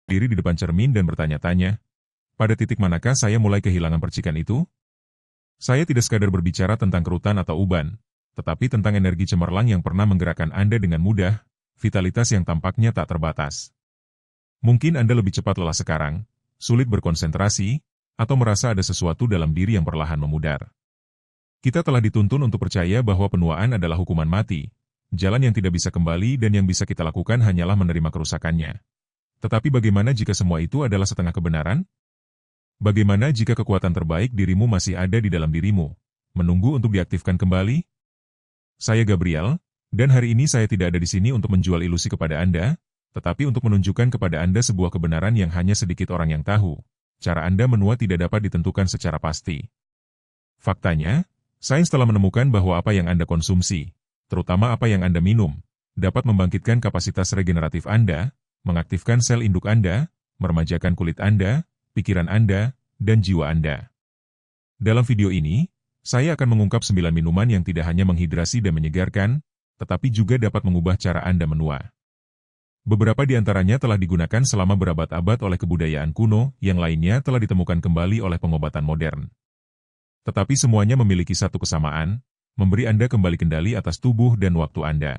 diri di depan cermin dan bertanya-tanya, pada titik manakah saya mulai kehilangan percikan itu? Saya tidak sekadar berbicara tentang kerutan atau uban, tetapi tentang energi cemerlang yang pernah menggerakkan Anda dengan mudah, vitalitas yang tampaknya tak terbatas. Mungkin Anda lebih cepat lelah sekarang, sulit berkonsentrasi, atau merasa ada sesuatu dalam diri yang perlahan memudar. Kita telah dituntun untuk percaya bahwa penuaan adalah hukuman mati, jalan yang tidak bisa kembali dan yang bisa kita lakukan hanyalah menerima kerusakannya. Tetapi bagaimana jika semua itu adalah setengah kebenaran? Bagaimana jika kekuatan terbaik dirimu masih ada di dalam dirimu, menunggu untuk diaktifkan kembali? Saya Gabriel, dan hari ini saya tidak ada di sini untuk menjual ilusi kepada Anda, tetapi untuk menunjukkan kepada Anda sebuah kebenaran yang hanya sedikit orang yang tahu. Cara Anda menua tidak dapat ditentukan secara pasti. Faktanya, sains telah menemukan bahwa apa yang Anda konsumsi, terutama apa yang Anda minum, dapat membangkitkan kapasitas regeneratif Anda, mengaktifkan sel induk Anda, meremajakan kulit Anda, pikiran Anda, dan jiwa Anda. Dalam video ini, saya akan mengungkap 9 minuman yang tidak hanya menghidrasi dan menyegarkan, tetapi juga dapat mengubah cara Anda menua. Beberapa di antaranya telah digunakan selama berabad-abad oleh kebudayaan kuno, yang lainnya telah ditemukan kembali oleh pengobatan modern. Tetapi semuanya memiliki satu kesamaan, memberi Anda kembali kendali atas tubuh dan waktu Anda.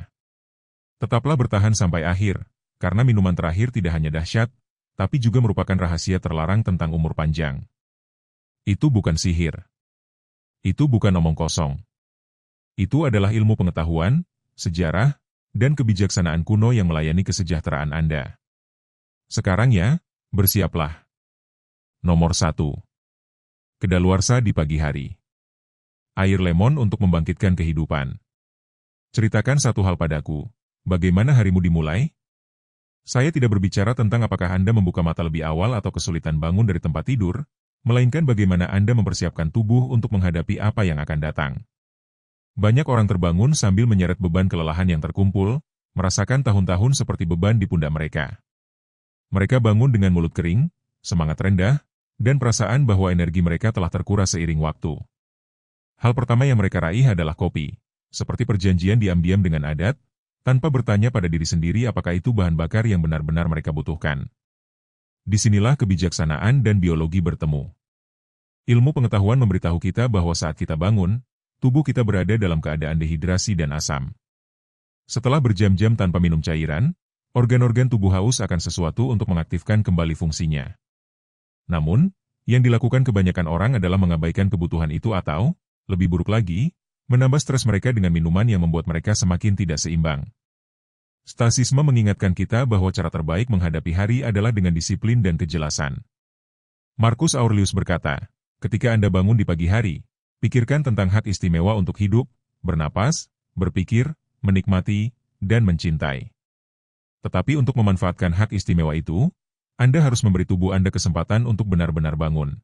Tetaplah bertahan sampai akhir, karena minuman terakhir tidak hanya dahsyat, tapi juga merupakan rahasia terlarang tentang umur panjang. Itu bukan sihir. Itu bukan omong kosong. Itu adalah ilmu pengetahuan, sejarah, dan kebijaksanaan kuno yang melayani kesejahteraan Anda. Sekarang ya, bersiaplah. Nomor 1. Kedaluarsa di pagi hari. Air lemon untuk membangkitkan kehidupan. Ceritakan satu hal padaku, bagaimana harimu dimulai? Saya tidak berbicara tentang apakah Anda membuka mata lebih awal atau kesulitan bangun dari tempat tidur, melainkan bagaimana Anda mempersiapkan tubuh untuk menghadapi apa yang akan datang. Banyak orang terbangun sambil menyeret beban kelelahan yang terkumpul, merasakan tahun-tahun seperti beban di pundak mereka. Mereka bangun dengan mulut kering, semangat rendah, dan perasaan bahwa energi mereka telah terkuras seiring waktu. Hal pertama yang mereka raih adalah kopi, seperti perjanjian diam-diam dengan adat, tanpa bertanya pada diri sendiri apakah itu bahan bakar yang benar-benar mereka butuhkan. Disinilah kebijaksanaan dan biologi bertemu. Ilmu pengetahuan memberitahu kita bahwa saat kita bangun, tubuh kita berada dalam keadaan dehidrasi dan asam. Setelah berjam-jam tanpa minum cairan, organ-organ tubuh haus akan sesuatu untuk mengaktifkan kembali fungsinya. Namun, yang dilakukan kebanyakan orang adalah mengabaikan kebutuhan itu atau, lebih buruk lagi, menambah stres mereka dengan minuman yang membuat mereka semakin tidak seimbang. Stasisme mengingatkan kita bahwa cara terbaik menghadapi hari adalah dengan disiplin dan kejelasan. Marcus Aurelius berkata, ketika Anda bangun di pagi hari, pikirkan tentang hak istimewa untuk hidup, bernapas, berpikir, menikmati, dan mencintai. Tetapi untuk memanfaatkan hak istimewa itu, Anda harus memberi tubuh Anda kesempatan untuk benar-benar bangun.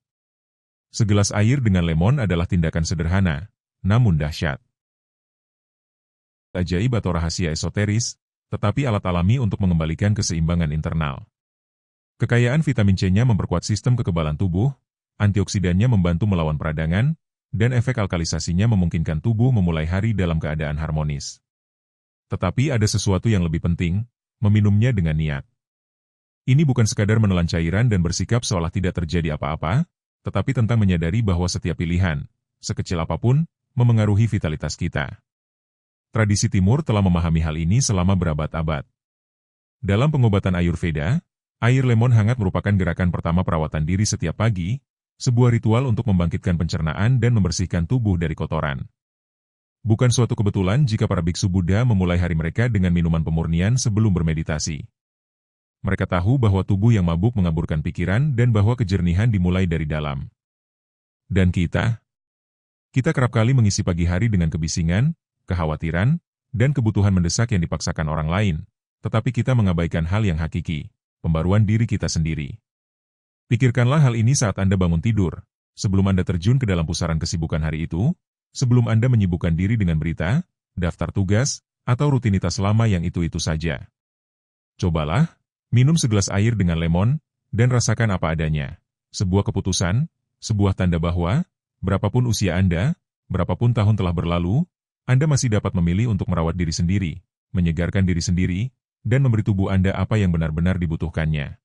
Segelas air dengan lemon adalah tindakan sederhana, namun dahsyat. Ajaib atau rahasia esoteris, tetapi alat alami untuk mengembalikan keseimbangan internal. Kekayaan vitamin C-nya memperkuat sistem kekebalan tubuh, antioksidannya membantu melawan peradangan, dan efek alkalisasinya memungkinkan tubuh memulai hari dalam keadaan harmonis. Tetapi ada sesuatu yang lebih penting, meminumnya dengan niat. Ini bukan sekadar menelan cairan dan bersikap seolah tidak terjadi apa-apa, tetapi tentang menyadari bahwa setiap pilihan, sekecil apapun, memengaruhi vitalitas kita. Tradisi Timur telah memahami hal ini selama berabad-abad. Dalam pengobatan Ayurveda, air lemon hangat merupakan gerakan pertama perawatan diri setiap pagi, sebuah ritual untuk membangkitkan pencernaan dan membersihkan tubuh dari kotoran. Bukan suatu kebetulan jika para biksu Buddha memulai hari mereka dengan minuman pemurnian sebelum bermeditasi. Mereka tahu bahwa tubuh yang mabuk mengaburkan pikiran dan bahwa kejernihan dimulai dari dalam. Dan kita kerap kali mengisi pagi hari dengan kebisingan, kekhawatiran, dan kebutuhan mendesak yang dipaksakan orang lain, tetapi kita mengabaikan hal yang hakiki, pembaruan diri kita sendiri. Pikirkanlah hal ini saat Anda bangun tidur, sebelum Anda terjun ke dalam pusaran kesibukan hari itu, sebelum Anda menyibukkan diri dengan berita, daftar tugas, atau rutinitas lama yang itu-itu saja. Cobalah, minum segelas air dengan lemon, dan rasakan apa adanya. Sebuah keputusan, sebuah tanda bahwa, berapapun usia Anda, berapapun tahun telah berlalu, Anda masih dapat memilih untuk merawat diri sendiri, menyegarkan diri sendiri, dan memberi tubuh Anda apa yang benar-benar dibutuhkannya.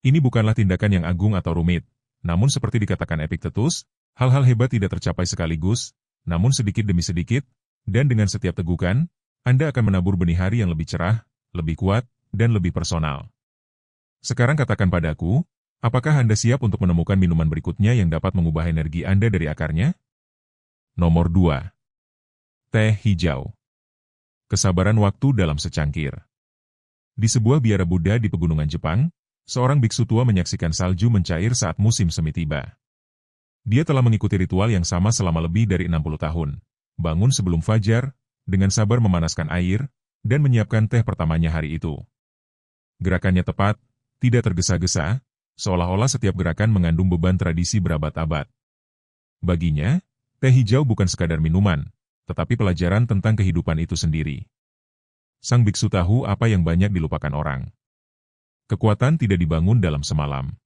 Ini bukanlah tindakan yang agung atau rumit, namun seperti dikatakan Epictetus, hal-hal hebat tidak tercapai sekaligus, namun sedikit demi sedikit, dan dengan setiap tegukan, Anda akan menabur benih hari yang lebih cerah, lebih kuat, dan lebih personal. Sekarang katakan padaku, apakah Anda siap untuk menemukan minuman berikutnya yang dapat mengubah energi Anda dari akarnya? Nomor 2. Teh hijau. Kesabaran waktu dalam secangkir. Di sebuah biara Buddha di pegunungan Jepang, seorang biksu tua menyaksikan salju mencair saat musim semi tiba. Dia telah mengikuti ritual yang sama selama lebih dari 60 tahun. Bangun sebelum fajar, dengan sabar memanaskan air, dan menyiapkan teh pertamanya hari itu. Gerakannya tepat, tidak tergesa-gesa, seolah-olah setiap gerakan mengandung beban tradisi berabad-abad. Baginya, teh hijau bukan sekadar minuman, tetapi pelajaran tentang kehidupan itu sendiri. Sang biksu tahu apa yang banyak dilupakan orang. Kekuatan tidak dibangun dalam semalam.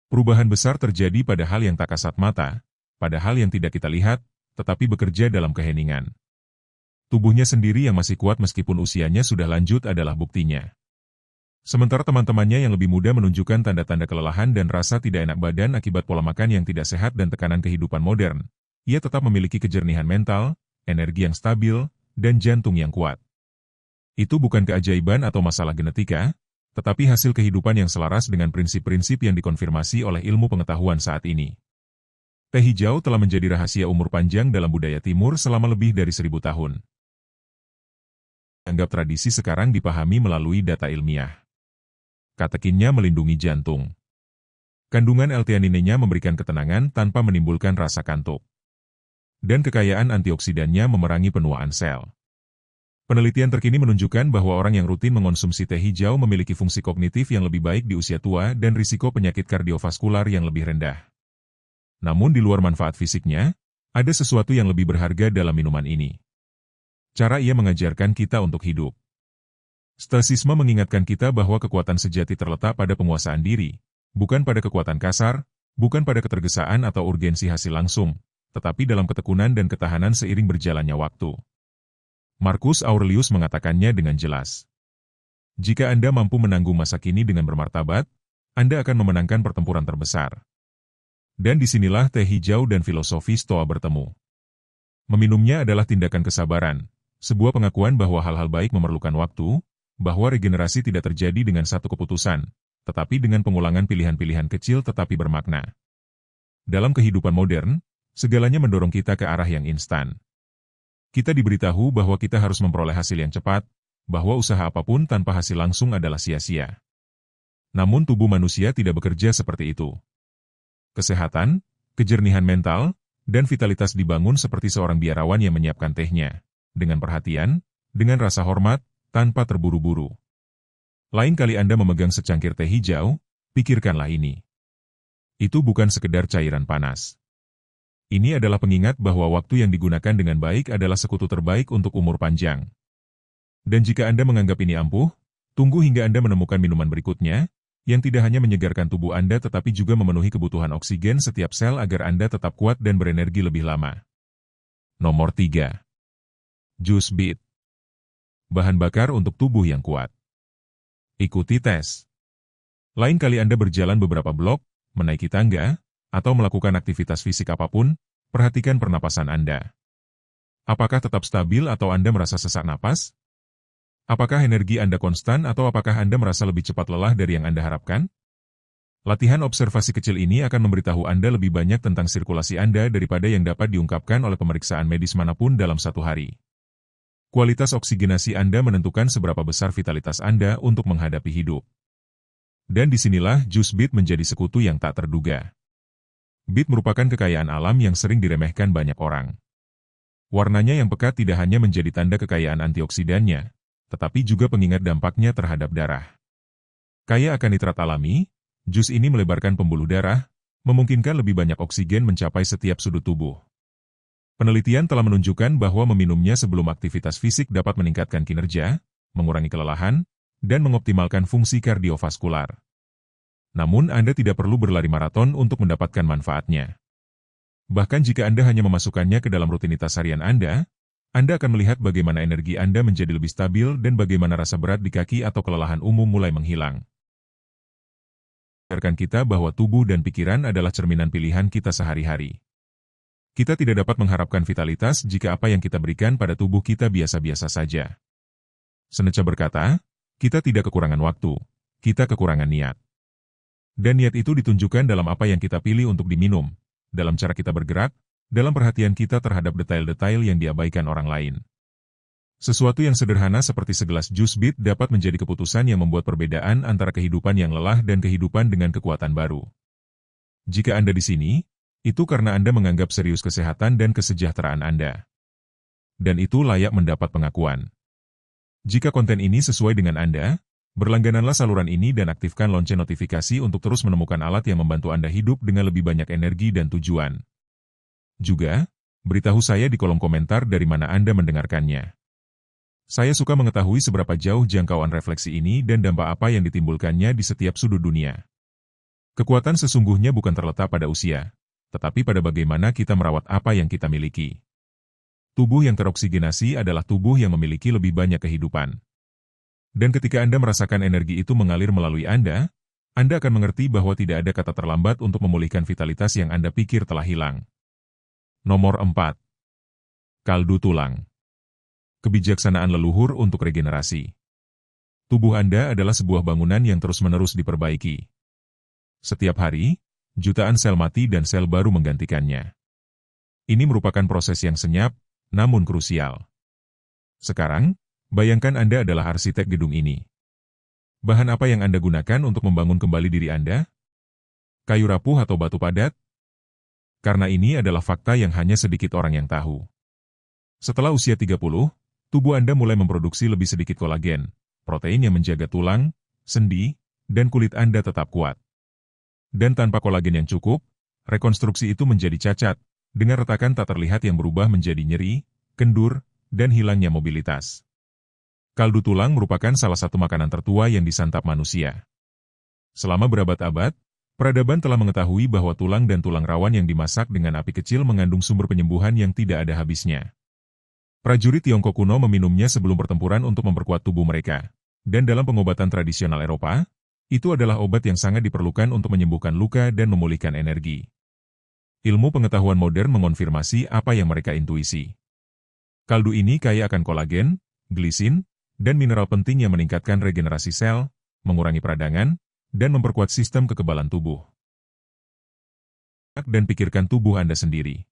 Perubahan besar terjadi pada hal yang tak kasat mata, pada hal yang tidak kita lihat, tetapi bekerja dalam keheningan. Tubuhnya sendiri yang masih kuat meskipun usianya sudah lanjut adalah buktinya. Sementara teman-temannya yang lebih muda menunjukkan tanda-tanda kelelahan dan rasa tidak enak badan akibat pola makan yang tidak sehat dan tekanan kehidupan modern, ia tetap memiliki kejernihan mental, energi yang stabil, dan jantung yang kuat. Itu bukan keajaiban atau masalah genetika, tetapi hasil kehidupan yang selaras dengan prinsip-prinsip yang dikonfirmasi oleh ilmu pengetahuan saat ini. Teh hijau telah menjadi rahasia umur panjang dalam budaya timur selama lebih dari 1000 tahun. Anggap tradisi sekarang dipahami melalui data ilmiah. Katekinnya melindungi jantung. Kandungan L-theaninenya memberikan ketenangan tanpa menimbulkan rasa kantuk. Dan kekayaan antioksidannya memerangi penuaan sel. Penelitian terkini menunjukkan bahwa orang yang rutin mengonsumsi teh hijau memiliki fungsi kognitif yang lebih baik di usia tua dan risiko penyakit kardiovaskular yang lebih rendah. Namun di luar manfaat fisiknya, ada sesuatu yang lebih berharga dalam minuman ini. Cara ia mengajarkan kita untuk hidup. Stoicisme mengingatkan kita bahwa kekuatan sejati terletak pada penguasaan diri, bukan pada kekuatan kasar, bukan pada ketergesaan atau urgensi hasil langsung, tetapi dalam ketekunan dan ketahanan seiring berjalannya waktu. Marcus Aurelius mengatakannya dengan jelas. Jika Anda mampu menanggung masa kini dengan bermartabat, Anda akan memenangkan pertempuran terbesar. Dan disinilah teh hijau dan filosofi Stoa bertemu. Meminumnya adalah tindakan kesabaran, sebuah pengakuan bahwa hal-hal baik memerlukan waktu, bahwa regenerasi tidak terjadi dengan satu keputusan, tetapi dengan pengulangan pilihan-pilihan kecil tetapi bermakna. Dalam kehidupan modern, segalanya mendorong kita ke arah yang instan. Kita diberitahu bahwa kita harus memperoleh hasil yang cepat, bahwa usaha apapun tanpa hasil langsung adalah sia-sia. Namun tubuh manusia tidak bekerja seperti itu. Kesehatan, kejernihan mental, dan vitalitas dibangun seperti seorang biarawan yang menyiapkan tehnya, dengan perhatian, dengan rasa hormat, tanpa terburu-buru. Lain kali Anda memegang secangkir teh hijau, pikirkanlah ini. Itu bukan sekedar cairan panas. Ini adalah pengingat bahwa waktu yang digunakan dengan baik adalah sekutu terbaik untuk umur panjang. Dan jika Anda menganggap ini ampuh, tunggu hingga Anda menemukan minuman berikutnya, yang tidak hanya menyegarkan tubuh Anda tetapi juga memenuhi kebutuhan oksigen setiap sel agar Anda tetap kuat dan berenergi lebih lama. Nomor 3. Jus beet. Bahan bakar untuk tubuh yang kuat. Ikuti tes. Lain kali Anda berjalan beberapa blok, menaiki tangga, atau melakukan aktivitas fisik apapun, perhatikan pernapasan Anda. Apakah tetap stabil atau Anda merasa sesak napas? Apakah energi Anda konstan atau apakah Anda merasa lebih cepat lelah dari yang Anda harapkan? Latihan observasi kecil ini akan memberitahu Anda lebih banyak tentang sirkulasi Anda daripada yang dapat diungkapkan oleh pemeriksaan medis manapun dalam satu hari. Kualitas oksigenasi Anda menentukan seberapa besar vitalitas Anda untuk menghadapi hidup. Dan disinilah jus beet menjadi sekutu yang tak terduga. Beet merupakan kekayaan alam yang sering diremehkan banyak orang. Warnanya yang pekat tidak hanya menjadi tanda kekayaan antioksidannya, tetapi juga pengingat dampaknya terhadap darah. Kaya akan nitrat alami, jus ini melebarkan pembuluh darah, memungkinkan lebih banyak oksigen mencapai setiap sudut tubuh. Penelitian telah menunjukkan bahwa meminumnya sebelum aktivitas fisik dapat meningkatkan kinerja, mengurangi kelelahan, dan mengoptimalkan fungsi kardiovaskular. Namun Anda tidak perlu berlari maraton untuk mendapatkan manfaatnya. Bahkan jika Anda hanya memasukkannya ke dalam rutinitas harian Anda akan melihat bagaimana energi Anda menjadi lebih stabil dan bagaimana rasa berat di kaki atau kelelahan umum mulai menghilang. mengajarkan kita bahwa tubuh dan pikiran adalah cerminan pilihan kita sehari-hari. Kita tidak dapat mengharapkan vitalitas jika apa yang kita berikan pada tubuh kita biasa-biasa saja. Seneca berkata, kita tidak kekurangan waktu, kita kekurangan niat. Dan niat itu ditunjukkan dalam apa yang kita pilih untuk diminum, dalam cara kita bergerak, dalam perhatian kita terhadap detail-detail yang diabaikan orang lain. Sesuatu yang sederhana seperti segelas jus bit dapat menjadi keputusan yang membuat perbedaan antara kehidupan yang lelah dan kehidupan dengan kekuatan baru. Jika Anda di sini, itu karena Anda menganggap serius kesehatan dan kesejahteraan Anda. Dan itu layak mendapat pengakuan. Jika konten ini sesuai dengan Anda, berlanggananlah saluran ini dan aktifkan lonceng notifikasi untuk terus menemukan alat yang membantu Anda hidup dengan lebih banyak energi dan tujuan. Juga, beritahu saya di kolom komentar dari mana Anda mendengarkannya. Saya suka mengetahui seberapa jauh jangkauan refleksi ini dan dampak apa yang ditimbulkannya di setiap sudut dunia. Kekuatan sesungguhnya bukan terletak pada usia, tetapi pada bagaimana kita merawat apa yang kita miliki. Tubuh yang teroksigenasi adalah tubuh yang memiliki lebih banyak kehidupan. Dan ketika Anda merasakan energi itu mengalir melalui Anda akan mengerti bahwa tidak ada kata terlambat untuk memulihkan vitalitas yang Anda pikir telah hilang. Nomor 4. Kaldu tulang. Kebijaksanaan leluhur untuk regenerasi. Tubuh Anda adalah sebuah bangunan yang terus-menerus diperbaiki. Setiap hari, jutaan sel mati dan sel baru menggantikannya. Ini merupakan proses yang senyap, namun krusial. Sekarang, bayangkan Anda adalah arsitek gedung ini. Bahan apa yang Anda gunakan untuk membangun kembali diri Anda? Kayu rapuh atau batu padat? Karena ini adalah fakta yang hanya sedikit orang yang tahu. Setelah usia 30, tubuh Anda mulai memproduksi lebih sedikit kolagen, protein yang menjaga tulang, sendi, dan kulit Anda tetap kuat. Dan tanpa kolagen yang cukup, rekonstruksi itu menjadi cacat, dengan retakan tak terlihat yang berubah menjadi nyeri, kendur, dan hilangnya mobilitas. Kaldu tulang merupakan salah satu makanan tertua yang disantap manusia. Selama berabad-abad, peradaban telah mengetahui bahwa tulang dan tulang rawan yang dimasak dengan api kecil mengandung sumber penyembuhan yang tidak ada habisnya. Prajurit Tiongkok kuno meminumnya sebelum pertempuran untuk memperkuat tubuh mereka. Dan dalam pengobatan tradisional Eropa, itu adalah obat yang sangat diperlukan untuk menyembuhkan luka dan memulihkan energi. Ilmu pengetahuan modern mengonfirmasi apa yang mereka intuisi. Kaldu ini kaya akan kolagen, glisin, dan mineral penting yang meningkatkan regenerasi sel, mengurangi peradangan, dan memperkuat sistem kekebalan tubuh. Dan pikirkan tubuh Anda sendiri.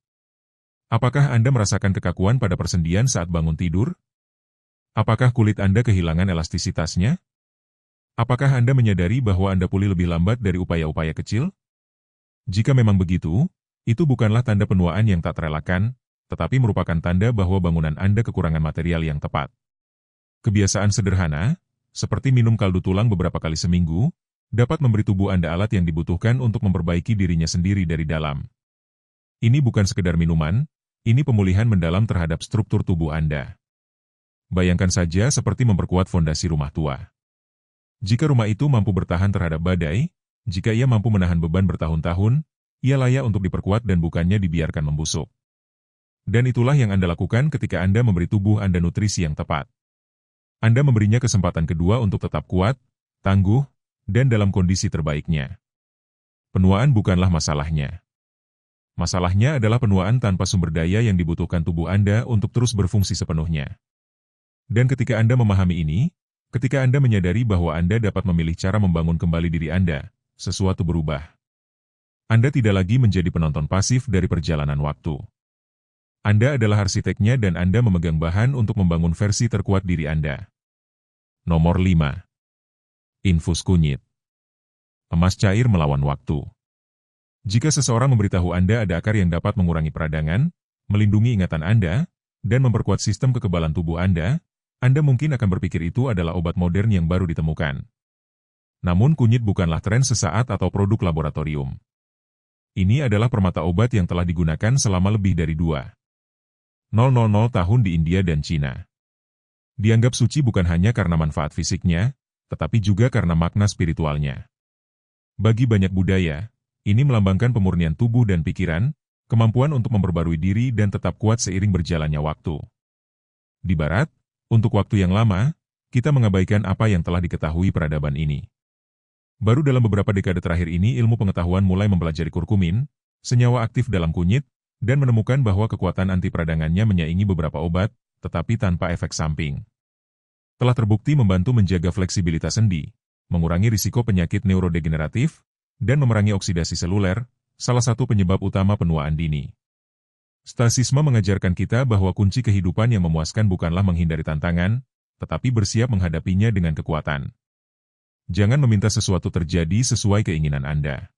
Apakah Anda merasakan kekakuan pada persendian saat bangun tidur? Apakah kulit Anda kehilangan elastisitasnya? Apakah Anda menyadari bahwa Anda pulih lebih lambat dari upaya-upaya kecil? Jika memang begitu, itu bukanlah tanda penuaan yang tak terelakkan, tetapi merupakan tanda bahwa bangunan Anda kekurangan material yang tepat. Kebiasaan sederhana, seperti minum kaldu tulang beberapa kali seminggu, dapat memberi tubuh Anda alat yang dibutuhkan untuk memperbaiki dirinya sendiri dari dalam. Ini bukan sekedar minuman, ini pemulihan mendalam terhadap struktur tubuh Anda. Bayangkan saja seperti memperkuat fondasi rumah tua. Jika rumah itu mampu bertahan terhadap badai, jika ia mampu menahan beban bertahun-tahun, ia layak untuk diperkuat dan bukannya dibiarkan membusuk. Dan itulah yang Anda lakukan ketika Anda memberi tubuh Anda nutrisi yang tepat. Anda memberinya kesempatan kedua untuk tetap kuat, tangguh, dan dalam kondisi terbaiknya. Penuaan bukanlah masalahnya. Masalahnya adalah penuaan tanpa sumber daya yang dibutuhkan tubuh Anda untuk terus berfungsi sepenuhnya. Dan ketika Anda memahami ini, ketika Anda menyadari bahwa Anda dapat memilih cara membangun kembali diri Anda, sesuatu berubah. Anda tidak lagi menjadi penonton pasif dari perjalanan waktu. Anda adalah arsiteknya dan Anda memegang bahan untuk membangun versi terkuat diri Anda. Nomor 5. Infus kunyit. Emas cair melawan waktu. Jika seseorang memberitahu Anda ada akar yang dapat mengurangi peradangan, melindungi ingatan Anda, dan memperkuat sistem kekebalan tubuh Anda mungkin akan berpikir itu adalah obat modern yang baru ditemukan. Namun kunyit bukanlah tren sesaat atau produk laboratorium. Ini adalah permata obat yang telah digunakan selama lebih dari 2.000 tahun di India dan Cina. Dianggap suci bukan hanya karena manfaat fisiknya, tetapi juga karena makna spiritualnya. Bagi banyak budaya, ini melambangkan pemurnian tubuh dan pikiran, kemampuan untuk memperbarui diri dan tetap kuat seiring berjalannya waktu. Di Barat, untuk waktu yang lama, kita mengabaikan apa yang telah diketahui peradaban ini. Baru dalam beberapa dekade terakhir ini ilmu pengetahuan mulai mempelajari kurkumin, senyawa aktif dalam kunyit, dan menemukan bahwa kekuatan anti peradangannya menyaingi beberapa obat, tetapi tanpa efek samping. Telah terbukti membantu menjaga fleksibilitas sendi, mengurangi risiko penyakit neurodegeneratif, dan memerangi oksidasi seluler, salah satu penyebab utama penuaan dini. Stasisme mengajarkan kita bahwa kunci kehidupan yang memuaskan bukanlah menghindari tantangan, tetapi bersiap menghadapinya dengan kekuatan. Jangan meminta sesuatu terjadi sesuai keinginan Anda.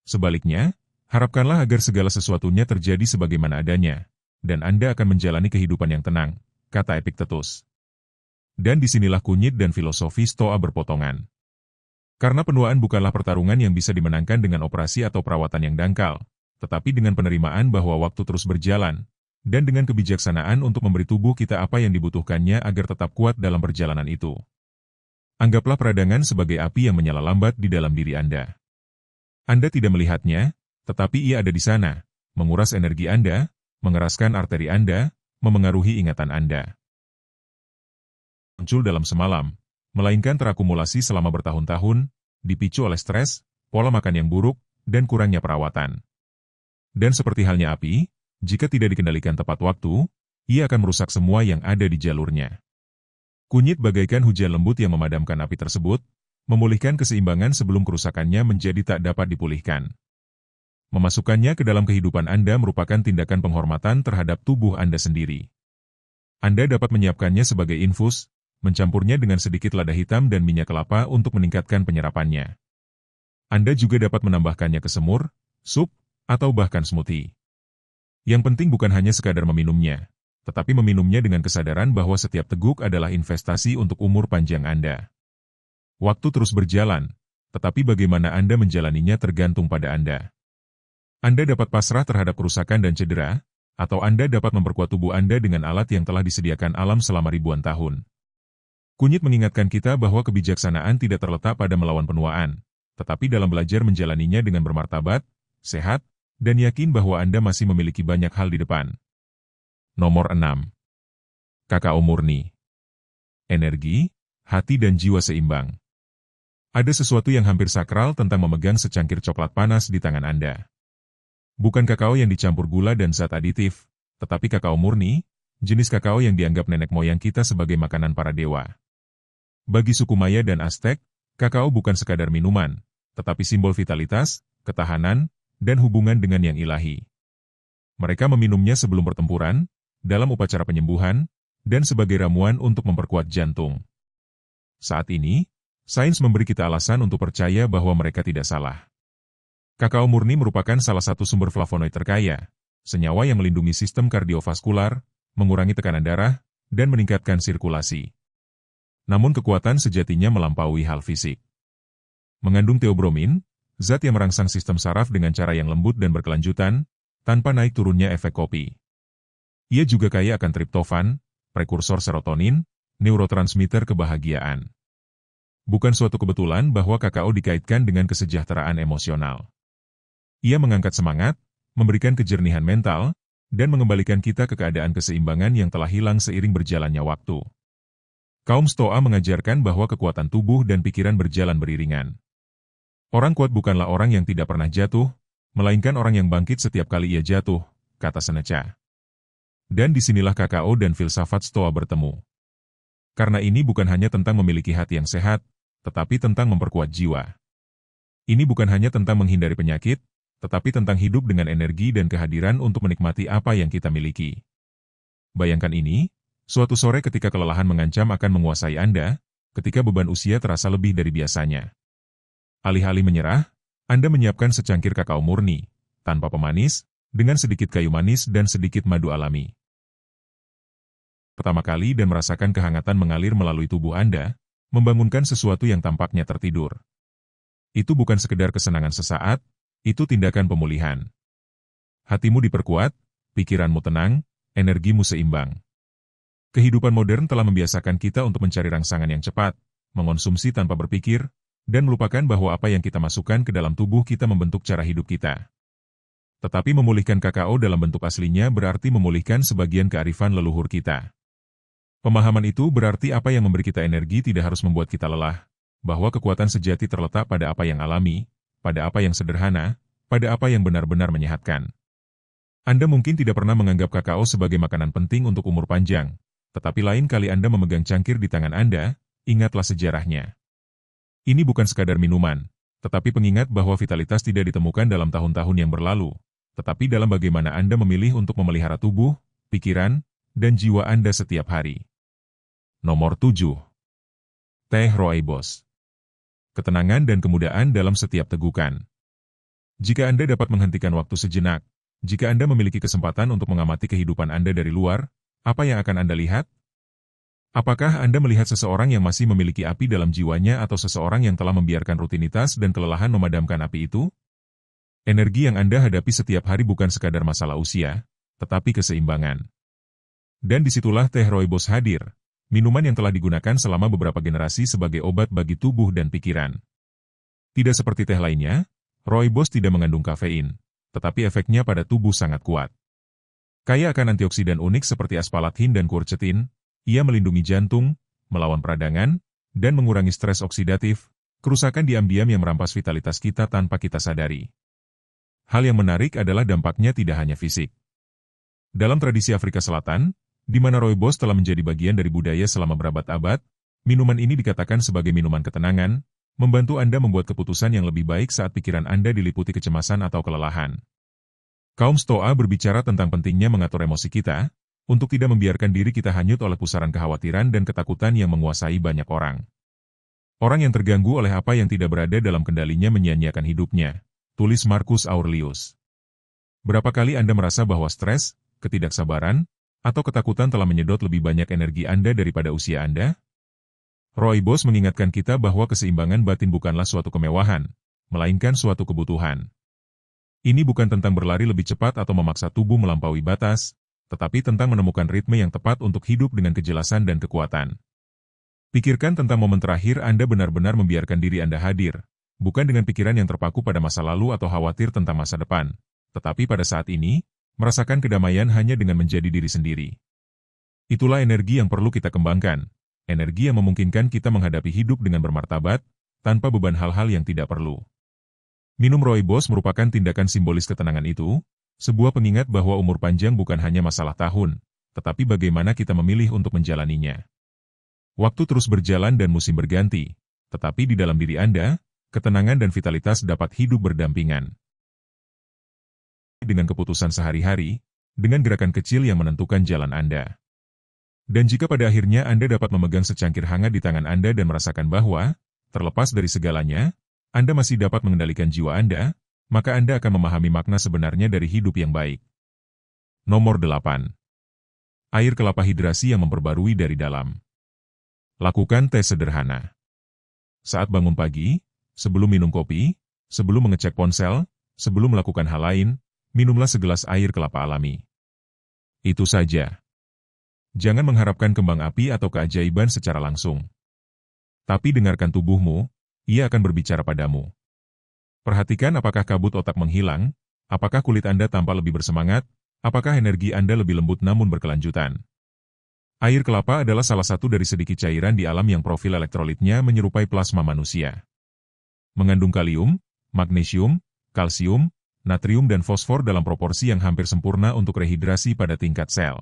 Sebaliknya, harapkanlah agar segala sesuatunya terjadi sebagaimana adanya, dan Anda akan menjalani kehidupan yang tenang, kata Epictetus. Dan disinilah kunyit dan filosofi Stoa berpotongan. Karena penuaan bukanlah pertarungan yang bisa dimenangkan dengan operasi atau perawatan yang dangkal, tetapi dengan penerimaan bahwa waktu terus berjalan, dan dengan kebijaksanaan untuk memberi tubuh kita apa yang dibutuhkannya agar tetap kuat dalam perjalanan itu. Anggaplah peradangan sebagai api yang menyala lambat di dalam diri Anda. Anda tidak melihatnya, tetapi ia ada di sana, menguras energi Anda, mengeraskan arteri Anda, memengaruhi ingatan Anda. Muncul dalam semalam, melainkan terakumulasi selama bertahun-tahun, dipicu oleh stres, pola makan yang buruk, dan kurangnya perawatan. Dan seperti halnya api, jika tidak dikendalikan tepat waktu, ia akan merusak semua yang ada di jalurnya. Kunyit bagaikan hujan lembut yang memadamkan api tersebut, memulihkan keseimbangan sebelum kerusakannya menjadi tak dapat dipulihkan. Memasukkannya ke dalam kehidupan Anda merupakan tindakan penghormatan terhadap tubuh Anda sendiri. Anda dapat menyiapkannya sebagai infus, mencampurnya dengan sedikit lada hitam dan minyak kelapa untuk meningkatkan penyerapannya. Anda juga dapat menambahkannya ke semur, sup, atau bahkan smoothie. Yang penting bukan hanya sekadar meminumnya, tetapi meminumnya dengan kesadaran bahwa setiap teguk adalah investasi untuk umur panjang Anda. Waktu terus berjalan, tetapi bagaimana Anda menjalaninya tergantung pada Anda. Anda dapat pasrah terhadap kerusakan dan cedera, atau Anda dapat memperkuat tubuh Anda dengan alat yang telah disediakan alam selama ribuan tahun. Kunyit mengingatkan kita bahwa kebijaksanaan tidak terletak pada melawan penuaan, tetapi dalam belajar menjalaninya dengan bermartabat, sehat, dan yakin bahwa Anda masih memiliki banyak hal di depan. Nomor 6. Kakao murni. Energi, hati dan jiwa seimbang. Ada sesuatu yang hampir sakral tentang memegang secangkir coklat panas di tangan Anda. Bukan kakao yang dicampur gula dan zat aditif, tetapi kakao murni, jenis kakao yang dianggap nenek moyang kita sebagai makanan para dewa. Bagi suku Maya dan Aztek, kakao bukan sekadar minuman, tetapi simbol vitalitas, ketahanan, dan hubungan dengan yang ilahi. Mereka meminumnya sebelum pertempuran, dalam upacara penyembuhan, dan sebagai ramuan untuk memperkuat jantung. Saat ini, sains memberi kita alasan untuk percaya bahwa mereka tidak salah. Kakao murni merupakan salah satu sumber flavonoid terkaya, senyawa yang melindungi sistem kardiovaskular, mengurangi tekanan darah, dan meningkatkan sirkulasi. Namun kekuatan sejatinya melampaui hal fisik. Mengandung teobromin, zat yang merangsang sistem saraf dengan cara yang lembut dan berkelanjutan, tanpa naik turunnya efek kopi. Ia juga kaya akan triptofan, prekursor serotonin, neurotransmitter kebahagiaan. Bukan suatu kebetulan bahwa kakao dikaitkan dengan kesejahteraan emosional. Ia mengangkat semangat, memberikan kejernihan mental, dan mengembalikan kita ke keadaan keseimbangan yang telah hilang seiring berjalannya waktu. Kaum Stoa mengajarkan bahwa kekuatan tubuh dan pikiran berjalan beriringan. Orang kuat bukanlah orang yang tidak pernah jatuh, melainkan orang yang bangkit setiap kali ia jatuh, kata Seneca. Dan disinilah kakao dan filsafat Stoa bertemu. Karena ini bukan hanya tentang memiliki hati yang sehat, tetapi tentang memperkuat jiwa. Ini bukan hanya tentang menghindari penyakit, tetapi tentang hidup dengan energi dan kehadiran untuk menikmati apa yang kita miliki. Bayangkan ini, suatu sore ketika kelelahan mengancam akan menguasai Anda, ketika beban usia terasa lebih dari biasanya. Alih-alih menyerah, Anda menyiapkan secangkir kakao murni, tanpa pemanis, dengan sedikit kayu manis dan sedikit madu alami. Pertama kali dan merasakan kehangatan mengalir melalui tubuh Anda, membangunkan sesuatu yang tampaknya tertidur. Itu bukan sekedar kesenangan sesaat, itu tindakan pemulihan. Hatimu diperkuat, pikiranmu tenang, energimu seimbang. Kehidupan modern telah membiasakan kita untuk mencari rangsangan yang cepat, mengonsumsi tanpa berpikir, dan melupakan bahwa apa yang kita masukkan ke dalam tubuh kita membentuk cara hidup kita. Tetapi memulihkan kakao dalam bentuk aslinya berarti memulihkan sebagian kearifan leluhur kita. Pemahaman itu berarti apa yang memberi kita energi tidak harus membuat kita lelah, bahwa kekuatan sejati terletak pada apa yang alami, pada apa yang sederhana, pada apa yang benar-benar menyehatkan. Anda mungkin tidak pernah menganggap kakao sebagai makanan penting untuk umur panjang, tetapi lain kali Anda memegang cangkir di tangan Anda, ingatlah sejarahnya. Ini bukan sekadar minuman, tetapi pengingat bahwa vitalitas tidak ditemukan dalam tahun-tahun yang berlalu, tetapi dalam bagaimana Anda memilih untuk memelihara tubuh, pikiran, dan jiwa Anda setiap hari. Nomor 7. Teh Rooibos. Ketenangan dan kemudahan dalam setiap tegukan. Jika Anda dapat menghentikan waktu sejenak, jika Anda memiliki kesempatan untuk mengamati kehidupan Anda dari luar, apa yang akan Anda lihat? Apakah Anda melihat seseorang yang masih memiliki api dalam jiwanya atau seseorang yang telah membiarkan rutinitas dan kelelahan memadamkan api itu? Energi yang Anda hadapi setiap hari bukan sekadar masalah usia, tetapi keseimbangan. Dan disitulah teh Rooibos hadir, minuman yang telah digunakan selama beberapa generasi sebagai obat bagi tubuh dan pikiran. Tidak seperti teh lainnya, Rooibos tidak mengandung kafein, tetapi efeknya pada tubuh sangat kuat. Kaya akan antioksidan unik seperti aspalathin dan quercetin, ia melindungi jantung, melawan peradangan, dan mengurangi stres oksidatif, kerusakan diam-diam yang merampas vitalitas kita tanpa kita sadari. Hal yang menarik adalah dampaknya tidak hanya fisik. Dalam tradisi Afrika Selatan, di mana Rooibos telah menjadi bagian dari budaya selama berabad-abad, minuman ini dikatakan sebagai minuman ketenangan, membantu Anda membuat keputusan yang lebih baik saat pikiran Anda diliputi kecemasan atau kelelahan. Kaum Stoa berbicara tentang pentingnya mengatur emosi kita, untuk tidak membiarkan diri kita hanyut oleh pusaran kekhawatiran dan ketakutan yang menguasai banyak orang. Orang yang terganggu oleh apa yang tidak berada dalam kendalinya menyia-nyiakan hidupnya, tulis Marcus Aurelius. Berapa kali Anda merasa bahwa stres, ketidaksabaran, atau ketakutan telah menyedot lebih banyak energi Anda daripada usia Anda? Rooibos mengingatkan kita bahwa keseimbangan batin bukanlah suatu kemewahan, melainkan suatu kebutuhan. Ini bukan tentang berlari lebih cepat atau memaksa tubuh melampaui batas, tetapi tentang menemukan ritme yang tepat untuk hidup dengan kejelasan dan kekuatan. Pikirkan tentang momen terakhir Anda benar-benar membiarkan diri Anda hadir, bukan dengan pikiran yang terpaku pada masa lalu atau khawatir tentang masa depan, tetapi pada saat ini, merasakan kedamaian hanya dengan menjadi diri sendiri. Itulah energi yang perlu kita kembangkan, energi yang memungkinkan kita menghadapi hidup dengan bermartabat, tanpa beban hal-hal yang tidak perlu. Minum Rooibos merupakan tindakan simbolis ketenangan itu, sebuah pengingat bahwa umur panjang bukan hanya masalah tahun, tetapi bagaimana kita memilih untuk menjalaninya. Waktu terus berjalan dan musim berganti, tetapi di dalam diri Anda, ketenangan dan vitalitas dapat hidup berdampingan. Dengan keputusan sehari-hari, dengan gerakan kecil yang menentukan jalan Anda. Dan jika pada akhirnya Anda dapat memegang secangkir hangat di tangan Anda dan merasakan bahwa, terlepas dari segalanya, Anda masih dapat mengendalikan jiwa Anda, maka Anda akan memahami makna sebenarnya dari hidup yang baik. Nomor 8. Air kelapa hidrasi yang memperbarui dari dalam. Lakukan tes sederhana. Saat bangun pagi, sebelum minum kopi, sebelum mengecek ponsel, sebelum melakukan hal lain, minumlah segelas air kelapa alami. Itu saja. Jangan mengharapkan kembang api atau keajaiban secara langsung. Tapi dengarkan tubuhmu, ia akan berbicara padamu. Perhatikan apakah kabut otak menghilang, apakah kulit Anda tampak lebih bersemangat, apakah energi Anda lebih lembut namun berkelanjutan. Air kelapa adalah salah satu dari sedikit cairan di alam yang profil elektrolitnya menyerupai plasma manusia. Mengandung kalium, magnesium, kalsium, natrium dan fosfor dalam proporsi yang hampir sempurna untuk rehidrasi pada tingkat sel.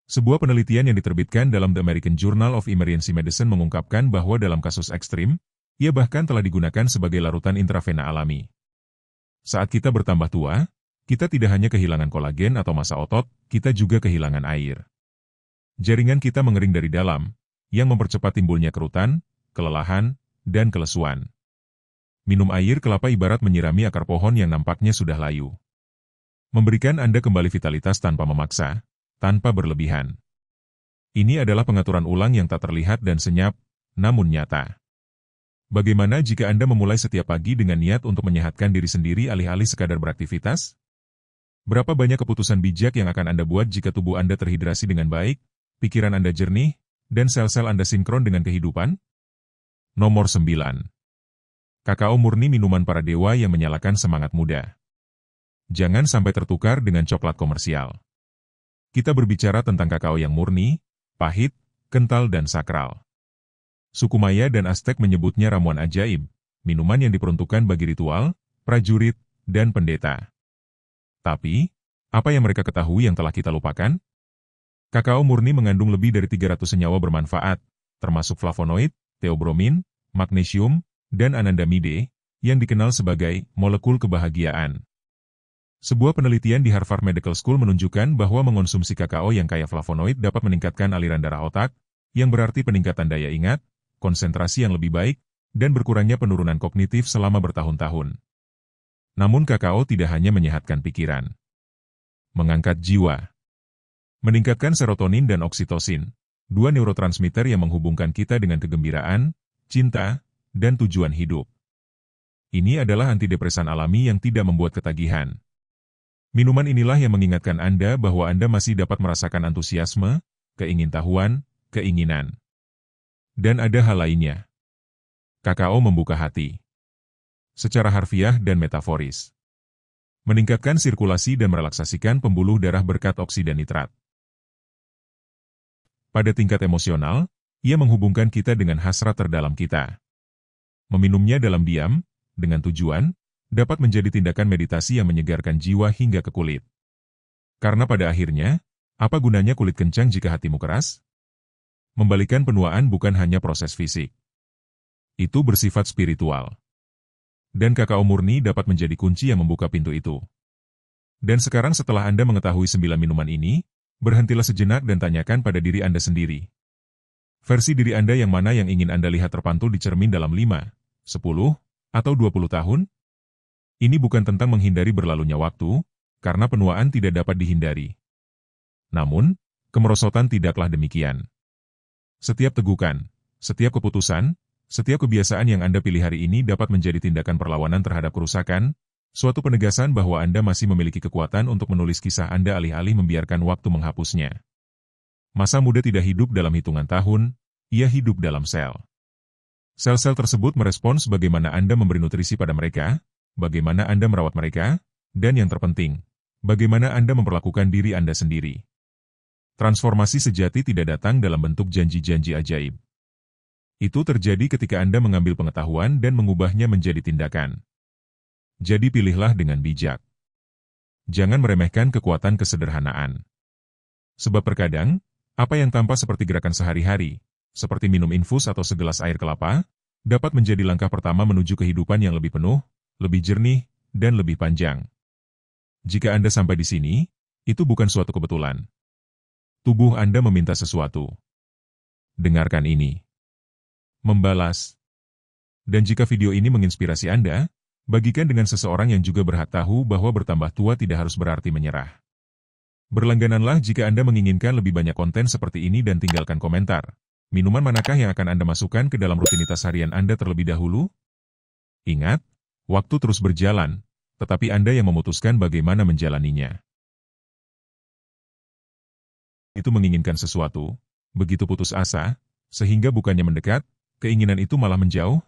Sebuah penelitian yang diterbitkan dalam The American Journal of Emergency Medicine mengungkapkan bahwa dalam kasus ekstrim, ia bahkan telah digunakan sebagai larutan intravena alami. Saat kita bertambah tua, kita tidak hanya kehilangan kolagen atau massa otot, kita juga kehilangan air. Jaringan kita mengering dari dalam, yang mempercepat timbulnya kerutan, kelelahan, dan kelesuan. Minum air kelapa ibarat menyirami akar pohon yang nampaknya sudah layu. Memberikan Anda kembali vitalitas tanpa memaksa, tanpa berlebihan. Ini adalah pengaturan ulang yang tak terlihat dan senyap, namun nyata. Bagaimana jika Anda memulai setiap pagi dengan niat untuk menyehatkan diri sendiri alih-alih sekadar beraktivitas? Berapa banyak keputusan bijak yang akan Anda buat jika tubuh Anda terhidrasi dengan baik, pikiran Anda jernih, dan sel-sel Anda sinkron dengan kehidupan? Nomor 9. Kakao murni minuman para dewa yang menyalakan semangat muda. Jangan sampai tertukar dengan coklat komersial. Kita berbicara tentang kakao yang murni, pahit, kental dan sakral. Suku Maya dan Aztec menyebutnya ramuan ajaib, minuman yang diperuntukkan bagi ritual, prajurit, dan pendeta. Tapi, apa yang mereka ketahui yang telah kita lupakan? Kakao murni mengandung lebih dari 300 senyawa bermanfaat, termasuk flavonoid, theobromine, magnesium, dan anandamide, yang dikenal sebagai molekul kebahagiaan. Sebuah penelitian di Harvard Medical School menunjukkan bahwa mengonsumsi kakao yang kaya flavonoid dapat meningkatkan aliran darah otak, yang berarti peningkatan daya ingat, konsentrasi yang lebih baik, dan berkurangnya penurunan kognitif selama bertahun-tahun. Namun kakao tidak hanya menyehatkan pikiran. Mengangkat jiwa. Meningkatkan serotonin dan oksitosin, dua neurotransmitter yang menghubungkan kita dengan kegembiraan, cinta, dan tujuan hidup. Ini adalah antidepresan alami yang tidak membuat ketagihan. Minuman inilah yang mengingatkan Anda bahwa Anda masih dapat merasakan antusiasme, keingintahuan, keinginan. Dan ada hal lainnya. Kakao membuka hati. Secara harfiah dan metaforis. Meningkatkan sirkulasi dan merelaksasikan pembuluh darah berkat oksida nitrat. Pada tingkat emosional, ia menghubungkan kita dengan hasrat terdalam kita. Meminumnya dalam diam, dengan tujuan, dapat menjadi tindakan meditasi yang menyegarkan jiwa hingga ke kulit. Karena pada akhirnya, apa gunanya kulit kencang jika hatimu keras? Membalikan penuaan bukan hanya proses fisik. Itu bersifat spiritual. Dan kakao murni dapat menjadi kunci yang membuka pintu itu. Dan sekarang setelah Anda mengetahui 9 minuman ini, berhentilah sejenak dan tanyakan pada diri Anda sendiri. Versi diri Anda yang mana yang ingin Anda lihat terpantul di cermin dalam 5, 10, atau 20 tahun? Ini bukan tentang menghindari berlalunya waktu, karena penuaan tidak dapat dihindari. Namun, kemerosotan tidaklah demikian. Setiap tegukan, setiap keputusan, setiap kebiasaan yang Anda pilih hari ini dapat menjadi tindakan perlawanan terhadap kerusakan, suatu penegasan bahwa Anda masih memiliki kekuatan untuk menulis kisah Anda alih-alih membiarkan waktu menghapusnya. Masa muda tidak hidup dalam hitungan tahun, ia hidup dalam sel. Sel-sel tersebut merespons bagaimana Anda memberi nutrisi pada mereka, bagaimana Anda merawat mereka, dan yang terpenting, bagaimana Anda memperlakukan diri Anda sendiri. Transformasi sejati tidak datang dalam bentuk janji-janji ajaib. Itu terjadi ketika Anda mengambil pengetahuan dan mengubahnya menjadi tindakan. Jadi pilihlah dengan bijak. Jangan meremehkan kekuatan kesederhanaan. Sebab terkadang, apa yang tampak seperti gerakan sehari-hari, seperti minum infus atau segelas air kelapa, dapat menjadi langkah pertama menuju kehidupan yang lebih penuh, lebih jernih, dan lebih panjang. Jika Anda sampai di sini, itu bukan suatu kebetulan. Tubuh Anda meminta sesuatu. Dengarkan ini. Membalas. Dan jika video ini menginspirasi Anda, bagikan dengan seseorang yang juga berhak tahu bahwa bertambah tua tidak harus berarti menyerah. Berlanggananlah jika Anda menginginkan lebih banyak konten seperti ini dan tinggalkan komentar. Minuman manakah yang akan Anda masukkan ke dalam rutinitas harian Anda terlebih dahulu? Ingat, waktu terus berjalan, tetapi Anda yang memutuskan bagaimana menjalaninya. Itu menginginkan sesuatu, begitu putus asa, sehingga bukannya mendekat, keinginan itu malah menjauh?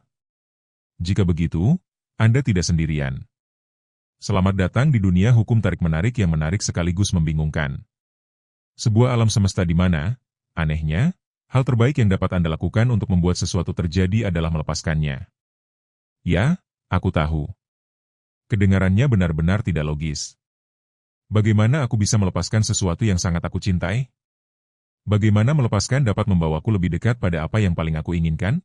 Jika begitu, Anda tidak sendirian. Selamat datang di dunia hukum tarik-menarik yang menarik sekaligus membingungkan. Sebuah alam semesta di mana, anehnya, hal terbaik yang dapat Anda lakukan untuk membuat sesuatu terjadi adalah melepaskannya. Ya, aku tahu. Kedengarannya benar-benar tidak logis. Bagaimana aku bisa melepaskan sesuatu yang sangat aku cintai? Bagaimana melepaskan dapat membawaku lebih dekat pada apa yang paling aku inginkan?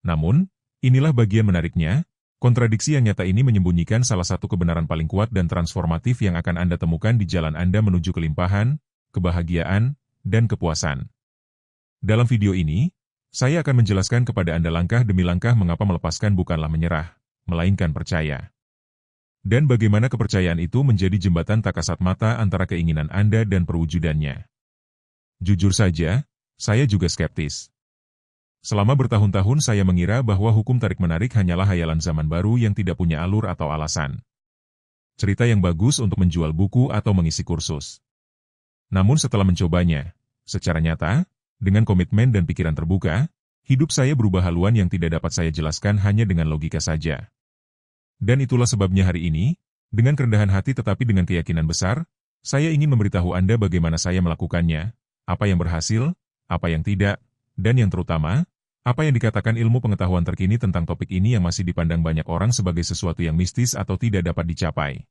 Namun, inilah bagian menariknya, kontradiksi yang nyata ini menyembunyikan salah satu kebenaran paling kuat dan transformatif yang akan Anda temukan di jalan Anda menuju kelimpahan, kebahagiaan, dan kepuasan. Dalam video ini, saya akan menjelaskan kepada Anda langkah demi langkah mengapa melepaskan bukanlah menyerah, melainkan percaya. Dan bagaimana kepercayaan itu menjadi jembatan tak kasat mata antara keinginan Anda dan perwujudannya. Jujur saja, saya juga skeptis. Selama bertahun-tahun saya mengira bahwa hukum tarik-menarik hanyalah hayalan zaman baru yang tidak punya alur atau alasan. Cerita yang bagus untuk menjual buku atau mengisi kursus. Namun setelah mencobanya, secara nyata, dengan komitmen dan pikiran terbuka, hidup saya berubah haluan yang tidak dapat saya jelaskan hanya dengan logika saja. Dan itulah sebabnya hari ini, dengan kerendahan hati tetapi dengan keyakinan besar, saya ingin memberitahu Anda bagaimana saya melakukannya, apa yang berhasil, apa yang tidak, dan yang terutama, Apa yang dikatakan ilmu pengetahuan terkini tentang topik ini yang masih dipandang banyak orang sebagai sesuatu yang mistis atau tidak dapat dicapai?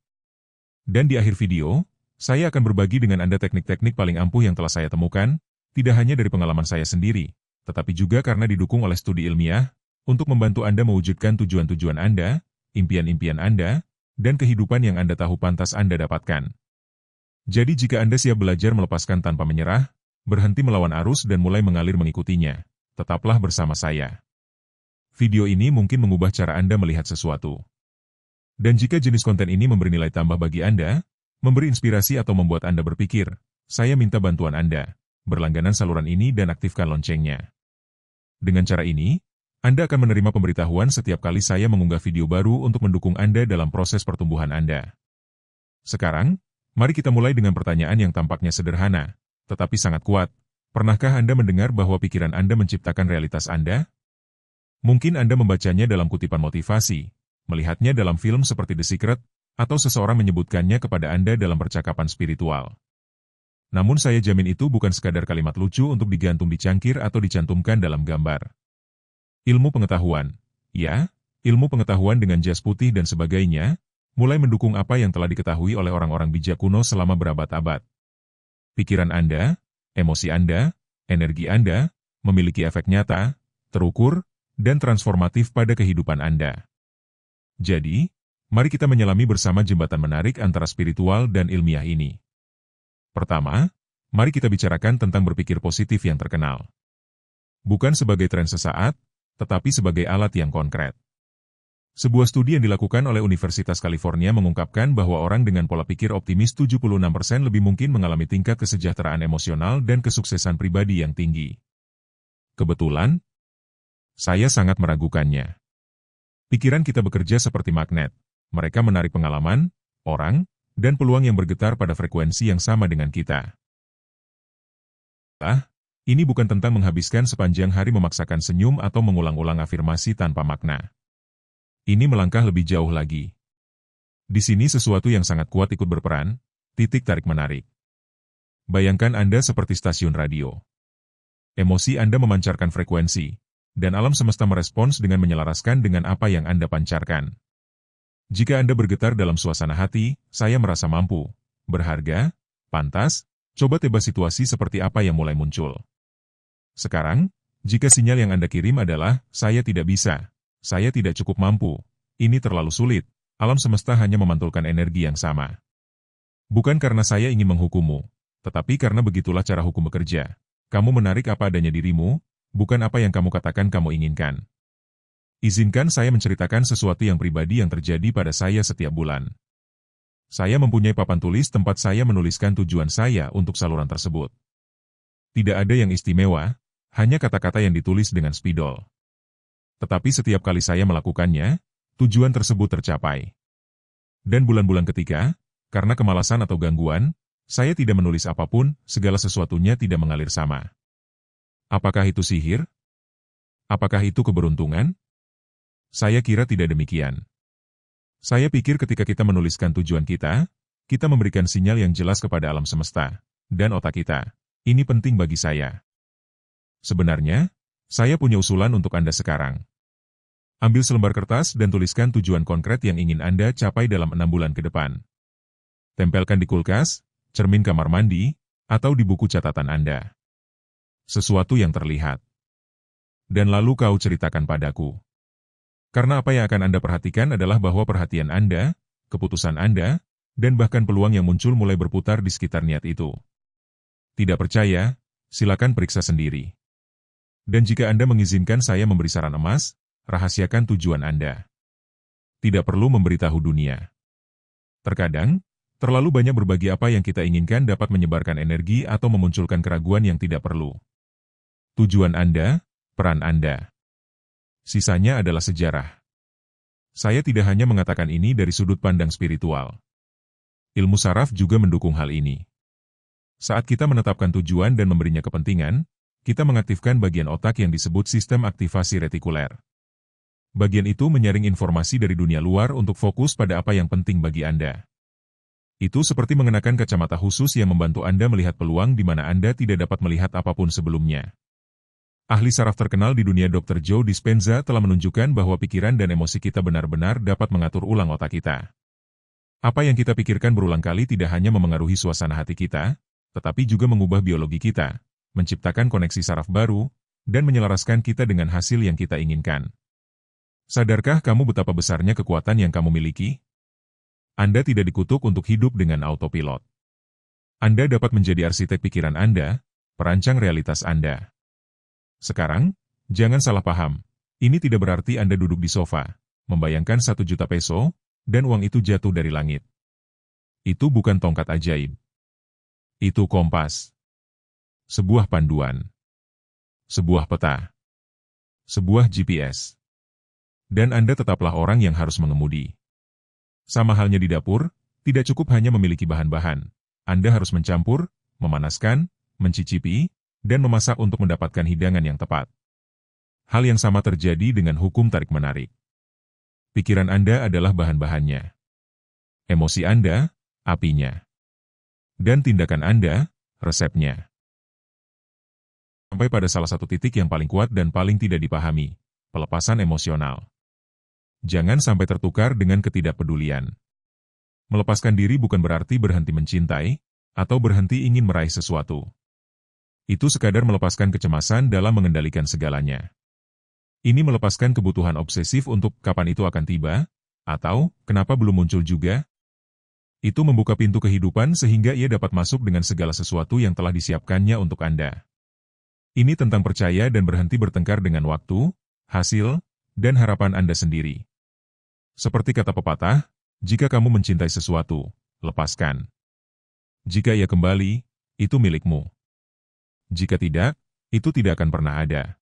Dan di akhir video, saya akan berbagi dengan Anda teknik-teknik paling ampuh yang telah saya temukan, tidak hanya dari pengalaman saya sendiri, tetapi juga karena didukung oleh studi ilmiah, untuk membantu Anda mewujudkan tujuan-tujuan Anda, impian-impian Anda, dan kehidupan yang Anda tahu pantas Anda dapatkan. Jadi jika Anda siap belajar melepaskan tanpa menyerah, berhenti melawan arus dan mulai mengalir mengikutinya, tetaplah bersama saya. Video ini mungkin mengubah cara Anda melihat sesuatu. Dan jika jenis konten ini memberi nilai tambah bagi Anda, memberi inspirasi atau membuat Anda berpikir, saya minta bantuan Anda. Berlangganan saluran ini dan aktifkan loncengnya. Dengan cara ini, Anda akan menerima pemberitahuan setiap kali saya mengunggah video baru untuk mendukung Anda dalam proses pertumbuhan Anda. Sekarang, mari kita mulai dengan pertanyaan yang tampaknya sederhana, tetapi sangat kuat. Pernahkah Anda mendengar bahwa pikiran Anda menciptakan realitas Anda? Mungkin Anda membacanya dalam kutipan motivasi, melihatnya dalam film seperti The Secret, atau seseorang menyebutkannya kepada Anda dalam percakapan spiritual. Namun saya jamin itu bukan sekadar kalimat lucu untuk digantung di cangkir atau dicantumkan dalam gambar. Ilmu pengetahuan, ya, ilmu pengetahuan dengan jas putih dan sebagainya, mulai mendukung apa yang telah diketahui oleh orang-orang bijak kuno selama berabad-abad. Pikiran Anda, emosi Anda, energi Anda, memiliki efek nyata, terukur, dan transformatif pada kehidupan Anda. Jadi, mari kita menyelami bersama jembatan menarik antara spiritual dan ilmiah ini. Pertama, mari kita bicarakan tentang berpikir positif yang terkenal. Bukan sebagai tren sesaat, tetapi sebagai alat yang konkret. Sebuah studi yang dilakukan oleh Universitas California mengungkapkan bahwa orang dengan pola pikir optimis 76% lebih mungkin mengalami tingkat kesejahteraan emosional dan kesuksesan pribadi yang tinggi. Kebetulan, saya sangat meragukannya. Pikiran kita bekerja seperti magnet. Mereka menarik pengalaman, orang, dan peluang yang bergetar pada frekuensi yang sama dengan kita. Ini bukan tentang menghabiskan sepanjang hari memaksakan senyum atau mengulang-ulang afirmasi tanpa makna. Ini melangkah lebih jauh lagi. Di sini sesuatu yang sangat kuat ikut berperan, titik tarik-menarik. Bayangkan Anda seperti stasiun radio. Emosi Anda memancarkan frekuensi, dan alam semesta merespons dengan menyelaraskan dengan apa yang Anda pancarkan. Jika Anda bergetar dalam suasana hati, saya merasa mampu, berharga, pantas, coba tebak situasi seperti apa yang mulai muncul. Sekarang, jika sinyal yang Anda kirim adalah, saya tidak bisa, saya tidak cukup mampu, ini terlalu sulit, alam semesta hanya memantulkan energi yang sama. Bukan karena saya ingin menghukummu, tetapi karena begitulah cara hukum bekerja. Kamu menarik apa adanya dirimu, bukan apa yang kamu katakan kamu inginkan. Izinkan saya menceritakan sesuatu yang pribadi yang terjadi pada saya setiap bulan. Saya mempunyai papan tulis tempat saya menuliskan tujuan saya untuk saluran tersebut. Tidak ada yang istimewa, hanya kata-kata yang ditulis dengan spidol. Tetapi setiap kali saya melakukannya, tujuan tersebut tercapai. Dan bulan-bulan ketiga, karena kemalasan atau gangguan, saya tidak menulis apapun, segala sesuatunya tidak mengalir sama. Apakah itu sihir? Apakah itu keberuntungan? Saya kira tidak demikian. Saya pikir ketika kita menuliskan tujuan kita memberikan sinyal yang jelas kepada alam semesta, dan otak kita. Ini penting bagi saya. Sebenarnya, saya punya usulan untuk Anda sekarang. Ambil selembar kertas dan tuliskan tujuan konkret yang ingin Anda capai dalam 6 bulan ke depan. Tempelkan di kulkas, cermin kamar mandi, atau di buku catatan Anda. Sesuatu yang terlihat. Dan lalu kau ceritakan padaku. Karena apa yang akan Anda perhatikan adalah bahwa perhatian Anda, keputusan Anda, dan bahkan peluang yang muncul mulai berputar di sekitar niat itu. Tidak percaya? Silakan periksa sendiri. Dan jika Anda mengizinkan saya memberi saran emas, rahasiakan tujuan Anda. Tidak perlu memberitahu dunia. Terkadang, terlalu banyak berbagi apa yang kita inginkan dapat menyebarkan energi atau memunculkan keraguan yang tidak perlu. Tujuan Anda, peran Anda. Sisanya adalah sejarah. Saya tidak hanya mengatakan ini dari sudut pandang spiritual. Ilmu saraf juga mendukung hal ini. Saat kita menetapkan tujuan dan memberinya kepentingan, kita mengaktifkan bagian otak yang disebut sistem aktivasi retikuler. Bagian itu menyaring informasi dari dunia luar untuk fokus pada apa yang penting bagi Anda. Itu seperti mengenakan kacamata khusus yang membantu Anda melihat peluang di mana Anda tidak dapat melihat apapun sebelumnya. Ahli saraf terkenal di dunia Dr. Joe Dispenza telah menunjukkan bahwa pikiran dan emosi kita benar-benar dapat mengatur ulang otak kita. Apa yang kita pikirkan berulang kali tidak hanya memengaruhi suasana hati kita, tetapi juga mengubah biologi kita, menciptakan koneksi saraf baru, dan menyelaraskan kita dengan hasil yang kita inginkan. Sadarkah kamu betapa besarnya kekuatan yang kamu miliki? Anda tidak dikutuk untuk hidup dengan autopilot. Anda dapat menjadi arsitek pikiran Anda, perancang realitas Anda. Sekarang, jangan salah paham. Ini tidak berarti Anda duduk di sofa, membayangkan 1 juta peso, dan uang itu jatuh dari langit. Itu bukan tongkat ajaib. Itu kompas. Sebuah panduan. Sebuah peta. Sebuah GPS. Dan Anda tetaplah orang yang harus mengemudi. Sama halnya di dapur, tidak cukup hanya memiliki bahan-bahan. Anda harus mencampur, memanaskan, mencicipi, dan memasak untuk mendapatkan hidangan yang tepat. Hal yang sama terjadi dengan hukum tarik-menarik. Pikiran Anda adalah bahan-bahannya. Emosi Anda, apinya. Dan tindakan Anda, resepnya. Sampai pada salah satu titik yang paling kuat dan paling tidak dipahami, pelepasan emosional. Jangan sampai tertukar dengan ketidakpedulian. Melepaskan diri bukan berarti berhenti mencintai, atau berhenti ingin meraih sesuatu. Itu sekadar melepaskan kecemasan dalam mengendalikan segalanya. Ini melepaskan kebutuhan obsesif untuk kapan itu akan tiba, atau kenapa belum muncul juga. Itu membuka pintu kehidupan sehingga ia dapat masuk dengan segala sesuatu yang telah disiapkannya untuk Anda. Ini tentang percaya dan berhenti bertengkar dengan waktu, hasil, dan harapan Anda sendiri. Seperti kata pepatah, jika kamu mencintai sesuatu, lepaskan. Jika ia kembali, itu milikmu. Jika tidak, itu tidak akan pernah ada.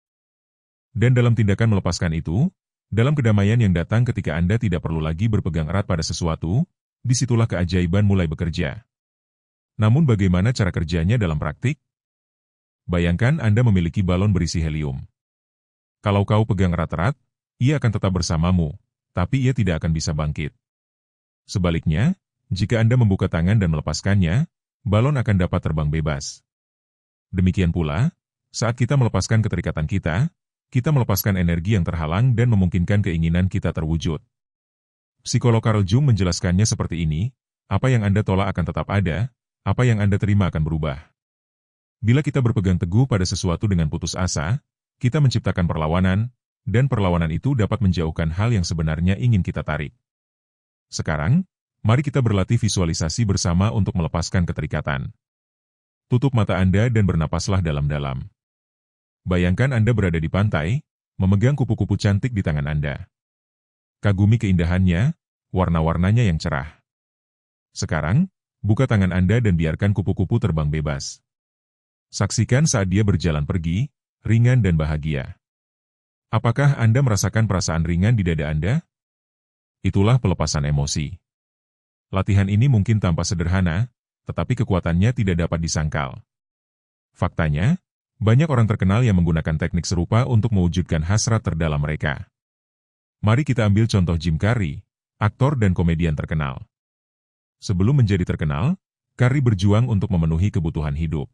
Dan dalam tindakan melepaskan itu, dalam kedamaian yang datang ketika Anda tidak perlu lagi berpegang erat pada sesuatu, disitulah keajaiban mulai bekerja. Namun bagaimana cara kerjanya dalam praktik? Bayangkan Anda memiliki balon berisi helium. Kalau kau pegang erat-erat, ia akan tetap bersamamu, tapi ia tidak akan bisa bangkit. Sebaliknya, jika Anda membuka tangan dan melepaskannya, balon akan dapat terbang bebas. Demikian pula, saat kita melepaskan keterikatan kita melepaskan energi yang terhalang dan memungkinkan keinginan kita terwujud. Psikolog Carl Jung menjelaskannya seperti ini, apa yang Anda tolak akan tetap ada, apa yang Anda terima akan berubah. Bila kita berpegang teguh pada sesuatu dengan putus asa, kita menciptakan perlawanan, dan perlawanan itu dapat menjauhkan hal yang sebenarnya ingin kita tarik. Sekarang, mari kita berlatih visualisasi bersama untuk melepaskan keterikatan. Tutup mata Anda dan bernapaslah dalam-dalam. Bayangkan Anda berada di pantai, memegang kupu-kupu cantik di tangan Anda. Kagumi keindahannya, warna-warnanya yang cerah. Sekarang, buka tangan Anda dan biarkan kupu-kupu terbang bebas. Saksikan saat dia berjalan pergi, ringan dan bahagia. Apakah Anda merasakan perasaan ringan di dada Anda? Itulah pelepasan emosi. Latihan ini mungkin tampak sederhana, tetapi kekuatannya tidak dapat disangkal. Faktanya, banyak orang terkenal yang menggunakan teknik serupa untuk mewujudkan hasrat terdalam mereka. Mari kita ambil contoh Jim Carrey, aktor dan komedian terkenal. Sebelum menjadi terkenal, Carrey berjuang untuk memenuhi kebutuhan hidup.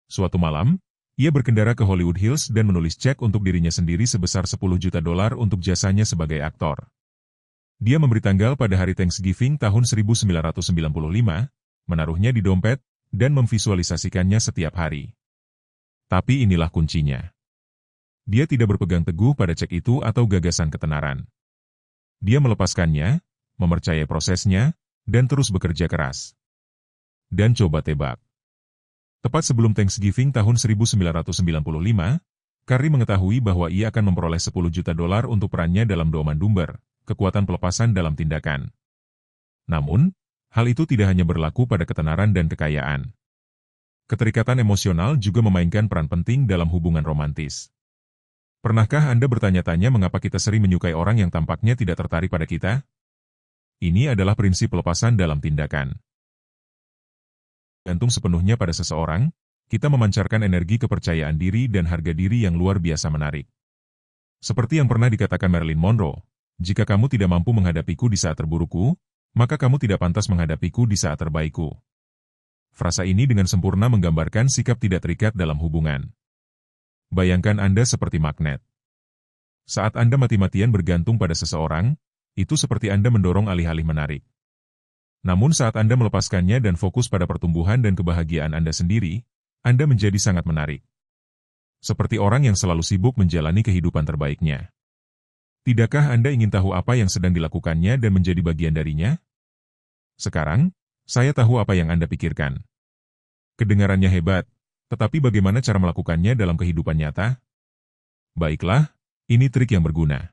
Suatu malam, ia berkendara ke Hollywood Hills dan menulis cek untuk dirinya sendiri sebesar $10 juta untuk jasanya sebagai aktor. Dia memberi tanggal pada hari Thanksgiving tahun 1995, menaruhnya di dompet, dan memvisualisasikannya setiap hari. Tapi inilah kuncinya. Dia tidak berpegang teguh pada cek itu atau gagasan ketenaran. Dia melepaskannya, mempercayai prosesnya, dan terus bekerja keras. Dan coba tebak. Tepat sebelum Thanksgiving tahun 1995, Carrey mengetahui bahwa ia akan memperoleh $10 juta untuk perannya dalam Doman Dumber, kekuatan pelepasan dalam tindakan. Namun, hal itu tidak hanya berlaku pada ketenaran dan kekayaan. Keterikatan emosional juga memainkan peran penting dalam hubungan romantis. Pernahkah Anda bertanya-tanya mengapa kita sering menyukai orang yang tampaknya tidak tertarik pada kita? Ini adalah prinsip pelepasan dalam tindakan. Gantung sepenuhnya pada seseorang, kita memancarkan energi kepercayaan diri dan harga diri yang luar biasa menarik. Seperti yang pernah dikatakan Marilyn Monroe, jika kamu tidak mampu menghadapiku di saat terburukku, maka kamu tidak pantas menghadapiku di saat terbaikku. Frasa ini dengan sempurna menggambarkan sikap tidak terikat dalam hubungan. Bayangkan Anda seperti magnet. Saat Anda mati-matian bergantung pada seseorang, itu seperti Anda mendorong alih-alih menarik. Namun saat Anda melepaskannya dan fokus pada pertumbuhan dan kebahagiaan Anda sendiri, Anda menjadi sangat menarik. Seperti orang yang selalu sibuk menjalani kehidupan terbaiknya. Tidakkah Anda ingin tahu apa yang sedang dilakukannya dan menjadi bagian darinya? Sekarang, saya tahu apa yang Anda pikirkan. Kedengarannya hebat, tetapi bagaimana cara melakukannya dalam kehidupan nyata? Baiklah, ini trik yang berguna.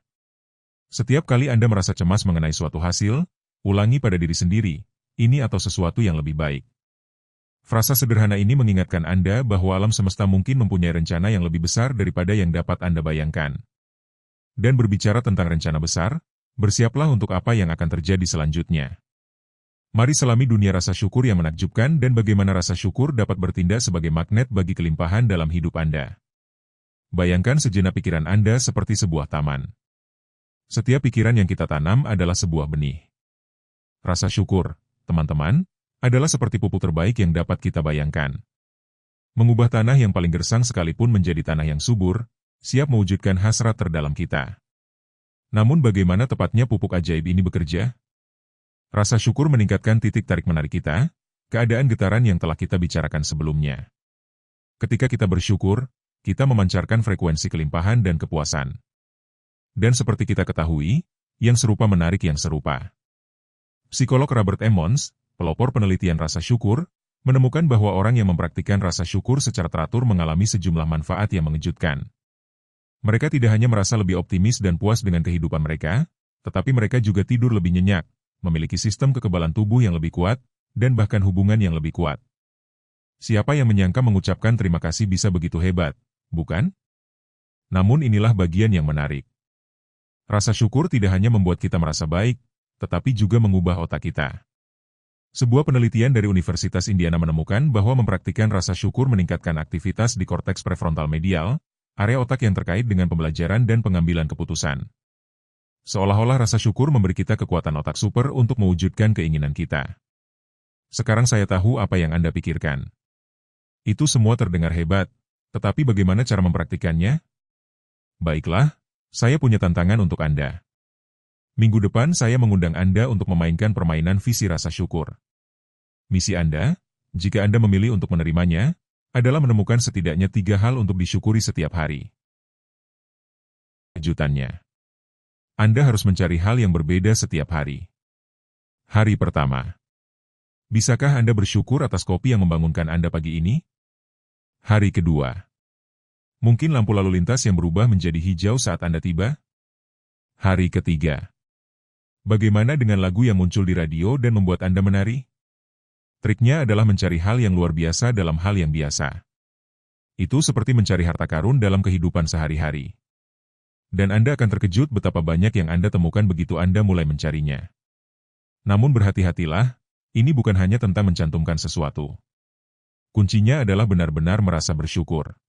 Setiap kali Anda merasa cemas mengenai suatu hasil, ulangi pada diri sendiri, ini atau sesuatu yang lebih baik. Frasa sederhana ini mengingatkan Anda bahwa alam semesta mungkin mempunyai rencana yang lebih besar daripada yang dapat Anda bayangkan. Dan berbicara tentang rencana besar, bersiaplah untuk apa yang akan terjadi selanjutnya. Mari selami dunia rasa syukur yang menakjubkan dan bagaimana rasa syukur dapat bertindak sebagai magnet bagi kelimpahan dalam hidup Anda. Bayangkan sejenak pikiran Anda seperti sebuah taman. Setiap pikiran yang kita tanam adalah sebuah benih. Rasa syukur, teman-teman, adalah seperti pupuk terbaik yang dapat kita bayangkan. Mengubah tanah yang paling gersang sekalipun menjadi tanah yang subur, siap mewujudkan hasrat terdalam kita. Namun bagaimana tepatnya pupuk ajaib ini bekerja? Rasa syukur meningkatkan titik tarik-menarik kita, keadaan getaran yang telah kita bicarakan sebelumnya. Ketika kita bersyukur, kita memancarkan frekuensi kelimpahan dan kepuasan. Dan seperti kita ketahui, yang serupa menarik yang serupa. Psikolog Robert Emmons, pelopor penelitian rasa syukur, menemukan bahwa orang yang mempraktikkan rasa syukur secara teratur mengalami sejumlah manfaat yang mengejutkan. Mereka tidak hanya merasa lebih optimis dan puas dengan kehidupan mereka, tetapi mereka juga tidur lebih nyenyak, memiliki sistem kekebalan tubuh yang lebih kuat, dan bahkan hubungan yang lebih kuat. Siapa yang menyangka mengucapkan terima kasih bisa begitu hebat? Bukan? Namun inilah bagian yang menarik. Rasa syukur tidak hanya membuat kita merasa baik, tetapi juga mengubah otak kita. Sebuah penelitian dari Universitas Indiana menemukan bahwa mempraktikkan rasa syukur meningkatkan aktivitas di korteks prefrontal medial, area otak yang terkait dengan pembelajaran dan pengambilan keputusan. Seolah-olah rasa syukur memberi kita kekuatan otak super untuk mewujudkan keinginan kita. Sekarang saya tahu apa yang Anda pikirkan. Itu semua terdengar hebat. Tetapi bagaimana cara mempraktikannya? Baiklah, saya punya tantangan untuk Anda. Minggu depan saya mengundang Anda untuk memainkan permainan visi rasa syukur. Misi Anda, jika Anda memilih untuk menerimanya, adalah menemukan setidaknya 3 hal untuk disyukuri setiap hari. Kejutannya. Anda harus mencari hal yang berbeda setiap hari. Hari pertama. Bisakah Anda bersyukur atas kopi yang membangunkan Anda pagi ini? Hari kedua. Mungkin lampu lalu lintas yang berubah menjadi hijau saat Anda tiba? Hari ketiga. Bagaimana dengan lagu yang muncul di radio dan membuat Anda menari? Triknya adalah mencari hal yang luar biasa dalam hal yang biasa. Itu seperti mencari harta karun dalam kehidupan sehari-hari. Dan Anda akan terkejut betapa banyak yang Anda temukan begitu Anda mulai mencarinya. Namun berhati-hatilah, ini bukan hanya tentang mencantumkan sesuatu. Kuncinya adalah benar-benar merasa bersyukur.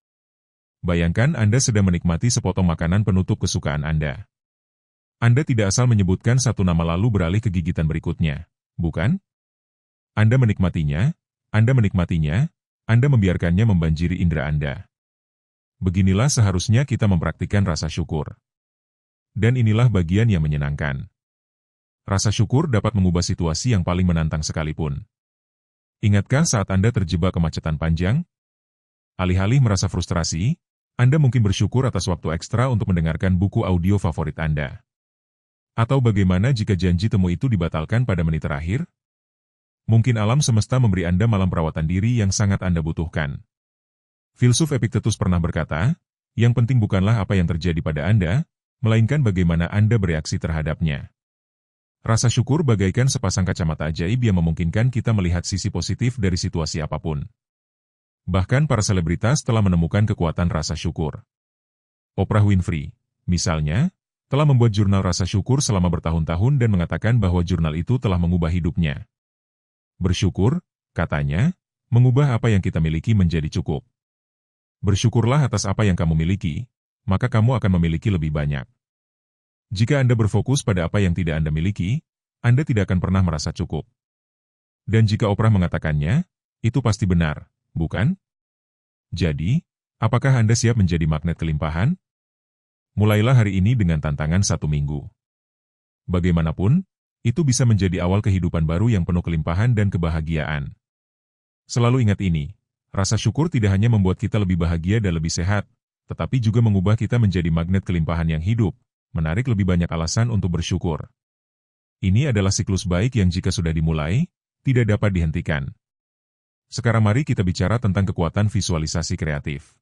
Bayangkan Anda sedang menikmati sepotong makanan penutup kesukaan Anda. Anda tidak asal menyebutkan satu nama lalu beralih ke gigitan berikutnya, bukan? Anda menikmatinya, Anda membiarkannya membanjiri indera Anda. Beginilah seharusnya kita mempraktikkan rasa syukur. Dan inilah bagian yang menyenangkan. Rasa syukur dapat mengubah situasi yang paling menantang sekalipun. Ingatkah saat Anda terjebak kemacetan panjang? Alih-alih merasa frustrasi, Anda mungkin bersyukur atas waktu ekstra untuk mendengarkan buku audio favorit Anda. Atau bagaimana jika janji temu itu dibatalkan pada menit terakhir? Mungkin alam semesta memberi Anda malam perawatan diri yang sangat Anda butuhkan. Filsuf Epictetus pernah berkata, yang penting bukanlah apa yang terjadi pada Anda, melainkan bagaimana Anda bereaksi terhadapnya. Rasa syukur bagaikan sepasang kacamata ajaib yang memungkinkan kita melihat sisi positif dari situasi apapun. Bahkan para selebritas telah menemukan kekuatan rasa syukur. Oprah Winfrey, misalnya, telah membuat jurnal rasa syukur selama bertahun-tahun dan mengatakan bahwa jurnal itu telah mengubah hidupnya. Bersyukur, katanya, mengubah apa yang kita miliki menjadi cukup. Bersyukurlah atas apa yang kamu miliki, maka kamu akan memiliki lebih banyak. Jika Anda berfokus pada apa yang tidak Anda miliki, Anda tidak akan pernah merasa cukup. Dan jika Oprah mengatakannya, itu pasti benar, bukan? Jadi, Apakah Anda siap menjadi magnet kelimpahan? Mulailah hari ini dengan tantangan 1 minggu. Bagaimanapun, itu bisa menjadi awal kehidupan baru yang penuh kelimpahan dan kebahagiaan. Selalu ingat ini, rasa syukur tidak hanya membuat kita lebih bahagia dan lebih sehat, tetapi juga mengubah kita menjadi magnet kelimpahan yang hidup, menarik lebih banyak alasan untuk bersyukur. Ini adalah siklus baik yang jika sudah dimulai, tidak dapat dihentikan. Sekarang mari kita bicara tentang kekuatan visualisasi kreatif.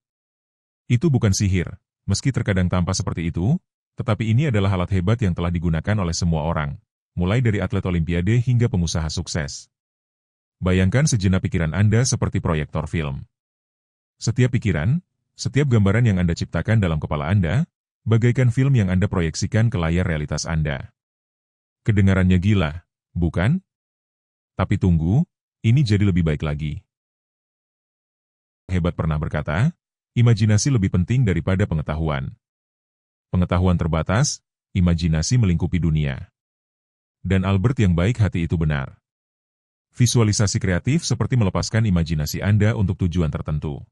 Itu bukan sihir, meski terkadang tampak seperti itu, tetapi ini adalah alat hebat yang telah digunakan oleh semua orang, mulai dari atlet olimpiade hingga pengusaha sukses. Bayangkan sejenak pikiran Anda seperti proyektor film. Setiap pikiran, setiap gambaran yang Anda ciptakan dalam kepala Anda, bagaikan film yang Anda proyeksikan ke layar realitas Anda. Kedengarannya gila, bukan? Tapi tunggu, ini jadi lebih baik lagi. Hebat pernah berkata, imajinasi lebih penting daripada pengetahuan. Pengetahuan terbatas, imajinasi melingkupi dunia. Dan Albert yang baik hati itu benar. Visualisasi kreatif seperti melepaskan imajinasi Anda untuk tujuan tertentu.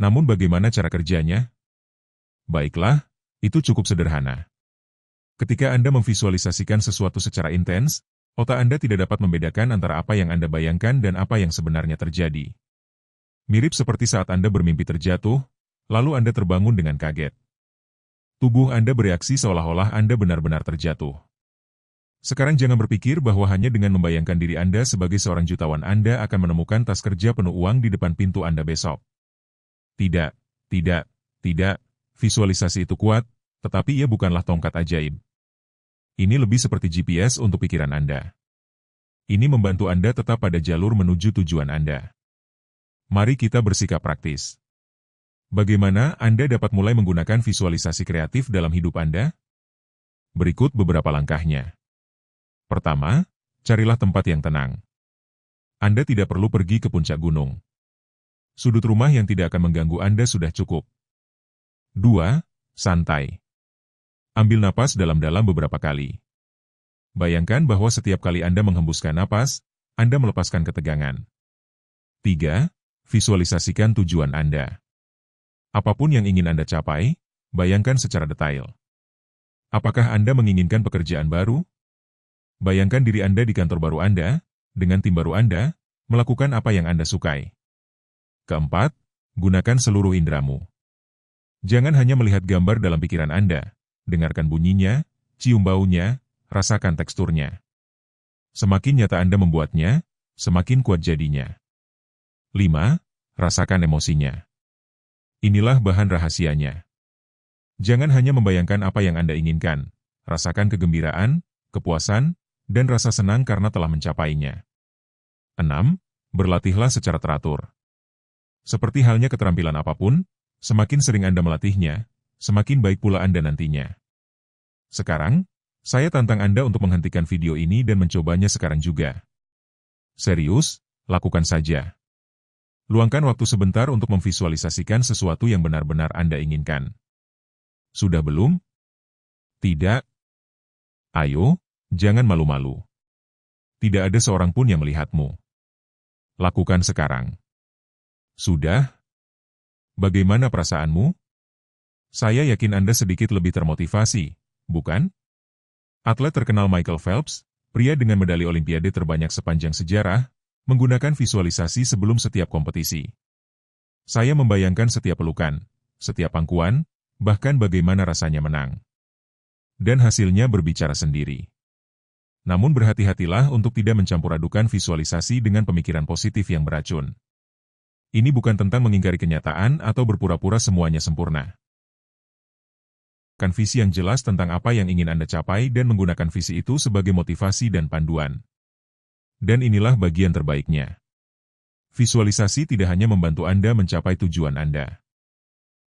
Namun bagaimana cara kerjanya? Baiklah, itu cukup sederhana. Ketika Anda memvisualisasikan sesuatu secara intens, otak Anda tidak dapat membedakan antara apa yang Anda bayangkan dan apa yang sebenarnya terjadi. Mirip seperti saat Anda bermimpi terjatuh, lalu Anda terbangun dengan kaget. Tubuh Anda bereaksi seolah-olah Anda benar-benar terjatuh. Sekarang jangan berpikir bahwa hanya dengan membayangkan diri Anda sebagai seorang jutawan Anda akan menemukan tas kerja penuh uang di depan pintu Anda besok. Tidak, tidak. Visualisasi itu kuat, tetapi ia bukanlah tongkat ajaib. Ini lebih seperti GPS untuk pikiran Anda. Ini membantu Anda tetap pada jalur menuju tujuan Anda. Mari kita bersikap praktis. Bagaimana Anda dapat mulai menggunakan visualisasi kreatif dalam hidup Anda? Berikut beberapa langkahnya. Pertama, carilah tempat yang tenang. Anda tidak perlu pergi ke puncak gunung. Sudut rumah yang tidak akan mengganggu Anda sudah cukup. 2. Santai. Ambil napas dalam-dalam beberapa kali. Bayangkan bahwa setiap kali Anda menghembuskan napas, Anda melepaskan ketegangan. 3. Visualisasikan tujuan Anda. Apapun yang ingin Anda capai, bayangkan secara detail. Apakah Anda menginginkan pekerjaan baru? Bayangkan diri Anda di kantor baru Anda, dengan tim baru Anda, melakukan apa yang Anda sukai. Keempat, gunakan seluruh indramu. Jangan hanya melihat gambar dalam pikiran Anda, dengarkan bunyinya, cium baunya, rasakan teksturnya. Semakin nyata Anda membuatnya, semakin kuat jadinya. 5. Rasakan emosinya. Inilah bahan rahasianya. Jangan hanya membayangkan apa yang Anda inginkan, rasakan kegembiraan, kepuasan, dan rasa senang karena telah mencapainya. 6. Berlatihlah secara teratur. Seperti halnya keterampilan apapun, semakin sering Anda melatihnya, semakin baik pula Anda nantinya. Sekarang, saya tantang Anda untuk menghentikan video ini dan mencobanya sekarang juga. Serius, lakukan saja. Luangkan waktu sebentar untuk memvisualisasikan sesuatu yang benar-benar Anda inginkan. Sudah belum? Tidak? Ayo, jangan malu-malu. Tidak ada seorang pun yang melihatmu. Lakukan sekarang. Sudah? Bagaimana perasaanmu? Saya yakin Anda sedikit lebih termotivasi, bukan? Atlet terkenal Michael Phelps, pria dengan medali olimpiade terbanyak sepanjang sejarah, menggunakan visualisasi sebelum setiap kompetisi. Saya membayangkan setiap pelukan, setiap pangkuan, bahkan bagaimana rasanya menang. Dan hasilnya berbicara sendiri. Namun berhati-hatilah untuk tidak mencampur-adukan visualisasi dengan pemikiran positif yang beracun. Ini bukan tentang mengingkari kenyataan atau berpura-pura semuanya sempurna. Kan visi yang jelas tentang apa yang ingin Anda capai dan menggunakan visi itu sebagai motivasi dan panduan. Dan inilah bagian terbaiknya. Visualisasi tidak hanya membantu Anda mencapai tujuan Anda.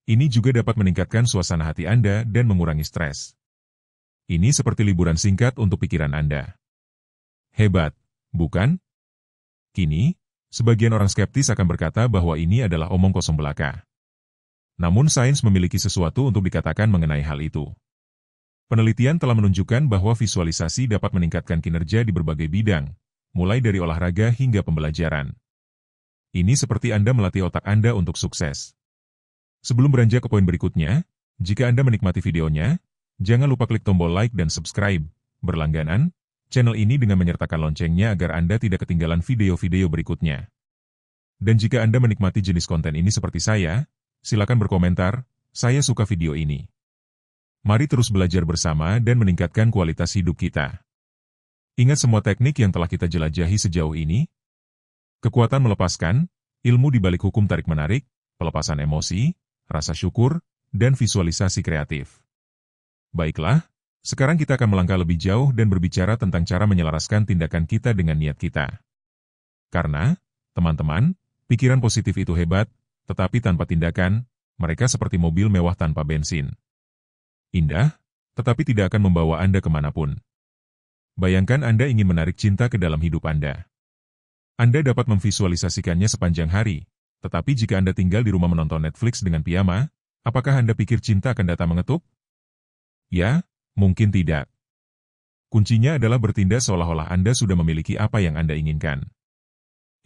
Ini juga dapat meningkatkan suasana hati Anda dan mengurangi stres. Ini seperti liburan singkat untuk pikiran Anda. Hebat, bukan? Kini, sebagian orang skeptis akan berkata bahwa ini adalah omong kosong belaka. Namun sains memiliki sesuatu untuk dikatakan mengenai hal itu. Penelitian telah menunjukkan bahwa visualisasi dapat meningkatkan kinerja di berbagai bidang, mulai dari olahraga hingga pembelajaran. Ini seperti Anda melatih otak Anda untuk sukses. Sebelum beranjak ke poin berikutnya, jika Anda menikmati videonya, jangan lupa klik tombol like dan subscribe berlangganan channel ini dengan menyertakan loncengnya agar Anda tidak ketinggalan video-video berikutnya. Dan jika Anda menikmati jenis konten ini seperti saya, silakan berkomentar, saya suka video ini. Mari terus belajar bersama dan meningkatkan kualitas hidup kita. Ingat semua teknik yang telah kita jelajahi sejauh ini. Kekuatan melepaskan, ilmu di balik hukum tarik-menarik, pelepasan emosi, rasa syukur, dan visualisasi kreatif. Baiklah, sekarang kita akan melangkah lebih jauh dan berbicara tentang cara menyelaraskan tindakan kita dengan niat kita. Karena, teman-teman, pikiran positif itu hebat, tetapi tanpa tindakan, mereka seperti mobil mewah tanpa bensin. Indah, tetapi tidak akan membawa Anda kemanapun. Bayangkan Anda ingin menarik cinta ke dalam hidup Anda. Anda dapat memvisualisasikannya sepanjang hari, tetapi jika Anda tinggal di rumah menonton Netflix dengan piyama, apakah Anda pikir cinta akan datang mengetuk? Ya, mungkin tidak. Kuncinya adalah bertindak seolah-olah Anda sudah memiliki apa yang Anda inginkan.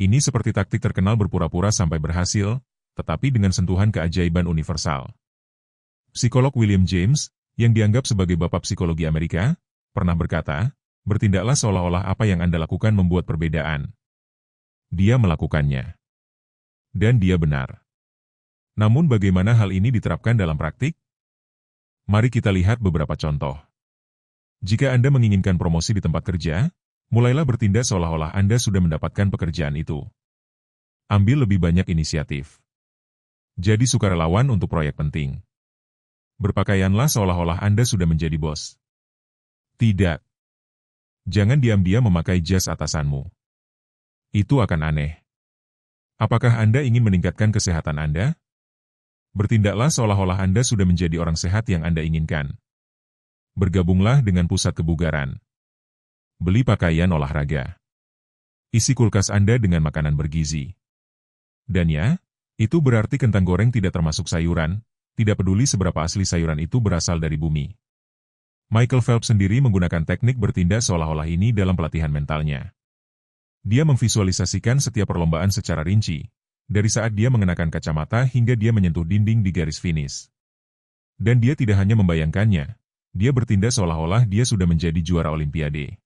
Ini seperti taktik terkenal berpura-pura sampai berhasil, tetapi dengan sentuhan keajaiban universal. Psikolog William James, yang dianggap sebagai bapak psikologi Amerika, pernah berkata, bertindaklah seolah-olah apa yang Anda lakukan membuat perbedaan. Dia melakukannya. Dan dia benar. Namun bagaimana hal ini diterapkan dalam praktik? Mari kita lihat beberapa contoh. Jika Anda menginginkan promosi di tempat kerja, mulailah bertindak seolah-olah Anda sudah mendapatkan pekerjaan itu. Ambil lebih banyak inisiatif. Jadi sukarelawan untuk proyek penting. Berpakaianlah seolah-olah Anda sudah menjadi bos. Tidak. Jangan diam-diam memakai jas atasanmu. Itu akan aneh. Apakah Anda ingin meningkatkan kesehatan Anda? Bertindaklah seolah-olah Anda sudah menjadi orang sehat yang Anda inginkan. Bergabunglah dengan pusat kebugaran. Beli pakaian olahraga. Isi kulkas Anda dengan makanan bergizi. Dan ya, itu berarti kentang goreng tidak termasuk sayuran, tidak peduli seberapa asli sayuran itu berasal dari bumi. Michael Phelps sendiri menggunakan teknik bertindak seolah-olah ini dalam pelatihan mentalnya. Dia memvisualisasikan setiap perlombaan secara rinci, dari saat dia mengenakan kacamata hingga dia menyentuh dinding di garis finish. Dan dia tidak hanya membayangkannya, dia bertindak seolah-olah dia sudah menjadi juara Olimpiade.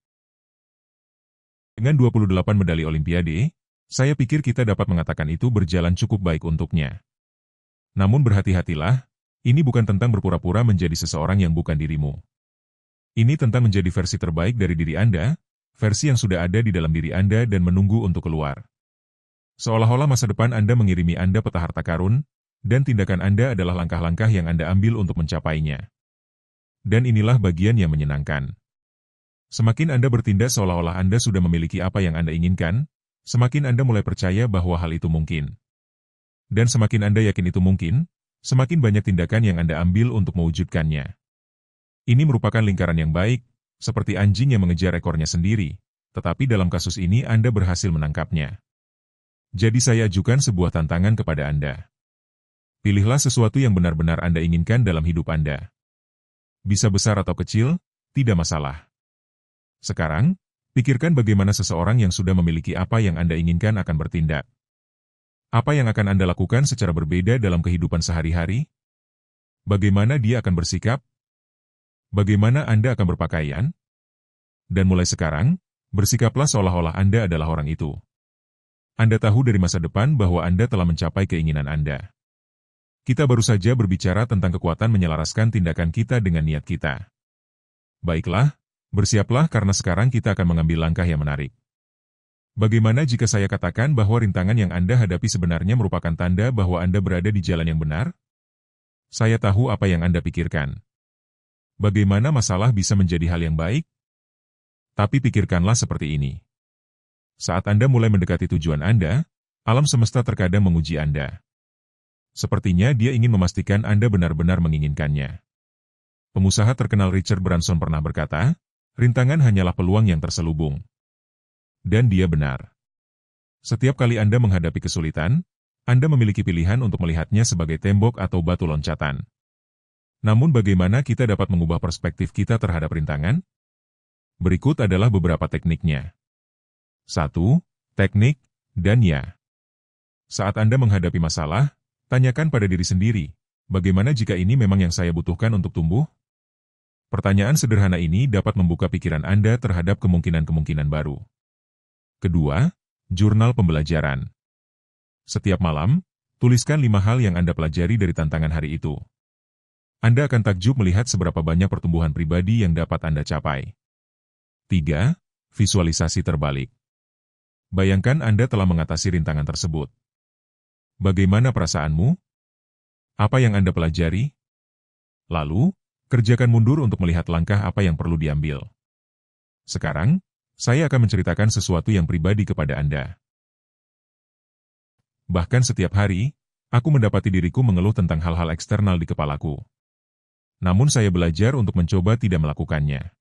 Dengan 28 medali Olimpiade, saya pikir kita dapat mengatakan itu berjalan cukup baik untuknya. Namun berhati-hatilah, ini bukan tentang berpura-pura menjadi seseorang yang bukan dirimu. Ini tentang menjadi versi terbaik dari diri Anda, versi yang sudah ada di dalam diri Anda dan menunggu untuk keluar. Seolah-olah masa depan Anda mengirimi Anda peta harta karun, dan tindakan Anda adalah langkah-langkah yang Anda ambil untuk mencapainya. Dan inilah bagian yang menyenangkan. Semakin Anda bertindak seolah-olah Anda sudah memiliki apa yang Anda inginkan, semakin Anda mulai percaya bahwa hal itu mungkin. Dan semakin Anda yakin itu mungkin, semakin banyak tindakan yang Anda ambil untuk mewujudkannya. Ini merupakan lingkaran yang baik, seperti anjing yang mengejar ekornya sendiri, tetapi dalam kasus ini Anda berhasil menangkapnya. Jadi saya ajukan sebuah tantangan kepada Anda. Pilihlah sesuatu yang benar-benar Anda inginkan dalam hidup Anda. Bisa besar atau kecil, tidak masalah. Sekarang, pikirkan bagaimana seseorang yang sudah memiliki apa yang Anda inginkan akan bertindak. Apa yang akan Anda lakukan secara berbeda dalam kehidupan sehari-hari? Bagaimana dia akan bersikap? Bagaimana Anda akan berpakaian? Dan mulai sekarang, bersikaplah seolah-olah Anda adalah orang itu. Anda tahu dari masa depan bahwa Anda telah mencapai keinginan Anda. Kita baru saja berbicara tentang kekuatan menyelaraskan tindakan kita dengan niat kita. Baiklah, bersiaplah karena sekarang kita akan mengambil langkah yang menarik. Bagaimana jika saya katakan bahwa rintangan yang Anda hadapi sebenarnya merupakan tanda bahwa Anda berada di jalan yang benar? Saya tahu apa yang Anda pikirkan. Bagaimana masalah bisa menjadi hal yang baik? Tapi pikirkanlah seperti ini. Saat Anda mulai mendekati tujuan Anda, alam semesta terkadang menguji Anda. Sepertinya dia ingin memastikan Anda benar-benar menginginkannya. Pengusaha terkenal Richard Branson pernah berkata, rintangan hanyalah peluang yang terselubung. Dan dia benar. Setiap kali Anda menghadapi kesulitan, Anda memiliki pilihan untuk melihatnya sebagai tembok atau batu loncatan. Namun bagaimana kita dapat mengubah perspektif kita terhadap rintangan? Berikut adalah beberapa tekniknya. 1. Teknik, dan ya. Saat Anda menghadapi masalah, tanyakan pada diri sendiri, Bagaimana jika ini memang yang saya butuhkan untuk tumbuh? Pertanyaan sederhana ini dapat membuka pikiran Anda terhadap kemungkinan-kemungkinan baru. Kedua, jurnal pembelajaran. Setiap malam, tuliskan 5 hal yang Anda pelajari dari tantangan hari itu. Anda akan takjub melihat seberapa banyak pertumbuhan pribadi yang dapat Anda capai. 3. Visualisasi terbalik. Bayangkan Anda telah mengatasi rintangan tersebut. Bagaimana perasaanmu? Apa yang Anda pelajari? Lalu, kerjakan mundur untuk melihat langkah apa yang perlu diambil. Sekarang, saya akan menceritakan sesuatu yang pribadi kepada Anda. Bahkan setiap hari, aku mendapati diriku mengeluh tentang hal-hal eksternal di kepalaku. Namun saya belajar untuk mencoba tidak melakukannya.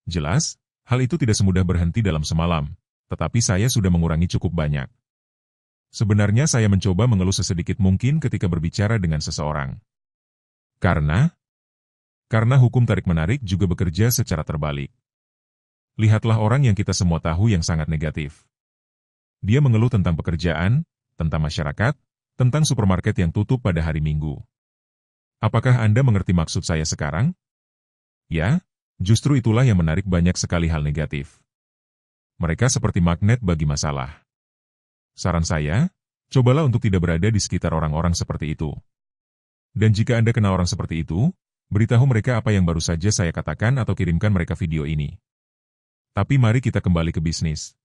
Jelas, hal itu tidak semudah berhenti dalam semalam, tetapi saya sudah mengurangi cukup banyak. Sebenarnya saya mencoba mengeluh sesedikit mungkin ketika berbicara dengan seseorang. Karena hukum tarik-menarik juga bekerja secara terbalik. Lihatlah orang yang kita semua tahu yang sangat negatif. Dia mengeluh tentang pekerjaan, tentang masyarakat, tentang supermarket yang tutup pada hari Minggu. Apakah Anda mengerti maksud saya sekarang? Ya, justru itulah yang menarik banyak sekali hal negatif. Mereka seperti magnet bagi masalah. Saran saya, cobalah untuk tidak berada di sekitar orang-orang seperti itu. Dan jika Anda kenal orang seperti itu, beritahu mereka apa yang baru saja saya katakan atau kirimkan mereka video ini. Tapi mari kita kembali ke bisnis.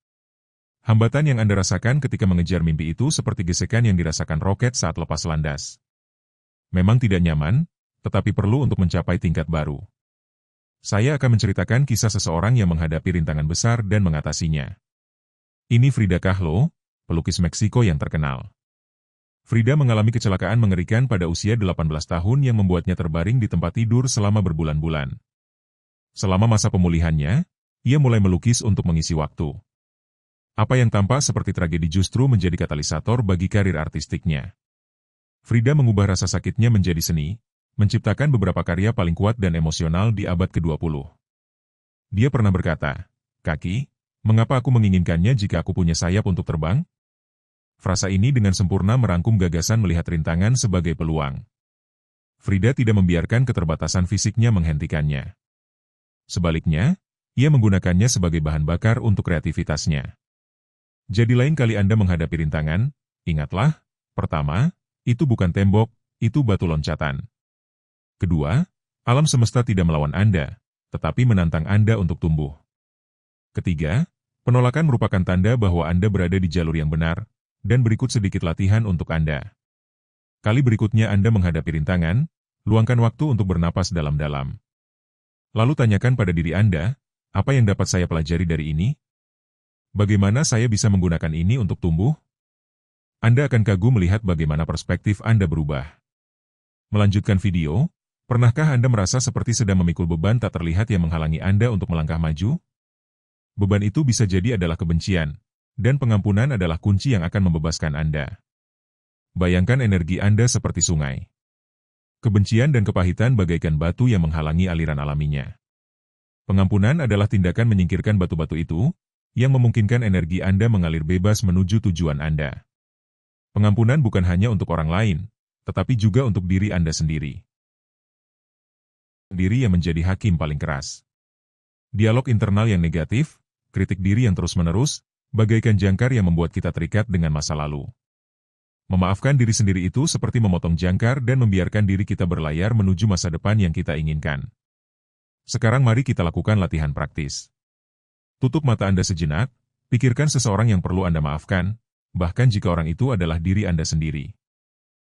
Hambatan yang Anda rasakan ketika mengejar mimpi itu seperti gesekan yang dirasakan roket saat lepas landas. Memang tidak nyaman, tetapi perlu untuk mencapai tingkat baru. Saya akan menceritakan kisah seseorang yang menghadapi rintangan besar dan mengatasinya. Ini Frida Kahlo, pelukis Meksiko yang terkenal. Frida mengalami kecelakaan mengerikan pada usia 18 tahun yang membuatnya terbaring di tempat tidur selama berbulan-bulan. Selama masa pemulihannya, ia mulai melukis untuk mengisi waktu. Apa yang tampak seperti tragedi justru menjadi katalisator bagi karir artistiknya. Frida mengubah rasa sakitnya menjadi seni, menciptakan beberapa karya paling kuat dan emosional di abad ke-20. Dia pernah berkata, "Kaki, mengapa aku menginginkannya jika aku punya sayap untuk terbang?" Frasa ini dengan sempurna merangkum gagasan melihat rintangan sebagai peluang. Frida tidak membiarkan keterbatasan fisiknya menghentikannya. Sebaliknya, ia menggunakannya sebagai bahan bakar untuk kreativitasnya. Jadi lain kali Anda menghadapi rintangan, ingatlah, pertama, itu bukan tembok, itu batu loncatan. Kedua, alam semesta tidak melawan Anda, tetapi menantang Anda untuk tumbuh. Ketiga, penolakan merupakan tanda bahwa Anda berada di jalur yang benar, dan berikut sedikit latihan untuk Anda. Kali berikutnya Anda menghadapi rintangan, luangkan waktu untuk bernapas dalam-dalam. Lalu tanyakan pada diri Anda, apa yang dapat saya pelajari dari ini? Bagaimana saya bisa menggunakan ini untuk tumbuh? Anda akan kagum melihat bagaimana perspektif Anda berubah. Melanjutkan video, pernahkah Anda merasa seperti sedang memikul beban tak terlihat yang menghalangi Anda untuk melangkah maju? Beban itu bisa jadi adalah kebencian, dan pengampunan adalah kunci yang akan membebaskan Anda. Bayangkan energi Anda seperti sungai. Kebencian dan kepahitan bagaikan batu yang menghalangi aliran alaminya. Pengampunan adalah tindakan menyingkirkan batu-batu itu, yang memungkinkan energi Anda mengalir bebas menuju tujuan Anda. Pengampunan bukan hanya untuk orang lain, tetapi juga untuk diri Anda sendiri. Diri yang menjadi hakim paling keras. Dialog internal yang negatif, kritik diri yang terus-menerus, bagaikan jangkar yang membuat kita terikat dengan masa lalu. Memaafkan diri sendiri itu seperti memotong jangkar dan membiarkan diri kita berlayar menuju masa depan yang kita inginkan. Sekarang mari kita lakukan latihan praktis. Tutup mata Anda sejenak, pikirkan seseorang yang perlu Anda maafkan, bahkan jika orang itu adalah diri Anda sendiri.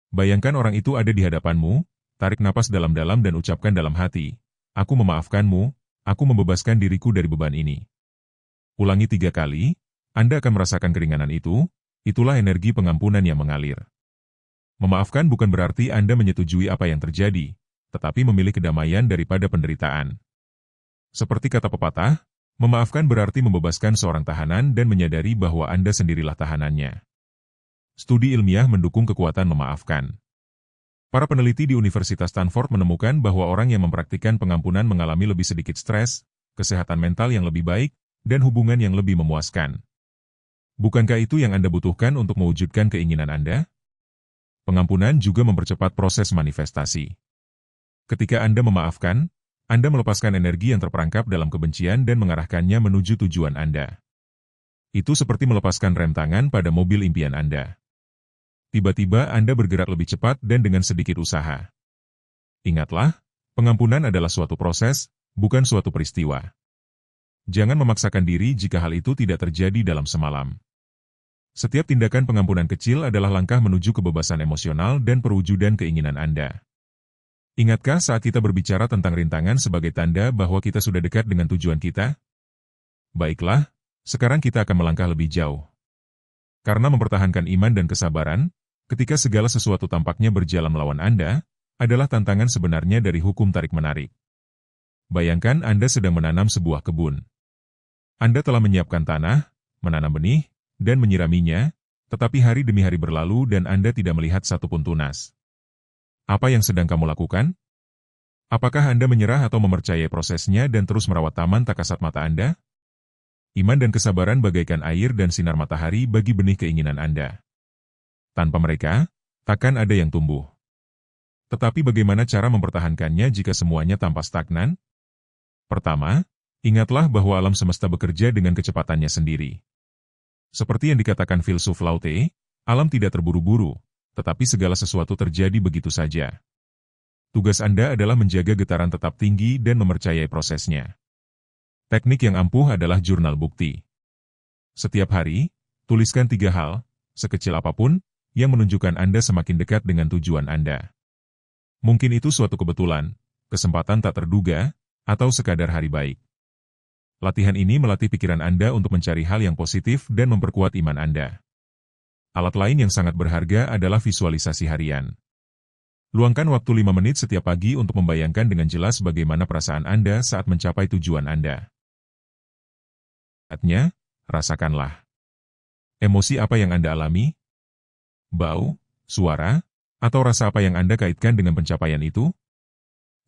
Bayangkan orang itu ada di hadapanmu, tarik napas dalam-dalam dan ucapkan dalam hati, "Aku memaafkanmu, aku membebaskan diriku dari beban ini." Ulangi 3 kali, Anda akan merasakan keringanan itu, itulah energi pengampunan yang mengalir. Memaafkan bukan berarti Anda menyetujui apa yang terjadi, tetapi memilih kedamaian daripada penderitaan. Seperti kata pepatah, memaafkan berarti membebaskan seorang tahanan dan menyadari bahwa Anda sendirilah tahanannya. Studi ilmiah mendukung kekuatan memaafkan. Para peneliti di Universitas Stanford menemukan bahwa orang yang mempraktikkan pengampunan mengalami lebih sedikit stres, kesehatan mental yang lebih baik, dan hubungan yang lebih memuaskan. Bukankah itu yang Anda butuhkan untuk mewujudkan keinginan Anda? Pengampunan juga mempercepat proses manifestasi. Ketika Anda memaafkan, Anda melepaskan energi yang terperangkap dalam kebencian dan mengarahkannya menuju tujuan Anda. Itu seperti melepaskan rem tangan pada mobil impian Anda. Tiba-tiba Anda bergerak lebih cepat dan dengan sedikit usaha. Ingatlah, pengampunan adalah suatu proses, bukan suatu peristiwa. Jangan memaksakan diri jika hal itu tidak terjadi dalam semalam. Setiap tindakan pengampunan kecil adalah langkah menuju kebebasan emosional dan perwujudan keinginan Anda. Ingatkah saat kita berbicara tentang rintangan sebagai tanda bahwa kita sudah dekat dengan tujuan kita? Baiklah, sekarang kita akan melangkah lebih jauh. Karena mempertahankan iman dan kesabaran, ketika segala sesuatu tampaknya berjalan melawan Anda, adalah tantangan sebenarnya dari hukum tarik-menarik. Bayangkan Anda sedang menanam sebuah kebun. Anda telah menyiapkan tanah, menanam benih, dan menyiraminya, tetapi hari demi hari berlalu dan Anda tidak melihat satupun tunas. Apa yang sedang kamu lakukan? Apakah Anda menyerah atau mempercayai prosesnya dan terus merawat taman tak kasat mata Anda? Iman dan kesabaran bagaikan air dan sinar matahari bagi benih keinginan Anda. Tanpa mereka, takkan ada yang tumbuh. Tetapi bagaimana cara mempertahankannya jika semuanya tampak stagnan? Pertama, ingatlah bahwa alam semesta bekerja dengan kecepatannya sendiri. Seperti yang dikatakan filsuf Lao Tse, alam tidak terburu-buru, tetapi segala sesuatu terjadi begitu saja. Tugas Anda adalah menjaga getaran tetap tinggi dan mempercayai prosesnya. Teknik yang ampuh adalah jurnal bukti. Setiap hari, tuliskan 3 hal, sekecil apapun, yang menunjukkan Anda semakin dekat dengan tujuan Anda. Mungkin itu suatu kebetulan, kesempatan tak terduga, atau sekadar hari baik. Latihan ini melatih pikiran Anda untuk mencari hal yang positif dan memperkuat iman Anda. Alat lain yang sangat berharga adalah visualisasi harian. Luangkan waktu 5 menit setiap pagi untuk membayangkan dengan jelas bagaimana perasaan Anda saat mencapai tujuan Anda. Saatnya, rasakanlah. Emosi apa yang Anda alami? Bau, suara, atau rasa apa yang Anda kaitkan dengan pencapaian itu?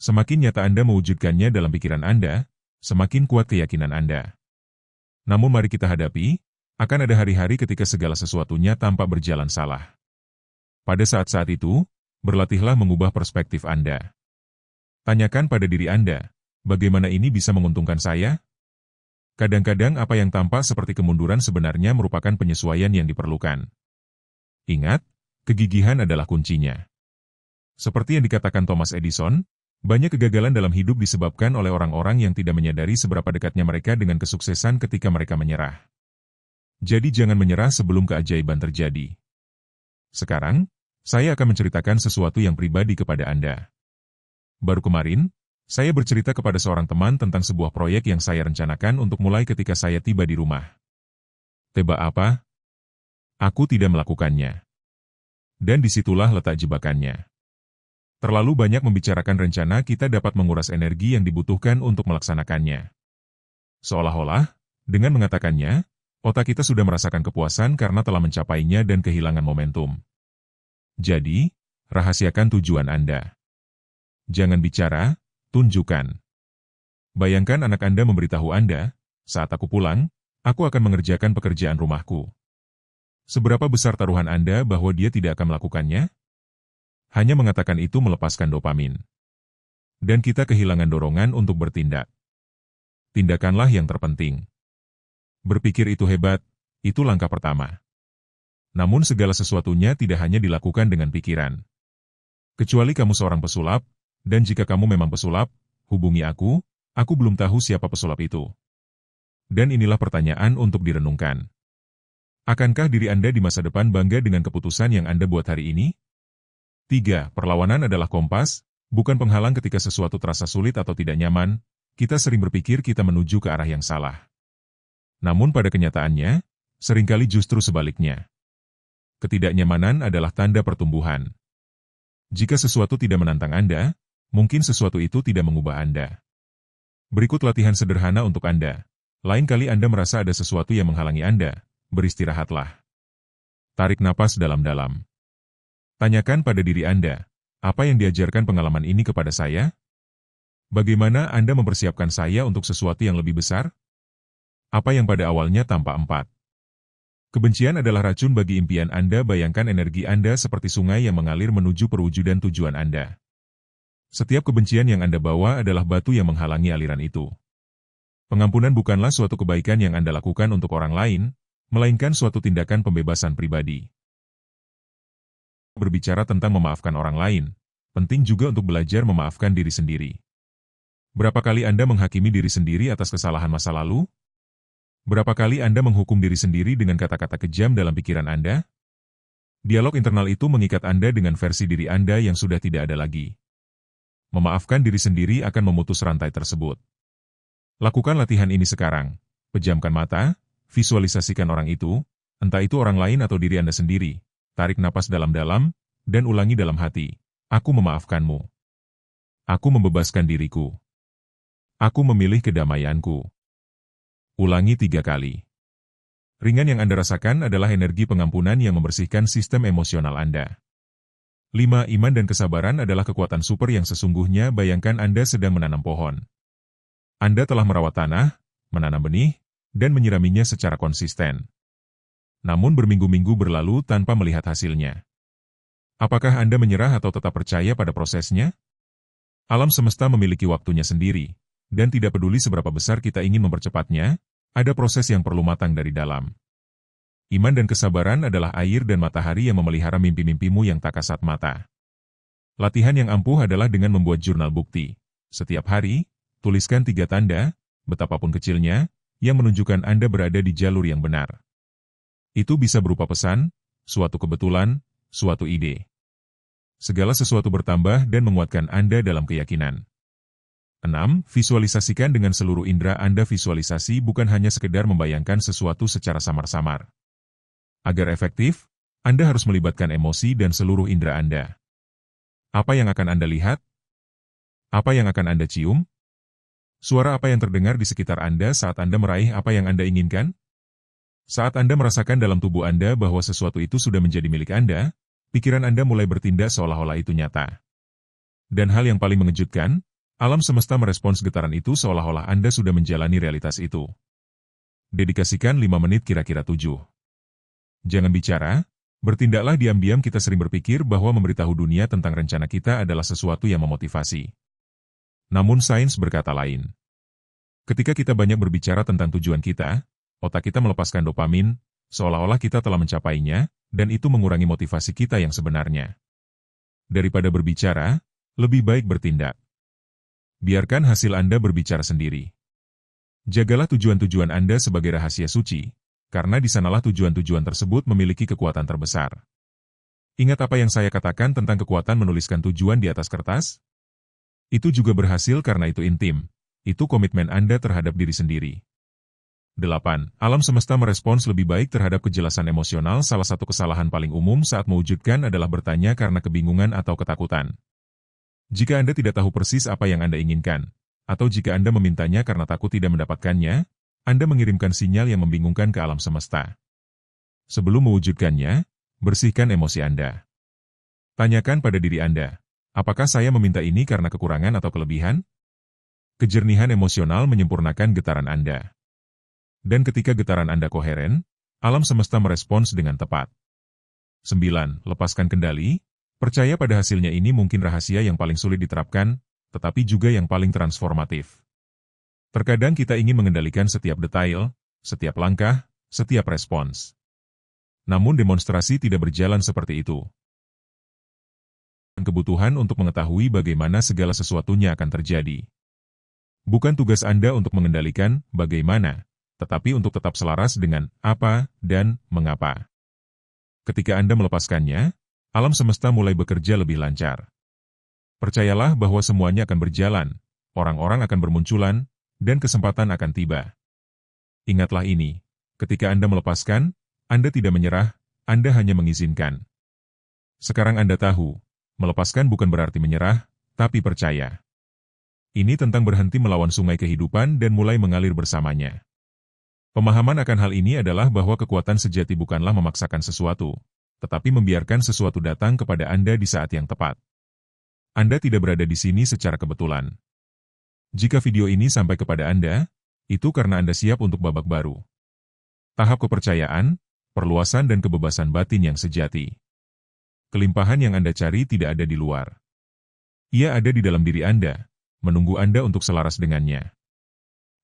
Semakin nyata Anda mewujudkannya dalam pikiran Anda, semakin kuat keyakinan Anda. Namun mari kita hadapi, akan ada hari-hari ketika segala sesuatunya tampak berjalan salah. Pada saat-saat itu, berlatihlah mengubah perspektif Anda. Tanyakan pada diri Anda, bagaimana ini bisa menguntungkan saya? Kadang-kadang apa yang tampak seperti kemunduran sebenarnya merupakan penyesuaian yang diperlukan. Ingat, kegigihan adalah kuncinya. Seperti yang dikatakan Thomas Edison, banyak kegagalan dalam hidup disebabkan oleh orang-orang yang tidak menyadari seberapa dekatnya mereka dengan kesuksesan ketika mereka menyerah. Jadi jangan menyerah sebelum keajaiban terjadi. Sekarang, saya akan menceritakan sesuatu yang pribadi kepada Anda. Baru kemarin, saya bercerita kepada seorang teman tentang sebuah proyek yang saya rencanakan untuk mulai ketika saya tiba di rumah. Tebak apa? Aku tidak melakukannya. Dan disitulah letak jebakannya. Terlalu banyak membicarakan rencana kita dapat menguras energi yang dibutuhkan untuk melaksanakannya. Seolah-olah, dengan mengatakannya, otak kita sudah merasakan kepuasan karena telah mencapainya dan kehilangan momentum. Jadi, rahasiakan tujuan Anda. Jangan bicara, tunjukkan. Bayangkan anak Anda memberitahu Anda, saat aku pulang, aku akan mengerjakan pekerjaan rumahku. Seberapa besar taruhan Anda bahwa dia tidak akan melakukannya? Hanya mengatakan itu melepaskan dopamin. Dan kita kehilangan dorongan untuk bertindak. Tindakanlah yang terpenting. Berpikir itu hebat, itu langkah pertama. Namun segala sesuatunya tidak hanya dilakukan dengan pikiran. Kecuali kamu seorang pesulap, dan jika kamu memang pesulap, hubungi aku belum tahu siapa pesulap itu. Dan inilah pertanyaan untuk direnungkan. Akankah diri Anda di masa depan bangga dengan keputusan yang Anda buat hari ini? 3. Perlawanan adalah kompas, bukan penghalang ketika sesuatu terasa sulit atau tidak nyaman, kita sering berpikir kita menuju ke arah yang salah. Namun pada kenyataannya, seringkali justru sebaliknya. Ketidaknyamanan adalah tanda pertumbuhan. Jika sesuatu tidak menantang Anda, mungkin sesuatu itu tidak mengubah Anda. Berikut latihan sederhana untuk Anda. Lain kali Anda merasa ada sesuatu yang menghalangi Anda, beristirahatlah. Tarik napas dalam-dalam. Tanyakan pada diri Anda, apa yang diajarkan pengalaman ini kepada saya? Bagaimana Anda mempersiapkan saya untuk sesuatu yang lebih besar? Apa yang pada awalnya tampak 4 Kebencian adalah racun bagi impian Anda. Bayangkan energi Anda seperti sungai yang mengalir menuju perwujudan tujuan Anda. Setiap kebencian yang Anda bawa adalah batu yang menghalangi aliran itu. Pengampunan bukanlah suatu kebaikan yang Anda lakukan untuk orang lain, melainkan suatu tindakan pembebasan pribadi. Berbicara tentang memaafkan orang lain, penting juga untuk belajar memaafkan diri sendiri. Berapa kali Anda menghakimi diri sendiri atas kesalahan masa lalu? Berapa kali Anda menghukum diri sendiri dengan kata-kata kejam dalam pikiran Anda? Dialog internal itu mengikat Anda dengan versi diri Anda yang sudah tidak ada lagi. Memaafkan diri sendiri akan memutus rantai tersebut. Lakukan latihan ini sekarang. Pejamkan mata, visualisasikan orang itu, entah itu orang lain atau diri Anda sendiri. Tarik napas dalam-dalam, dan ulangi dalam hati. Aku memaafkanmu. Aku membebaskan diriku. Aku memilih kedamaianku. Ulangi 3 kali. Ringan yang Anda rasakan adalah energi pengampunan yang membersihkan sistem emosional Anda. 5. Iman dan kesabaran adalah kekuatan super yang sesungguhnya. Bayangkan Anda sedang menanam pohon. Anda telah merawat tanah, menanam benih, dan menyiraminya secara konsisten. Namun berminggu-minggu berlalu tanpa melihat hasilnya. Apakah Anda menyerah atau tetap percaya pada prosesnya? Alam semesta memiliki waktunya sendiri. Dan tidak peduli seberapa besar kita ingin mempercepatnya, ada proses yang perlu matang dari dalam. Iman dan kesabaran adalah air dan matahari yang memelihara mimpi-mimpimu yang tak kasat mata. Latihan yang ampuh adalah dengan membuat jurnal bukti. Setiap hari, tuliskan 3 tanda, betapapun kecilnya, yang menunjukkan Anda berada di jalur yang benar. Itu bisa berupa pesan, suatu kebetulan, suatu ide. Segala sesuatu bertambah dan menguatkan Anda dalam keyakinan. 6. Visualisasikan dengan seluruh indera Anda. Visualisasi bukan hanya sekedar membayangkan sesuatu secara samar-samar. Agar efektif, Anda harus melibatkan emosi dan seluruh indera Anda. Apa yang akan Anda lihat? Apa yang akan Anda cium? Suara apa yang terdengar di sekitar Anda saat Anda meraih apa yang Anda inginkan? Saat Anda merasakan dalam tubuh Anda bahwa sesuatu itu sudah menjadi milik Anda, pikiran Anda mulai bertindak seolah-olah itu nyata. Dan hal yang paling mengejutkan, alam semesta merespons getaran itu seolah-olah Anda sudah menjalani realitas itu. Dedikasikan 5 menit kira-kira 7. Jangan bicara, bertindaklah diam-diam. Kita sering berpikir bahwa memberitahu dunia tentang rencana kita adalah sesuatu yang memotivasi. Namun sains berkata lain. Ketika kita banyak berbicara tentang tujuan kita, otak kita melepaskan dopamin, seolah-olah kita telah mencapainya, dan itu mengurangi motivasi kita yang sebenarnya. Daripada berbicara, lebih baik bertindak. Biarkan hasil Anda berbicara sendiri. Jagalah tujuan-tujuan Anda sebagai rahasia suci, karena di sanalah tujuan-tujuan tersebut memiliki kekuatan terbesar. Ingat apa yang saya katakan tentang kekuatan menuliskan tujuan di atas kertas? Itu juga berhasil karena itu intim. Itu komitmen Anda terhadap diri sendiri. 8. Alam semesta merespons lebih baik terhadap kejelasan emosional. Salah satu kesalahan paling umum saat mewujudkan adalah bertanya karena kebingungan atau ketakutan. Jika Anda tidak tahu persis apa yang Anda inginkan, atau jika Anda memintanya karena takut tidak mendapatkannya, Anda mengirimkan sinyal yang membingungkan ke alam semesta. Sebelum mewujudkannya, bersihkan emosi Anda. Tanyakan pada diri Anda, apakah saya meminta ini karena kekurangan atau kelebihan? Kejernihan emosional menyempurnakan getaran Anda. Dan ketika getaran Anda koheren, alam semesta merespons dengan tepat. 9. Lepaskan kendali. Percaya pada hasilnya. Ini mungkin rahasia yang paling sulit diterapkan, tetapi juga yang paling transformatif. Terkadang kita ingin mengendalikan setiap detail, setiap langkah, setiap respons. Namun demonstrasi tidak berjalan seperti itu. Kebutuhan untuk mengetahui bagaimana segala sesuatunya akan terjadi. Bukan tugas Anda untuk mengendalikan bagaimana, tetapi untuk tetap selaras dengan apa dan mengapa. Ketika Anda melepaskannya, alam semesta mulai bekerja lebih lancar. Percayalah bahwa semuanya akan berjalan, orang-orang akan bermunculan, dan kesempatan akan tiba. Ingatlah ini, ketika Anda melepaskan, Anda tidak menyerah, Anda hanya mengizinkan. Sekarang Anda tahu, melepaskan bukan berarti menyerah, tapi percaya. Ini tentang berhenti melawan sungai kehidupan dan mulai mengalir bersamanya. Pemahaman akan hal ini adalah bahwa kekuatan sejati bukanlah memaksakan sesuatu, tetapi membiarkan sesuatu datang kepada Anda di saat yang tepat. Anda tidak berada di sini secara kebetulan. Jika video ini sampai kepada Anda, itu karena Anda siap untuk babak baru. Tahap kepercayaan, perluasan dan kebebasan batin yang sejati. Kelimpahan yang Anda cari tidak ada di luar. Ia ada di dalam diri Anda, menunggu Anda untuk selaras dengannya.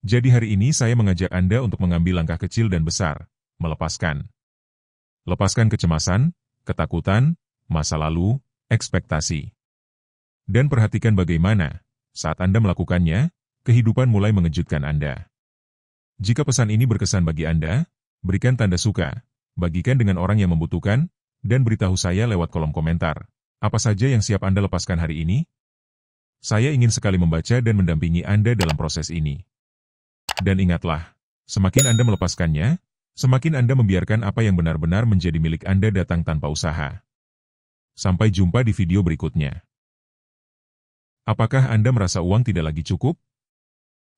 Jadi hari ini saya mengajak Anda untuk mengambil langkah kecil dan besar, melepaskan. Lepaskan kecemasan, ketakutan, masa lalu, ekspektasi. Dan perhatikan bagaimana, saat Anda melakukannya, kehidupan mulai mengejutkan Anda. Jika pesan ini berkesan bagi Anda, berikan tanda suka, bagikan dengan orang yang membutuhkan, dan beritahu saya lewat kolom komentar. Apa saja yang siap Anda lepaskan hari ini? Saya ingin sekali membaca dan mendampingi Anda dalam proses ini. Dan ingatlah, semakin Anda melepaskannya, semakin Anda membiarkan apa yang benar-benar menjadi milik Anda datang tanpa usaha. Sampai jumpa di video berikutnya. Apakah Anda merasa uang tidak lagi cukup?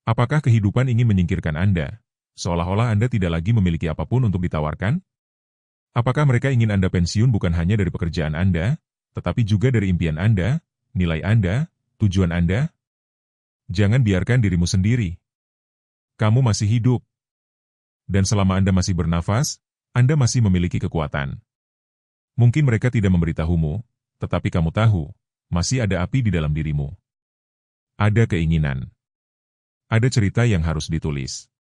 Apakah kehidupan ingin menyingkirkan Anda, seolah-olah Anda tidak lagi memiliki apapun untuk ditawarkan? Apakah mereka ingin Anda pensiun bukan hanya dari pekerjaan Anda, tetapi juga dari impian Anda, nilai Anda, tujuan Anda? Jangan biarkan dirimu sendiri. Kamu masih hidup. Dan selama Anda masih bernafas, Anda masih memiliki kekuatan. Mungkin mereka tidak memberitahumu, tetapi kamu tahu, masih ada api di dalam dirimu. Ada keinginan. Ada cerita yang harus ditulis.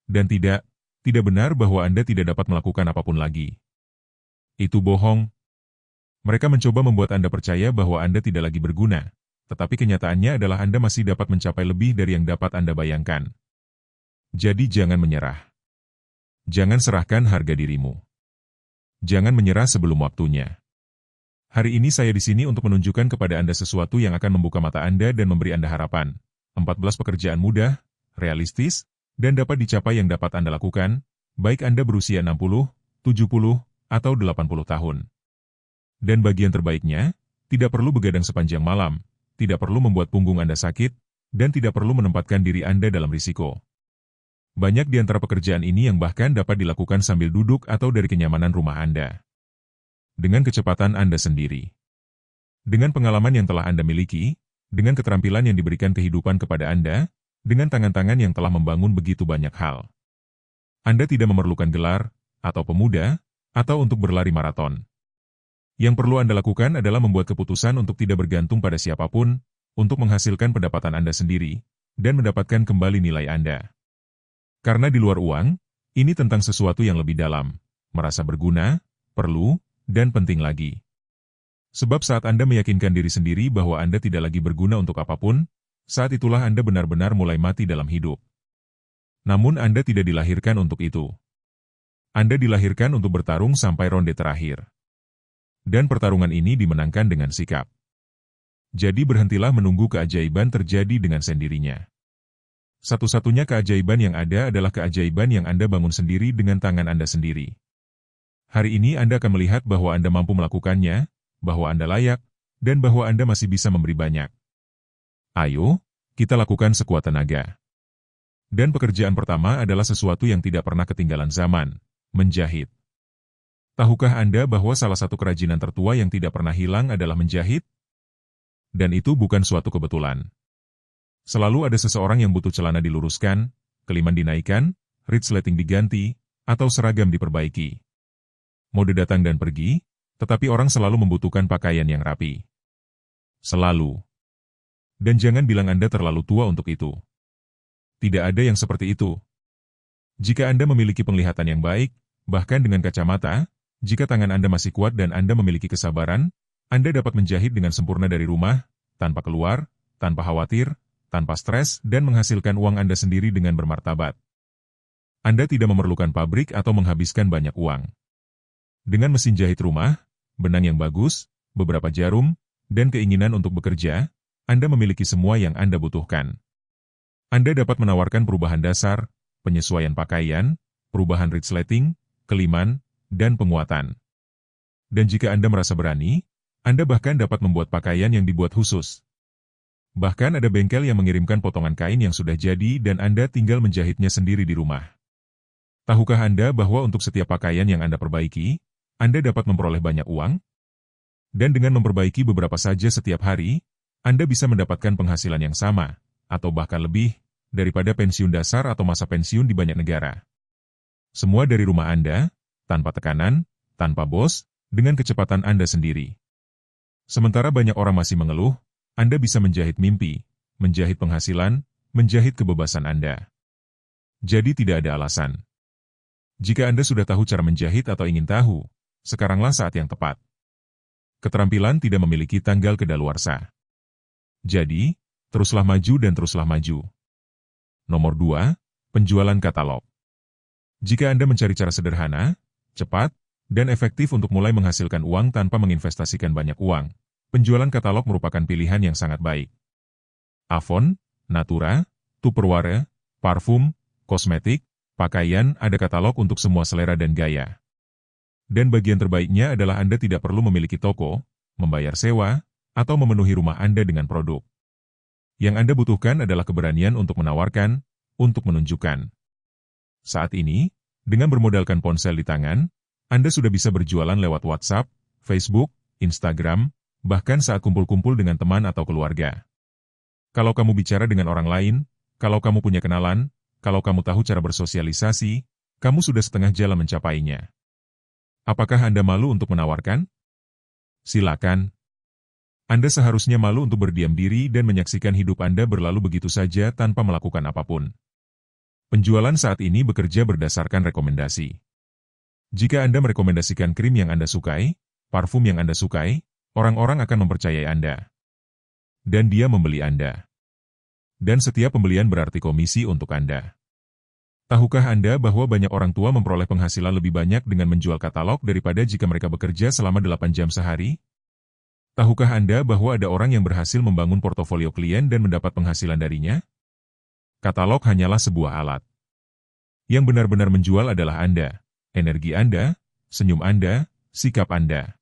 Dan tidak benar bahwa Anda tidak dapat melakukan apapun lagi. Itu bohong. Mereka mencoba membuat Anda percaya bahwa Anda tidak lagi berguna. Tetapi kenyataannya adalah Anda masih dapat mencapai lebih dari yang dapat Anda bayangkan. Jadi jangan menyerah. Jangan serahkan harga dirimu. Jangan menyerah sebelum waktunya. Hari ini saya di sini untuk menunjukkan kepada Anda sesuatu yang akan membuka mata Anda dan memberi Anda harapan. 14 pekerjaan mudah, realistis, dan dapat dicapai yang dapat Anda lakukan, baik Anda berusia 60, 70, atau 80 tahun. Dan bagian terbaiknya, tidak perlu begadang sepanjang malam, tidak perlu membuat punggung Anda sakit, dan tidak perlu menempatkan diri Anda dalam risiko. Banyak di antara pekerjaan ini yang bahkan dapat dilakukan sambil duduk atau dari kenyamanan rumah Anda. Dengan kecepatan Anda sendiri. Dengan pengalaman yang telah Anda miliki, dengan keterampilan yang diberikan kehidupan kepada Anda, dengan tangan-tangan yang telah membangun begitu banyak hal. Anda tidak memerlukan gelar, atau pemuda, atau untuk berlari maraton. Yang perlu Anda lakukan adalah membuat keputusan untuk tidak bergantung pada siapapun, untuk menghasilkan pendapatan Anda sendiri, dan mendapatkan kembali nilai Anda. Karena di luar uang, ini tentang sesuatu yang lebih dalam, merasa berguna, perlu, dan penting lagi. Sebab saat Anda meyakinkan diri sendiri bahwa Anda tidak lagi berguna untuk apapun, saat itulah Anda benar-benar mulai mati dalam hidup. Namun Anda tidak dilahirkan untuk itu. Anda dilahirkan untuk bertarung sampai ronde terakhir. Dan pertarungan ini dimenangkan dengan sikap. Jadi berhentilah menunggu keajaiban terjadi dengan sendirinya. Satu-satunya keajaiban yang ada adalah keajaiban yang Anda bangun sendiri dengan tangan Anda sendiri. Hari ini Anda akan melihat bahwa Anda mampu melakukannya, bahwa Anda layak, dan bahwa Anda masih bisa memberi banyak. Ayo, kita lakukan sekuat tenaga. Dan pekerjaan pertama adalah sesuatu yang tidak pernah ketinggalan zaman, menjahit. Tahukah Anda bahwa salah satu kerajinan tertua yang tidak pernah hilang adalah menjahit? Dan itu bukan suatu kebetulan. Selalu ada seseorang yang butuh celana diluruskan, keliman dinaikkan, resleting diganti, atau seragam diperbaiki. Mode datang dan pergi, tetapi orang selalu membutuhkan pakaian yang rapi. Selalu. Dan jangan bilang Anda terlalu tua untuk itu. Tidak ada yang seperti itu. Jika Anda memiliki penglihatan yang baik, bahkan dengan kacamata, jika tangan Anda masih kuat dan Anda memiliki kesabaran, Anda dapat menjahit dengan sempurna dari rumah, tanpa keluar, tanpa khawatir, tanpa stres, dan menghasilkan uang Anda sendiri dengan bermartabat. Anda tidak memerlukan pabrik atau menghabiskan banyak uang. Dengan mesin jahit rumah, benang yang bagus, beberapa jarum, dan keinginan untuk bekerja, Anda memiliki semua yang Anda butuhkan. Anda dapat menawarkan perubahan dasar, penyesuaian pakaian, perubahan resleting, keliman, dan penguatan. Dan jika Anda merasa berani, Anda bahkan dapat membuat pakaian yang dibuat khusus. Bahkan ada bengkel yang mengirimkan potongan kain yang sudah jadi dan Anda tinggal menjahitnya sendiri di rumah. Tahukah Anda bahwa untuk setiap pakaian yang Anda perbaiki, Anda dapat memperoleh banyak uang? Dan dengan memperbaiki beberapa saja setiap hari, Anda bisa mendapatkan penghasilan yang sama, atau bahkan lebih, daripada pensiun dasar atau masa pensiun di banyak negara. Semua dari rumah Anda, tanpa tekanan, tanpa bos, dengan kecepatan Anda sendiri. Sementara banyak orang masih mengeluh, Anda bisa menjahit mimpi, menjahit penghasilan, menjahit kebebasan Anda. Jadi tidak ada alasan. Jika Anda sudah tahu cara menjahit atau ingin tahu, sekaranglah saat yang tepat. Keterampilan tidak memiliki tanggal kedaluarsa. Jadi, teruslah maju dan teruslah maju. Nomor 2, penjualan katalog. Jika Anda mencari cara sederhana, cepat, dan efektif untuk mulai menghasilkan uang tanpa menginvestasikan banyak uang, penjualan katalog merupakan pilihan yang sangat baik. Avon, Natura, Tupperware, parfum, kosmetik, pakaian, ada katalog untuk semua selera dan gaya. Dan bagian terbaiknya adalah Anda tidak perlu memiliki toko, membayar sewa, atau memenuhi rumah Anda dengan produk. Yang Anda butuhkan adalah keberanian untuk menawarkan, untuk menunjukkan. Saat ini, dengan bermodalkan ponsel di tangan, Anda sudah bisa berjualan lewat WhatsApp, Facebook, Instagram, bahkan saat kumpul-kumpul dengan teman atau keluarga. Kalau kamu bicara dengan orang lain, kalau kamu punya kenalan, kalau kamu tahu cara bersosialisasi, kamu sudah setengah jalan mencapainya. Apakah Anda malu untuk menawarkan? Silakan. Anda seharusnya malu untuk berdiam diri dan menyaksikan hidup Anda berlalu begitu saja tanpa melakukan apapun. Penjualan saat ini bekerja berdasarkan rekomendasi. Jika Anda merekomendasikan krim yang Anda sukai, parfum yang Anda sukai, orang-orang akan mempercayai Anda. Dan dia membeli Anda. Dan setiap pembelian berarti komisi untuk Anda. Tahukah Anda bahwa banyak orang tua memperoleh penghasilan lebih banyak dengan menjual katalog daripada jika mereka bekerja selama 8 jam sehari? Tahukah Anda bahwa ada orang yang berhasil membangun portofolio klien dan mendapat penghasilan darinya? Katalog hanyalah sebuah alat. Yang benar-benar menjual adalah Anda, energi Anda, senyum Anda, sikap Anda.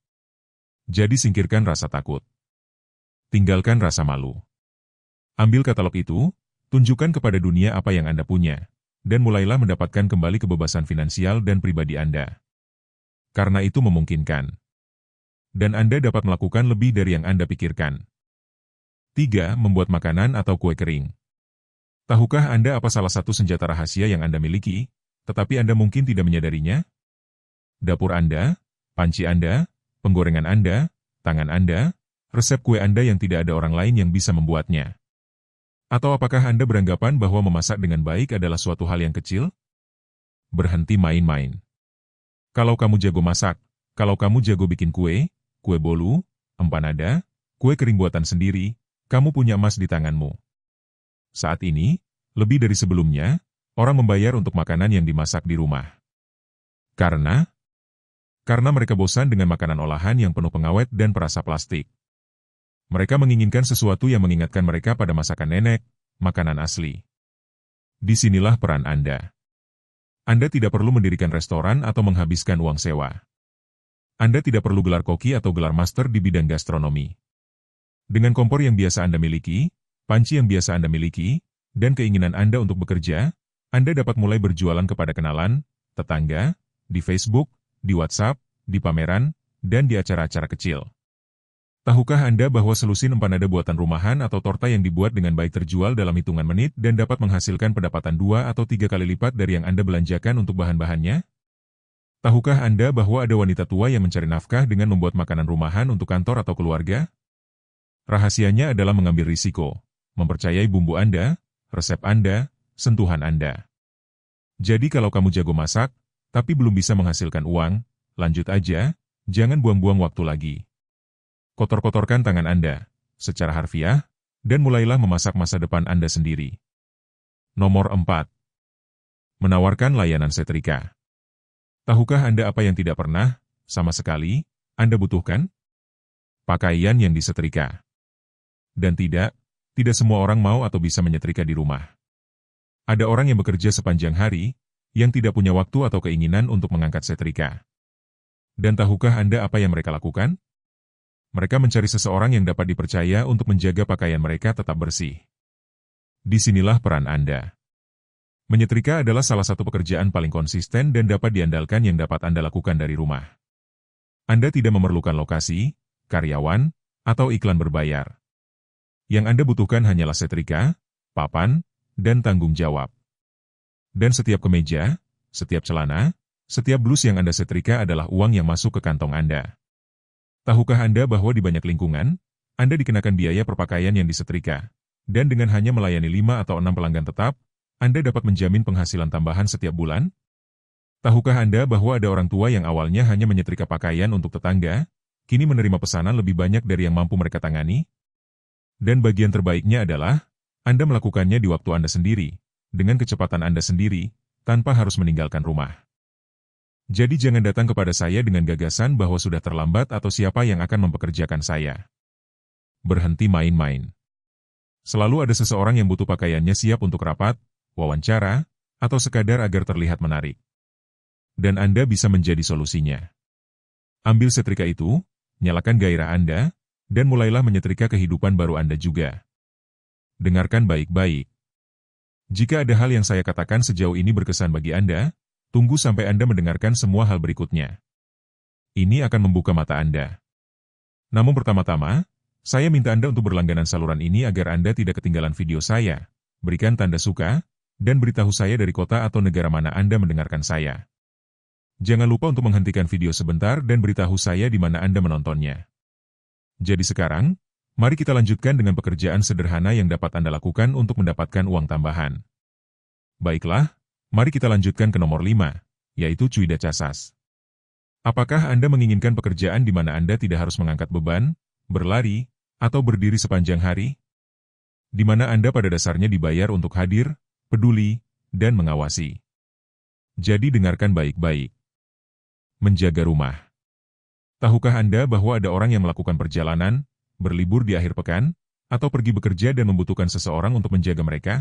Jadi singkirkan rasa takut. Tinggalkan rasa malu. Ambil katalog itu, tunjukkan kepada dunia apa yang Anda punya, dan mulailah mendapatkan kembali kebebasan finansial dan pribadi Anda. Karena itu memungkinkan. Dan Anda dapat melakukan lebih dari yang Anda pikirkan. 3. Membuat makanan atau kue kering. Tahukah Anda apa salah satu senjata rahasia yang Anda miliki, tetapi Anda mungkin tidak menyadarinya? Dapur Anda, panci Anda, penggorengan Anda, tangan Anda, resep kue Anda yang tidak ada orang lain yang bisa membuatnya. Atau apakah Anda beranggapan bahwa memasak dengan baik adalah suatu hal yang kecil? Berhenti main-main. Kalau kamu jago masak, kalau kamu jago bikin kue, kue bolu, empanada, kue kering buatan sendiri, kamu punya emas di tanganmu. Saat ini, lebih dari sebelumnya, orang membayar untuk makanan yang dimasak di rumah. Karena mereka bosan dengan makanan olahan yang penuh pengawet dan perasa plastik. Mereka menginginkan sesuatu yang mengingatkan mereka pada masakan nenek, makanan asli. Disinilah peran Anda. Anda tidak perlu mendirikan restoran atau menghabiskan uang sewa. Anda tidak perlu gelar koki atau gelar master di bidang gastronomi. Dengan kompor yang biasa Anda miliki, panci yang biasa Anda miliki, dan keinginan Anda untuk bekerja, Anda dapat mulai berjualan kepada kenalan, tetangga, di Facebook, di WhatsApp, di pameran, dan di acara-acara kecil. Tahukah Anda bahwa selusin empanada buatan rumahan atau torta yang dibuat dengan baik terjual dalam hitungan menit dan dapat menghasilkan pendapatan 2 atau 3 kali lipat dari yang Anda belanjakan untuk bahan-bahannya? Tahukah Anda bahwa ada wanita tua yang mencari nafkah dengan membuat makanan rumahan untuk kantor atau keluarga? Rahasianya adalah mengambil risiko, mempercayai bumbu Anda, resep Anda, sentuhan Anda. Jadi kalau kamu jago masak, tapi belum bisa menghasilkan uang, lanjut aja, jangan buang-buang waktu lagi. Kotor-kotorkan tangan Anda, secara harfiah, dan mulailah memasak masa depan Anda sendiri. Nomor 4. Menawarkan layanan setrika. Tahukah Anda apa yang tidak pernah, sama sekali, Anda butuhkan? Pakaian yang disetrika. Dan tidak semua orang mau atau bisa menyetrika di rumah. Ada orang yang bekerja sepanjang hari, yang tidak punya waktu atau keinginan untuk mengangkat setrika. Dan tahukah Anda apa yang mereka lakukan? Mereka mencari seseorang yang dapat dipercaya untuk menjaga pakaian mereka tetap bersih. Disinilah peran Anda. Menyetrika adalah salah satu pekerjaan paling konsisten dan dapat diandalkan yang dapat Anda lakukan dari rumah. Anda tidak memerlukan lokasi, karyawan, atau iklan berbayar. Yang Anda butuhkan hanyalah setrika, papan, dan tanggung jawab. Dan setiap kemeja, setiap celana, Setiap blus yang Anda setrika adalah uang yang masuk ke kantong Anda. Tahukah Anda bahwa di banyak lingkungan, Anda dikenakan biaya perpakaian yang disetrika, dan dengan hanya melayani 5 atau 6 pelanggan tetap, Anda dapat menjamin penghasilan tambahan setiap bulan? Tahukah Anda bahwa ada orang tua yang awalnya hanya menyetrika pakaian untuk tetangga, kini menerima pesanan lebih banyak dari yang mampu mereka tangani? Dan bagian terbaiknya adalah, Anda melakukannya di waktu Anda sendiri, dengan kecepatan Anda sendiri, tanpa harus meninggalkan rumah. Jadi jangan datang kepada saya dengan gagasan bahwa sudah terlambat atau siapa yang akan mempekerjakan saya. Berhenti main-main. Selalu ada seseorang yang butuh pakaiannya siap untuk rapat, wawancara, atau sekadar agar terlihat menarik. Dan Anda bisa menjadi solusinya. Ambil setrika itu, nyalakan gairah Anda, dan mulailah menyetrika kehidupan baru Anda juga. Dengarkan baik-baik. Jika ada hal yang saya katakan sejauh ini berkesan bagi Anda, tunggu sampai Anda mendengarkan semua hal berikutnya. Ini akan membuka mata Anda. Namun pertama-tama, saya minta Anda untuk berlangganan saluran ini agar Anda tidak ketinggalan video saya. Berikan tanda suka, dan beritahu saya dari kota atau negara mana Anda mendengarkan saya. Jangan lupa untuk menghentikan video sebentar dan beritahu saya di mana Anda menontonnya. Jadi sekarang, mari kita lanjutkan dengan pekerjaan sederhana yang dapat Anda lakukan untuk mendapatkan uang tambahan. Baiklah, mari kita lanjutkan ke nomor 5, yaitu cuida casas. Apakah Anda menginginkan pekerjaan di mana Anda tidak harus mengangkat beban, berlari, atau berdiri sepanjang hari? Di mana Anda pada dasarnya dibayar untuk hadir, peduli, dan mengawasi. Jadi dengarkan baik-baik. Menjaga rumah. Tahukah Anda bahwa ada orang yang melakukan perjalanan, berlibur di akhir pekan, atau pergi bekerja dan membutuhkan seseorang untuk menjaga mereka?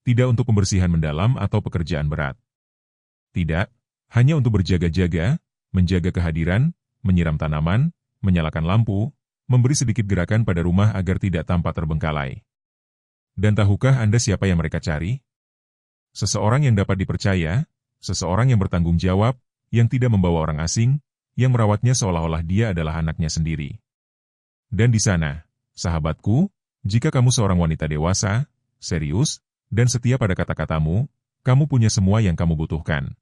Tidak untuk pembersihan mendalam atau pekerjaan berat. Tidak, hanya untuk berjaga-jaga, menjaga kehadiran, menyiram tanaman, menyalakan lampu, memberi sedikit gerakan pada rumah agar tidak tampak terbengkalai. Dan tahukah Anda siapa yang mereka cari? Seseorang yang dapat dipercaya, seseorang yang bertanggung jawab, yang tidak membawa orang asing, yang merawatnya seolah-olah dia adalah anaknya sendiri. Dan di sana, sahabatku, jika kamu seorang wanita dewasa, serius, dan setia pada kata-katamu, kamu punya semua yang kamu butuhkan.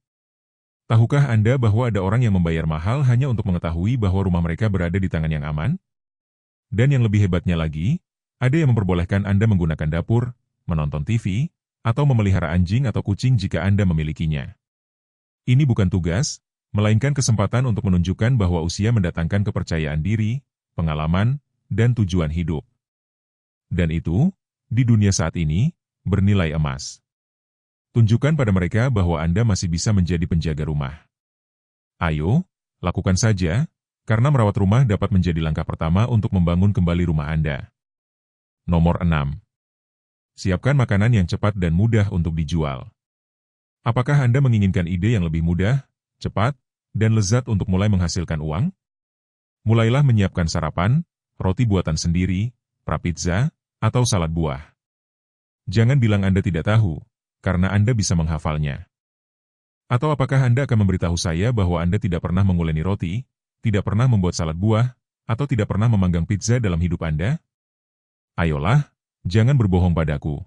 Tahukah Anda bahwa ada orang yang membayar mahal hanya untuk mengetahui bahwa rumah mereka berada di tangan yang aman? Dan yang lebih hebatnya lagi, ada yang memperbolehkan Anda menggunakan dapur, menonton TV, atau memelihara anjing atau kucing jika Anda memilikinya. Ini bukan tugas, melainkan kesempatan untuk menunjukkan bahwa usia mendatangkan kepercayaan diri, pengalaman, dan tujuan hidup. Dan itu, di dunia saat ini, bernilai emas. Tunjukkan pada mereka bahwa Anda masih bisa menjadi penjaga rumah. Ayo, lakukan saja, karena merawat rumah dapat menjadi langkah pertama untuk membangun kembali rumah Anda. Nomor 6. Siapkan makanan yang cepat dan mudah untuk dijual. Apakah Anda menginginkan ide yang lebih mudah, cepat, dan lezat untuk mulai menghasilkan uang? Mulailah menyiapkan sarapan, roti buatan sendiri, prapizza, atau salad buah. Jangan bilang Anda tidak tahu, karena Anda bisa menghafalnya. Atau apakah Anda akan memberitahu saya bahwa Anda tidak pernah menguleni roti, tidak pernah membuat salad buah, atau tidak pernah memanggang pizza dalam hidup Anda? Ayolah, jangan berbohong padaku.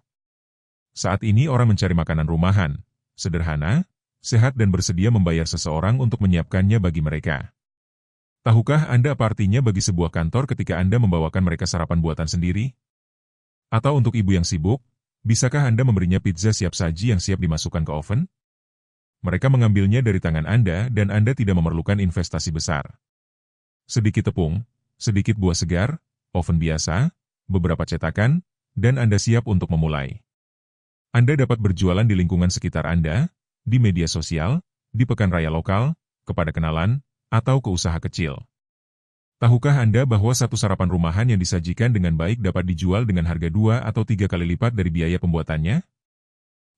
Saat ini orang mencari makanan rumahan, sederhana, sehat dan bersedia membayar seseorang untuk menyiapkannya bagi mereka. Tahukah Anda apa artinya bagi sebuah kantor ketika Anda membawakan mereka sarapan buatan sendiri? Atau untuk ibu yang sibuk, bisakah Anda memberinya pizza siap saji yang siap dimasukkan ke oven? Mereka mengambilnya dari tangan Anda dan Anda tidak memerlukan investasi besar. Sedikit tepung, sedikit buah segar, oven biasa, beberapa cetakan, dan Anda siap untuk memulai. Anda dapat berjualan di lingkungan sekitar Anda, di media sosial, di pekan raya lokal, kepada kenalan, atau ke usaha kecil. Tahukah Anda bahwa satu sarapan rumahan yang disajikan dengan baik dapat dijual dengan harga 2 atau 3 kali lipat dari biaya pembuatannya?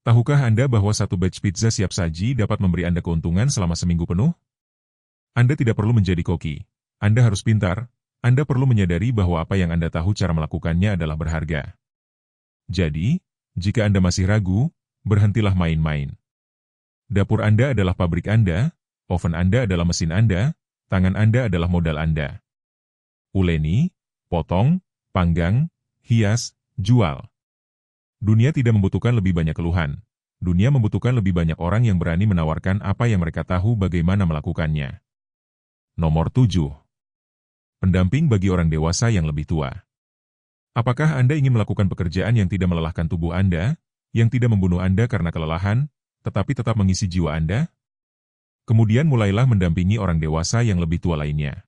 Tahukah Anda bahwa satu batch pizza siap saji dapat memberi Anda keuntungan selama seminggu penuh? Anda tidak perlu menjadi koki. Anda harus pintar. Anda perlu menyadari bahwa apa yang Anda tahu cara melakukannya adalah berharga. Jadi, jika Anda masih ragu, berhentilah main-main. Dapur Anda adalah pabrik Anda, oven Anda adalah mesin Anda, tangan Anda adalah modal Anda. Uleni, potong, panggang, hias, jual. Dunia tidak membutuhkan lebih banyak keluhan. Dunia membutuhkan lebih banyak orang yang berani menawarkan apa yang mereka tahu bagaimana melakukannya. Nomor 7. Pendamping bagi orang dewasa yang lebih tua. Apakah Anda ingin melakukan pekerjaan yang tidak melelahkan tubuh Anda, yang tidak membunuh Anda karena kelelahan, tetapi tetap mengisi jiwa Anda? Kemudian mulailah mendampingi orang dewasa yang lebih tua lainnya.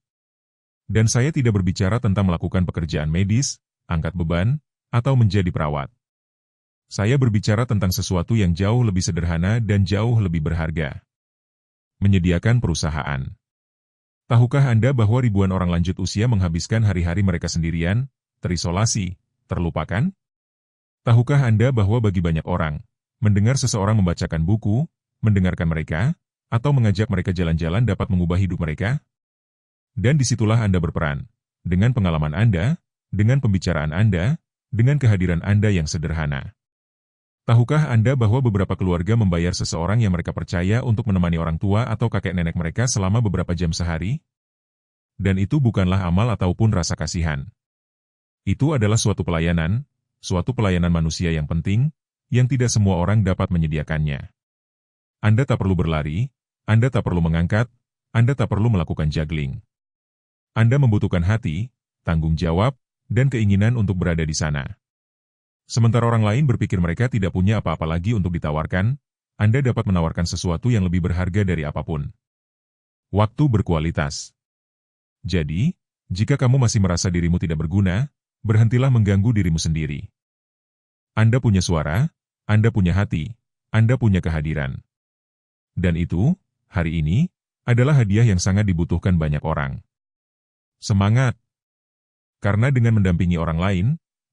Dan saya tidak berbicara tentang melakukan pekerjaan medis, angkat beban, atau menjadi perawat. Saya berbicara tentang sesuatu yang jauh lebih sederhana dan jauh lebih berharga. Menyediakan perusahaan. Tahukah Anda bahwa ribuan orang lanjut usia menghabiskan hari-hari mereka sendirian, terisolasi, terlupakan? Tahukah Anda bahwa bagi banyak orang, mendengar seseorang membacakan buku, mendengarkan mereka, atau mengajak mereka jalan-jalan dapat mengubah hidup mereka? Dan disitulah Anda berperan, dengan pengalaman Anda, dengan pembicaraan Anda, dengan kehadiran Anda yang sederhana. Tahukah Anda bahwa beberapa keluarga membayar seseorang yang mereka percaya untuk menemani orang tua atau kakek nenek mereka selama beberapa jam sehari? Dan itu bukanlah amal ataupun rasa kasihan. Itu adalah suatu pelayanan manusia yang penting, yang tidak semua orang dapat menyediakannya. Anda tak perlu berlari, Anda tak perlu mengangkat, Anda tak perlu melakukan juggling. Anda membutuhkan hati, tanggung jawab, dan keinginan untuk berada di sana. Sementara orang lain berpikir mereka tidak punya apa-apa lagi untuk ditawarkan, Anda dapat menawarkan sesuatu yang lebih berharga dari apapun. Waktu berkualitas. Jadi, jika kamu masih merasa dirimu tidak berguna, berhentilah mengganggu dirimu sendiri. Anda punya suara, Anda punya hati, Anda punya kehadiran. Dan itu, hari ini, adalah hadiah yang sangat dibutuhkan banyak orang. Semangat! Karena dengan mendampingi orang lain,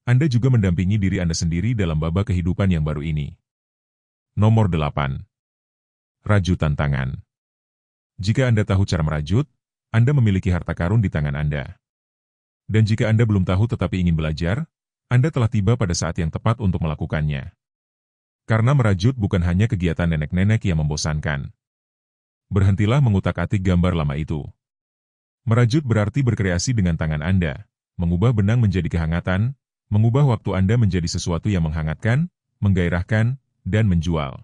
Anda juga mendampingi diri Anda sendiri dalam babak kehidupan yang baru ini. Nomor 8. Rajutan tangan. Jika Anda tahu cara merajut, Anda memiliki harta karun di tangan Anda. Dan jika Anda belum tahu tetapi ingin belajar, Anda telah tiba pada saat yang tepat untuk melakukannya. Karena merajut bukan hanya kegiatan nenek-nenek yang membosankan. Berhentilah mengutak-atik gambar lama itu. Merajut berarti berkreasi dengan tangan Anda, mengubah benang menjadi kehangatan, mengubah waktu Anda menjadi sesuatu yang menghangatkan, menggairahkan, dan menjual.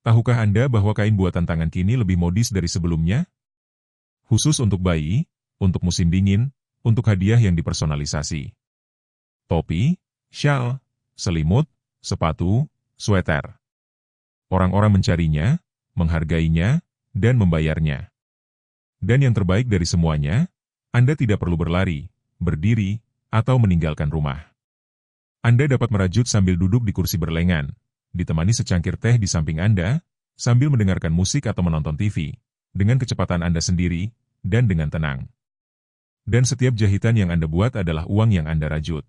Tahukah Anda bahwa kain buatan tangan kini lebih modis dari sebelumnya? Khusus untuk bayi, untuk musim dingin, untuk hadiah yang dipersonalisasi. Topi, syal, selimut, sepatu, sweater. Orang-orang mencarinya, menghargainya, dan membayarnya. Dan yang terbaik dari semuanya, Anda tidak perlu berlari, berdiri, atau meninggalkan rumah. Anda dapat merajut sambil duduk di kursi berlengan, ditemani secangkir teh di samping Anda, sambil mendengarkan musik atau menonton TV, dengan kecepatan Anda sendiri, dan dengan tenang. Dan setiap jahitan yang Anda buat adalah uang yang Anda rajut.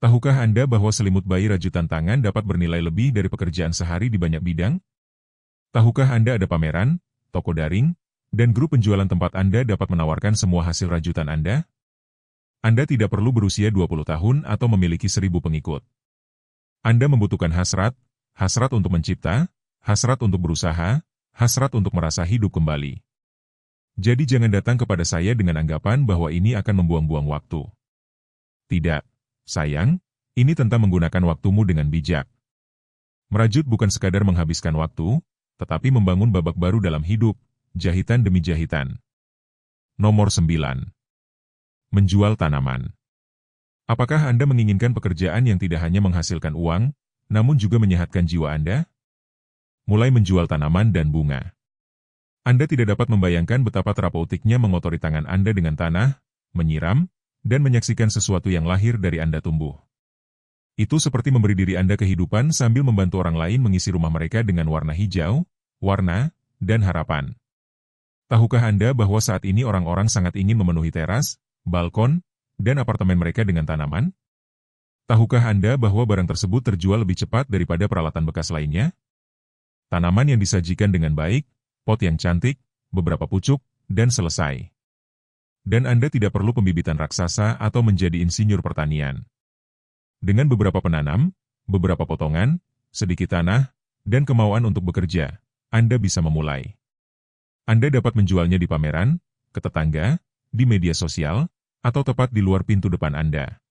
Tahukah Anda bahwa selimut bayi rajutan tangan dapat bernilai lebih dari pekerjaan sehari di banyak bidang? Tahukah Anda ada pameran, toko daring, dan grup penjualan tempat Anda dapat menawarkan semua hasil rajutan Anda? Anda tidak perlu berusia 20 tahun atau memiliki 1000 pengikut. Anda membutuhkan hasrat untuk mencipta, hasrat untuk berusaha, hasrat untuk merasa hidup kembali. Jadi jangan datang kepada saya dengan anggapan bahwa ini akan membuang-buang waktu. Tidak, sayang, ini tentang menggunakan waktumu dengan bijak. Merajut bukan sekadar menghabiskan waktu, tetapi membangun babak baru dalam hidup, jahitan demi jahitan. Nomor 9. Menjual tanaman. Apakah Anda menginginkan pekerjaan yang tidak hanya menghasilkan uang, namun juga menyehatkan jiwa Anda? Mulai menjual tanaman dan bunga. Anda tidak dapat membayangkan betapa terapeutiknya mengotori tangan Anda dengan tanah, menyiram, dan menyaksikan sesuatu yang lahir dari Anda tumbuh. Itu seperti memberi diri Anda kehidupan sambil membantu orang lain mengisi rumah mereka dengan warna hijau, warna, dan harapan. Tahukah Anda bahwa saat ini orang-orang sangat ingin memenuhi teras, balkon, dan apartemen mereka dengan tanaman? Tahukah Anda bahwa barang tersebut terjual lebih cepat daripada peralatan bekas lainnya? Tanaman yang disajikan dengan baik, pot yang cantik, beberapa pucuk, dan selesai. Dan Anda tidak perlu pembibitan raksasa atau menjadi insinyur pertanian. Dengan beberapa penanam, beberapa potongan, sedikit tanah, dan kemauan untuk bekerja, Anda bisa memulai. Anda dapat menjualnya di pameran, ke tetangga, di media sosial, atau tepat di luar pintu depan Anda.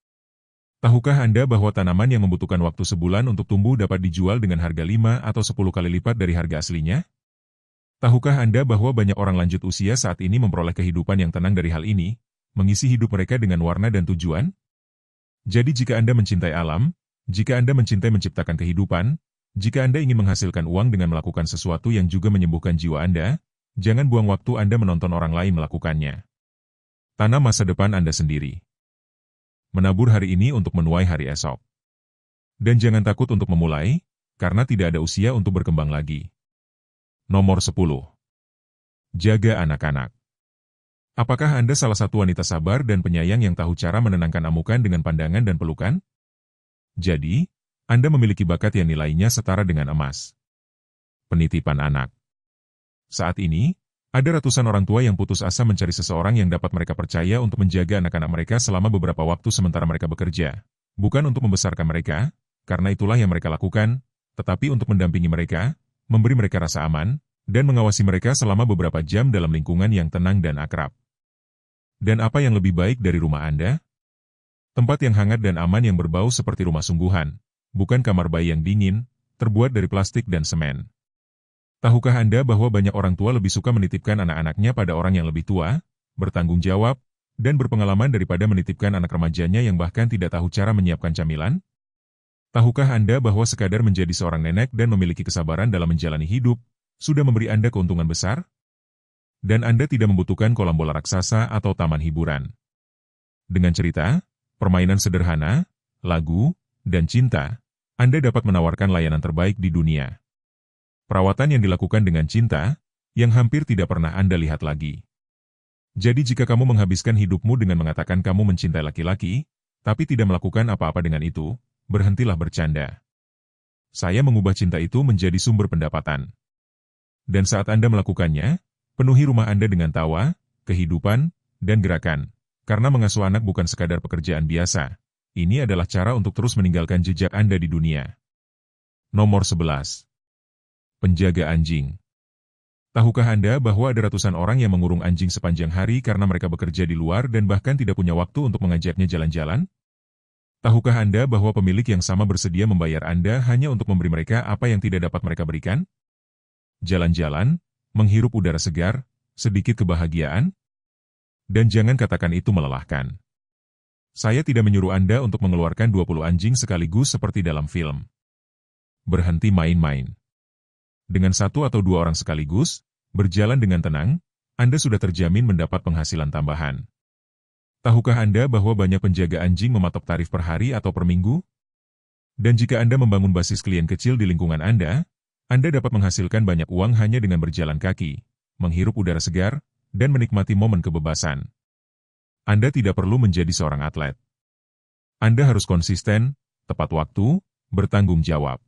Tahukah Anda bahwa tanaman yang membutuhkan waktu sebulan untuk tumbuh dapat dijual dengan harga 5 atau 10 kali lipat dari harga aslinya? Tahukah Anda bahwa banyak orang lanjut usia saat ini memperoleh kehidupan yang tenang dari hal ini, mengisi hidup mereka dengan warna dan tujuan? Jadi jika Anda mencintai alam, jika Anda mencintai menciptakan kehidupan, jika Anda ingin menghasilkan uang dengan melakukan sesuatu yang juga menyembuhkan jiwa Anda, jangan buang waktu Anda menonton orang lain melakukannya. Tanam masa depan Anda sendiri. Menabur hari ini untuk menuai hari esok. Dan jangan takut untuk memulai, karena tidak ada usia untuk berkembang lagi. Nomor 10. Jaga anak-anak. Apakah Anda salah satu wanita sabar dan penyayang yang tahu cara menenangkan amukan dengan pandangan dan pelukan? Jadi, Anda memiliki bakat yang nilainya setara dengan emas. Penitipan anak. Saat ini, ada ratusan orang tua yang putus asa mencari seseorang yang dapat mereka percaya untuk menjaga anak-anak mereka selama beberapa waktu sementara mereka bekerja. Bukan untuk membesarkan mereka, karena itulah yang mereka lakukan, tetapi untuk mendampingi mereka, memberi mereka rasa aman, dan mengawasi mereka selama beberapa jam dalam lingkungan yang tenang dan akrab. Dan apa yang lebih baik dari rumah Anda? Tempat yang hangat dan aman yang berbau seperti rumah sungguhan, bukan kamar bayi yang dingin, terbuat dari plastik dan semen. Tahukah Anda bahwa banyak orang tua lebih suka menitipkan anak-anaknya pada orang yang lebih tua, bertanggung jawab, dan berpengalaman daripada menitipkan anak remajanya yang bahkan tidak tahu cara menyiapkan camilan? Tahukah Anda bahwa sekadar menjadi seorang nenek dan memiliki kesabaran dalam menjalani hidup, sudah memberi Anda keuntungan besar? Dan Anda tidak membutuhkan kolam bola raksasa atau taman hiburan. Dengan cerita, permainan sederhana, lagu, dan cinta, Anda dapat menawarkan layanan terbaik di dunia. Perawatan yang dilakukan dengan cinta, yang hampir tidak pernah Anda lihat lagi. Jadi jika kamu menghabiskan hidupmu dengan mengatakan kamu mencintai laki-laki, tapi tidak melakukan apa-apa dengan itu, berhentilah bercanda. Saya mengubah cinta itu menjadi sumber pendapatan. Dan saat Anda melakukannya, penuhi rumah Anda dengan tawa, kehidupan, dan gerakan. Karena mengasuh anak bukan sekadar pekerjaan biasa. Ini adalah cara untuk terus meninggalkan jejak Anda di dunia. Nomor 11. Penjaga anjing. Tahukah Anda bahwa ada ratusan orang yang mengurung anjing sepanjang hari karena mereka bekerja di luar dan bahkan tidak punya waktu untuk mengajaknya jalan-jalan? Tahukah Anda bahwa pemilik yang sama bersedia membayar Anda hanya untuk memberi mereka apa yang tidak dapat mereka berikan? Jalan-jalan, menghirup udara segar, sedikit kebahagiaan? Dan jangan katakan itu melelahkan. Saya tidak menyuruh Anda untuk mengeluarkan 20 anjing sekaligus seperti dalam film. Berhenti main-main. Dengan 1 atau 2 orang sekaligus, berjalan dengan tenang, Anda sudah terjamin mendapat penghasilan tambahan. Tahukah Anda bahwa banyak penjaga anjing mematok tarif per hari atau per minggu? Dan jika Anda membangun basis klien kecil di lingkungan Anda dapat menghasilkan banyak uang hanya dengan berjalan kaki, menghirup udara segar, dan menikmati momen kebebasan. Anda tidak perlu menjadi seorang atlet. Anda harus konsisten, tepat waktu, bertanggung jawab.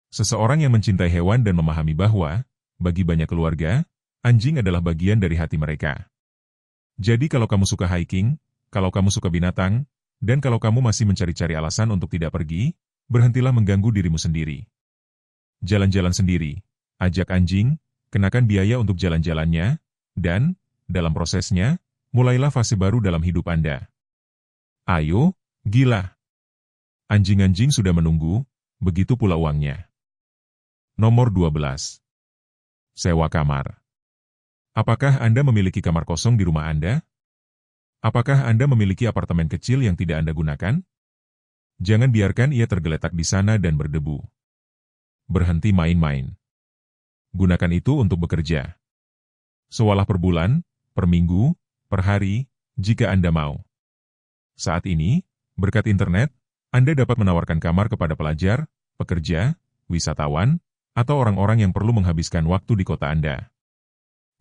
Seseorang yang mencintai hewan dan memahami bahwa, bagi banyak keluarga, anjing adalah bagian dari hati mereka. Jadi kalau kamu suka hiking, kalau kamu suka binatang, dan kalau kamu masih mencari-cari alasan untuk tidak pergi, berhentilah mengganggu dirimu sendiri. Jalan-jalan sendiri, ajak anjing, kenakan biaya untuk jalan-jalannya, dan, dalam prosesnya, mulailah fase baru dalam hidup Anda. Ayo, gila! Anjing-anjing sudah menunggu, begitu pula uangnya. Nomor 12. Sewa kamar. Apakah Anda memiliki kamar kosong di rumah Anda? Apakah Anda memiliki apartemen kecil yang tidak Anda gunakan? Jangan biarkan ia tergeletak di sana dan berdebu. Berhenti main-main. Gunakan itu untuk bekerja. Sewalah per bulan, per minggu, per hari, jika Anda mau. Saat ini, berkat internet, Anda dapat menawarkan kamar kepada pelajar, pekerja, wisatawan, atau orang-orang yang perlu menghabiskan waktu di kota Anda.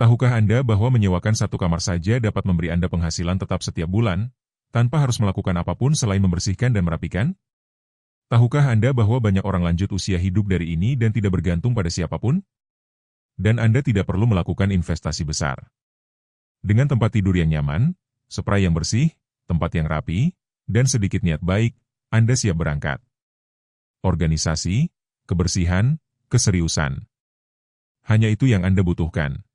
Tahukah Anda bahwa menyewakan 1 kamar saja dapat memberi Anda penghasilan tetap setiap bulan, tanpa harus melakukan apapun selain membersihkan dan merapikan? Tahukah Anda bahwa banyak orang lanjut usia hidup dari ini dan tidak bergantung pada siapapun? Dan Anda tidak perlu melakukan investasi besar. Dengan tempat tidur yang nyaman, spray yang bersih, tempat yang rapi, dan sedikit niat baik, Anda siap berangkat. Organisasi, kebersihan, keseriusan. Hanya itu yang Anda butuhkan.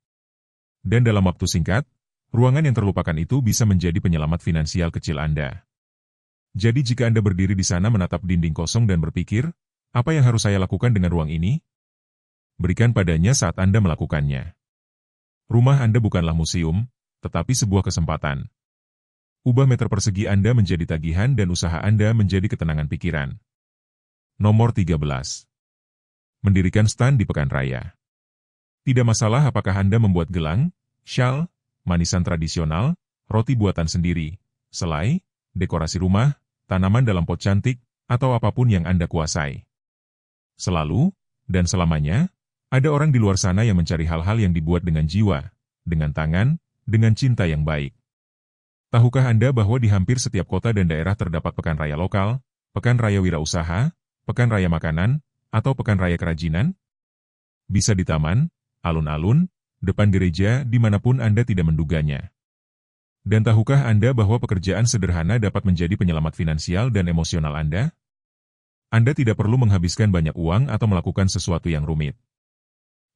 Dan dalam waktu singkat, ruangan yang terlupakan itu bisa menjadi penyelamat finansial kecil Anda. Jadi jika Anda berdiri di sana menatap dinding kosong dan berpikir, apa yang harus saya lakukan dengan ruang ini? Berikan padanya saat Anda melakukannya. Rumah Anda bukanlah museum, tetapi sebuah kesempatan. Ubah meter persegi Anda menjadi tagihan dan usaha Anda menjadi ketenangan pikiran. Nomor 13. Mendirikan stand di Pekan Raya. Tidak masalah apakah Anda membuat gelang, syal, manisan tradisional, roti buatan sendiri, selai, dekorasi rumah, tanaman dalam pot cantik, atau apapun yang Anda kuasai. Selalu, dan selamanya, ada orang di luar sana yang mencari hal-hal yang dibuat dengan jiwa, dengan tangan, dengan cinta yang baik. Tahukah Anda bahwa di hampir setiap kota dan daerah terdapat pekan raya lokal, pekan raya wirausaha, pekan raya makanan, atau pekan raya kerajinan? Bisa di taman, alun-alun, depan gereja, dimanapun Anda tidak menduganya. Dan tahukah Anda bahwa pekerjaan sederhana dapat menjadi penyelamat finansial dan emosional Anda? Anda tidak perlu menghabiskan banyak uang atau melakukan sesuatu yang rumit.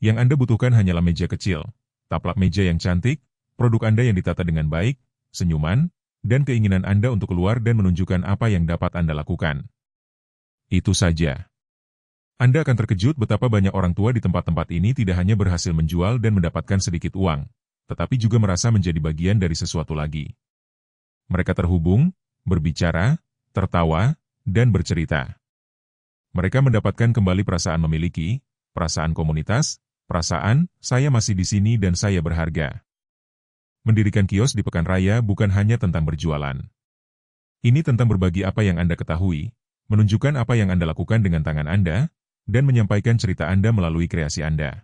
Yang Anda butuhkan hanyalah meja kecil, taplak meja yang cantik, produk Anda yang ditata dengan baik, senyuman, dan keinginan Anda untuk keluar dan menunjukkan apa yang dapat Anda lakukan. Itu saja. Anda akan terkejut betapa banyak orang tua di tempat-tempat ini tidak hanya berhasil menjual dan mendapatkan sedikit uang, tetapi juga merasa menjadi bagian dari sesuatu lagi. Mereka terhubung, berbicara, tertawa, dan bercerita. Mereka mendapatkan kembali perasaan memiliki, perasaan komunitas, perasaan, saya masih di sini dan saya berharga. Mendirikan kios di Pekan Raya bukan hanya tentang berjualan. Ini tentang berbagi apa yang Anda ketahui, menunjukkan apa yang Anda lakukan dengan tangan Anda, dan menyampaikan cerita Anda melalui kreasi Anda.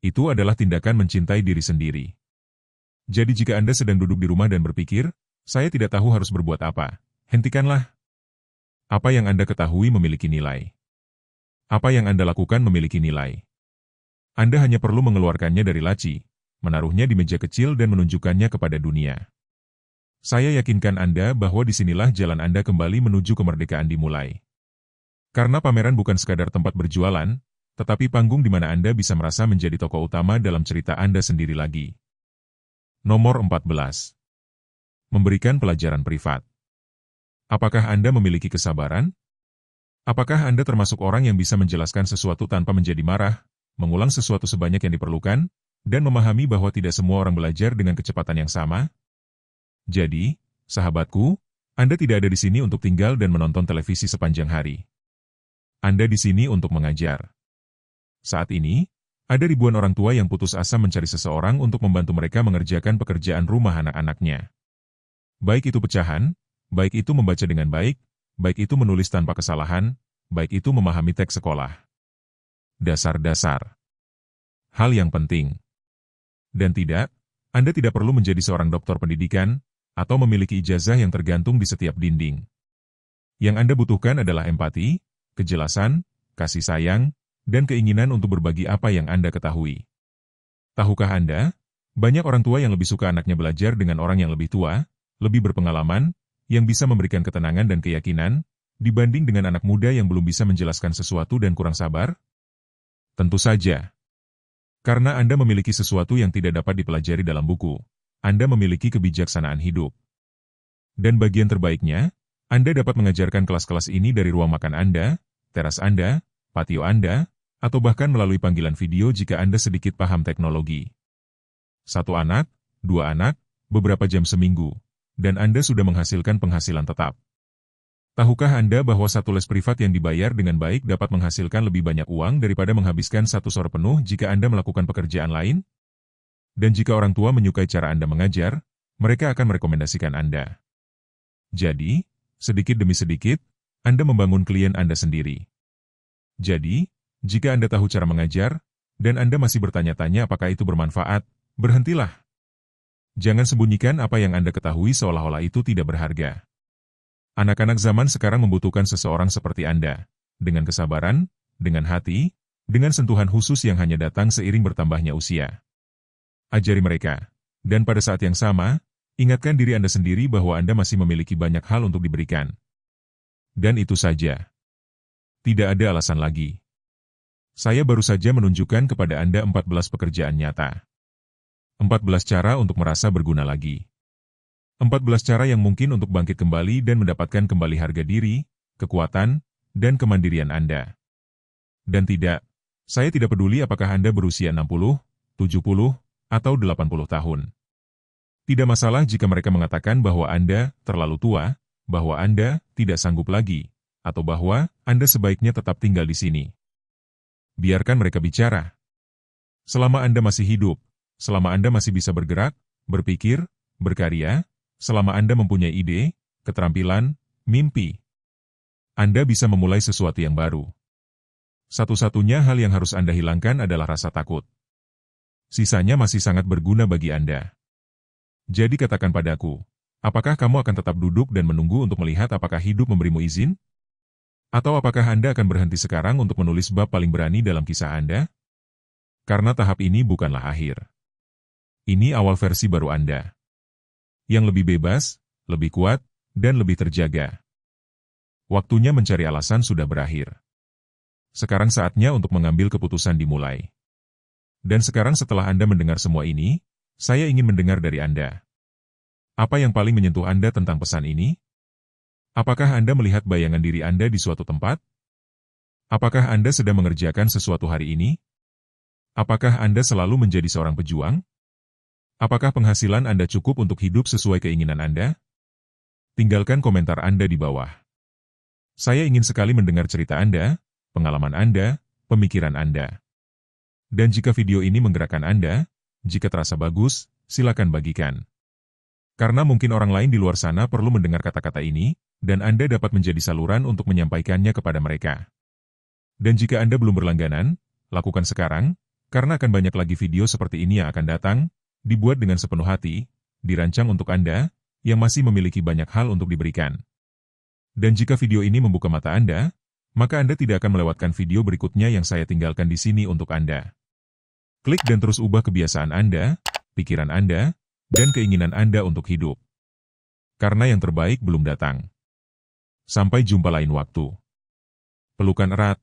Itu adalah tindakan mencintai diri sendiri. Jadi jika Anda sedang duduk di rumah dan berpikir, saya tidak tahu harus berbuat apa, hentikanlah. Apa yang Anda ketahui memiliki nilai. Apa yang Anda lakukan memiliki nilai. Anda hanya perlu mengeluarkannya dari laci, menaruhnya di meja kecil dan menunjukkannya kepada dunia. Saya yakinkan Anda bahwa disinilah jalan Anda kembali menuju kemerdekaan dimulai. Karena pameran bukan sekadar tempat berjualan, tetapi panggung di mana Anda bisa merasa menjadi tokoh utama dalam cerita Anda sendiri lagi. Nomor 14. Memberikan pelajaran privat. Apakah Anda memiliki kesabaran? Apakah Anda termasuk orang yang bisa menjelaskan sesuatu tanpa menjadi marah, mengulang sesuatu sebanyak yang diperlukan, dan memahami bahwa tidak semua orang belajar dengan kecepatan yang sama? Jadi, sahabatku, Anda tidak ada di sini untuk tinggal dan menonton televisi sepanjang hari. Anda di sini untuk mengajar. Saat ini, ada ribuan orang tua yang putus asa mencari seseorang untuk membantu mereka mengerjakan pekerjaan rumah anak-anaknya. Baik itu pecahan, baik itu membaca dengan baik itu menulis tanpa kesalahan, baik itu memahami teks sekolah. Dasar-dasar. Hal yang penting. Dan tidak, Anda tidak perlu menjadi seorang doktor pendidikan, atau memiliki ijazah yang tergantung di setiap dinding. Yang Anda butuhkan adalah empati, kejelasan, kasih sayang, dan keinginan untuk berbagi apa yang Anda ketahui. Tahukah Anda, banyak orang tua yang lebih suka anaknya belajar dengan orang yang lebih tua, lebih berpengalaman, yang bisa memberikan ketenangan dan keyakinan, dibanding dengan anak muda yang belum bisa menjelaskan sesuatu dan kurang sabar? Tentu saja. Karena Anda memiliki sesuatu yang tidak dapat dipelajari dalam buku, Anda memiliki kebijaksanaan hidup. Dan bagian terbaiknya, Anda dapat mengajarkan kelas-kelas ini dari ruang makan Anda, teras Anda, patio Anda, atau bahkan melalui panggilan video jika Anda sedikit paham teknologi. 1 anak, 2 anak, beberapa jam seminggu, dan Anda sudah menghasilkan penghasilan tetap. Tahukah Anda bahwa satu les privat yang dibayar dengan baik dapat menghasilkan lebih banyak uang daripada menghabiskan 1 sore penuh jika Anda melakukan pekerjaan lain? Dan jika orang tua menyukai cara Anda mengajar, mereka akan merekomendasikan Anda. Jadi, sedikit demi sedikit, Anda membangun klien Anda sendiri. Jadi, jika Anda tahu cara mengajar, dan Anda masih bertanya-tanya apakah itu bermanfaat, berhentilah. Jangan sembunyikan apa yang Anda ketahui seolah-olah itu tidak berharga. Anak-anak zaman sekarang membutuhkan seseorang seperti Anda, dengan kesabaran, dengan hati, dengan sentuhan khusus yang hanya datang seiring bertambahnya usia. Ajari mereka, dan pada saat yang sama, ingatkan diri Anda sendiri bahwa Anda masih memiliki banyak hal untuk diberikan. Dan itu saja. Tidak ada alasan lagi. Saya baru saja menunjukkan kepada Anda 14 pekerjaan nyata. 14 cara untuk merasa berguna lagi. 14 cara yang mungkin untuk bangkit kembali dan mendapatkan kembali harga diri, kekuatan, dan kemandirian Anda. Dan tidak, saya tidak peduli apakah Anda berusia 60, 70, atau 80 tahun. Tidak masalah jika mereka mengatakan bahwa Anda terlalu tua, bahwa Anda tidak sanggup lagi, atau bahwa Anda sebaiknya tetap tinggal di sini. Biarkan mereka bicara. Selama Anda masih hidup, selama Anda masih bisa bergerak, berpikir, berkarya, selama Anda mempunyai ide, keterampilan, mimpi, Anda bisa memulai sesuatu yang baru. Satu-satunya hal yang harus Anda hilangkan adalah rasa takut. Sisanya masih sangat berguna bagi Anda. Jadi katakan padaku, apakah kamu akan tetap duduk dan menunggu untuk melihat apakah hidup memberimu izin? Atau apakah Anda akan berhenti sekarang untuk menulis bab paling berani dalam kisah Anda? Karena tahap ini bukanlah akhir. Ini awal versi baru Anda. Yang lebih bebas, lebih kuat, dan lebih terjaga. Waktunya mencari alasan sudah berakhir. Sekarang saatnya untuk mengambil keputusan dimulai. Dan sekarang setelah Anda mendengar semua ini, saya ingin mendengar dari Anda. Apa yang paling menyentuh Anda tentang pesan ini? Apakah Anda melihat bayangan diri Anda di suatu tempat? Apakah Anda sedang mengerjakan sesuatu hari ini? Apakah Anda selalu menjadi seorang pejuang? Apakah penghasilan Anda cukup untuk hidup sesuai keinginan Anda? Tinggalkan komentar Anda di bawah. Saya ingin sekali mendengar cerita Anda, pengalaman Anda, pemikiran Anda. Dan jika video ini menggerakkan Anda, jika terasa bagus, silakan bagikan. Karena mungkin orang lain di luar sana perlu mendengar kata-kata ini, dan Anda dapat menjadi saluran untuk menyampaikannya kepada mereka. Dan jika Anda belum berlangganan, lakukan sekarang, karena akan banyak lagi video seperti ini yang akan datang, dibuat dengan sepenuh hati, dirancang untuk Anda, yang masih memiliki banyak hal untuk diberikan. Dan jika video ini membuka mata Anda, maka Anda tidak akan melewatkan video berikutnya yang saya tinggalkan di sini untuk Anda. Klik dan terus ubah kebiasaan Anda, pikiran Anda, dan keinginan Anda untuk hidup. Karena yang terbaik belum datang. Sampai jumpa lain waktu. Pelukan erat.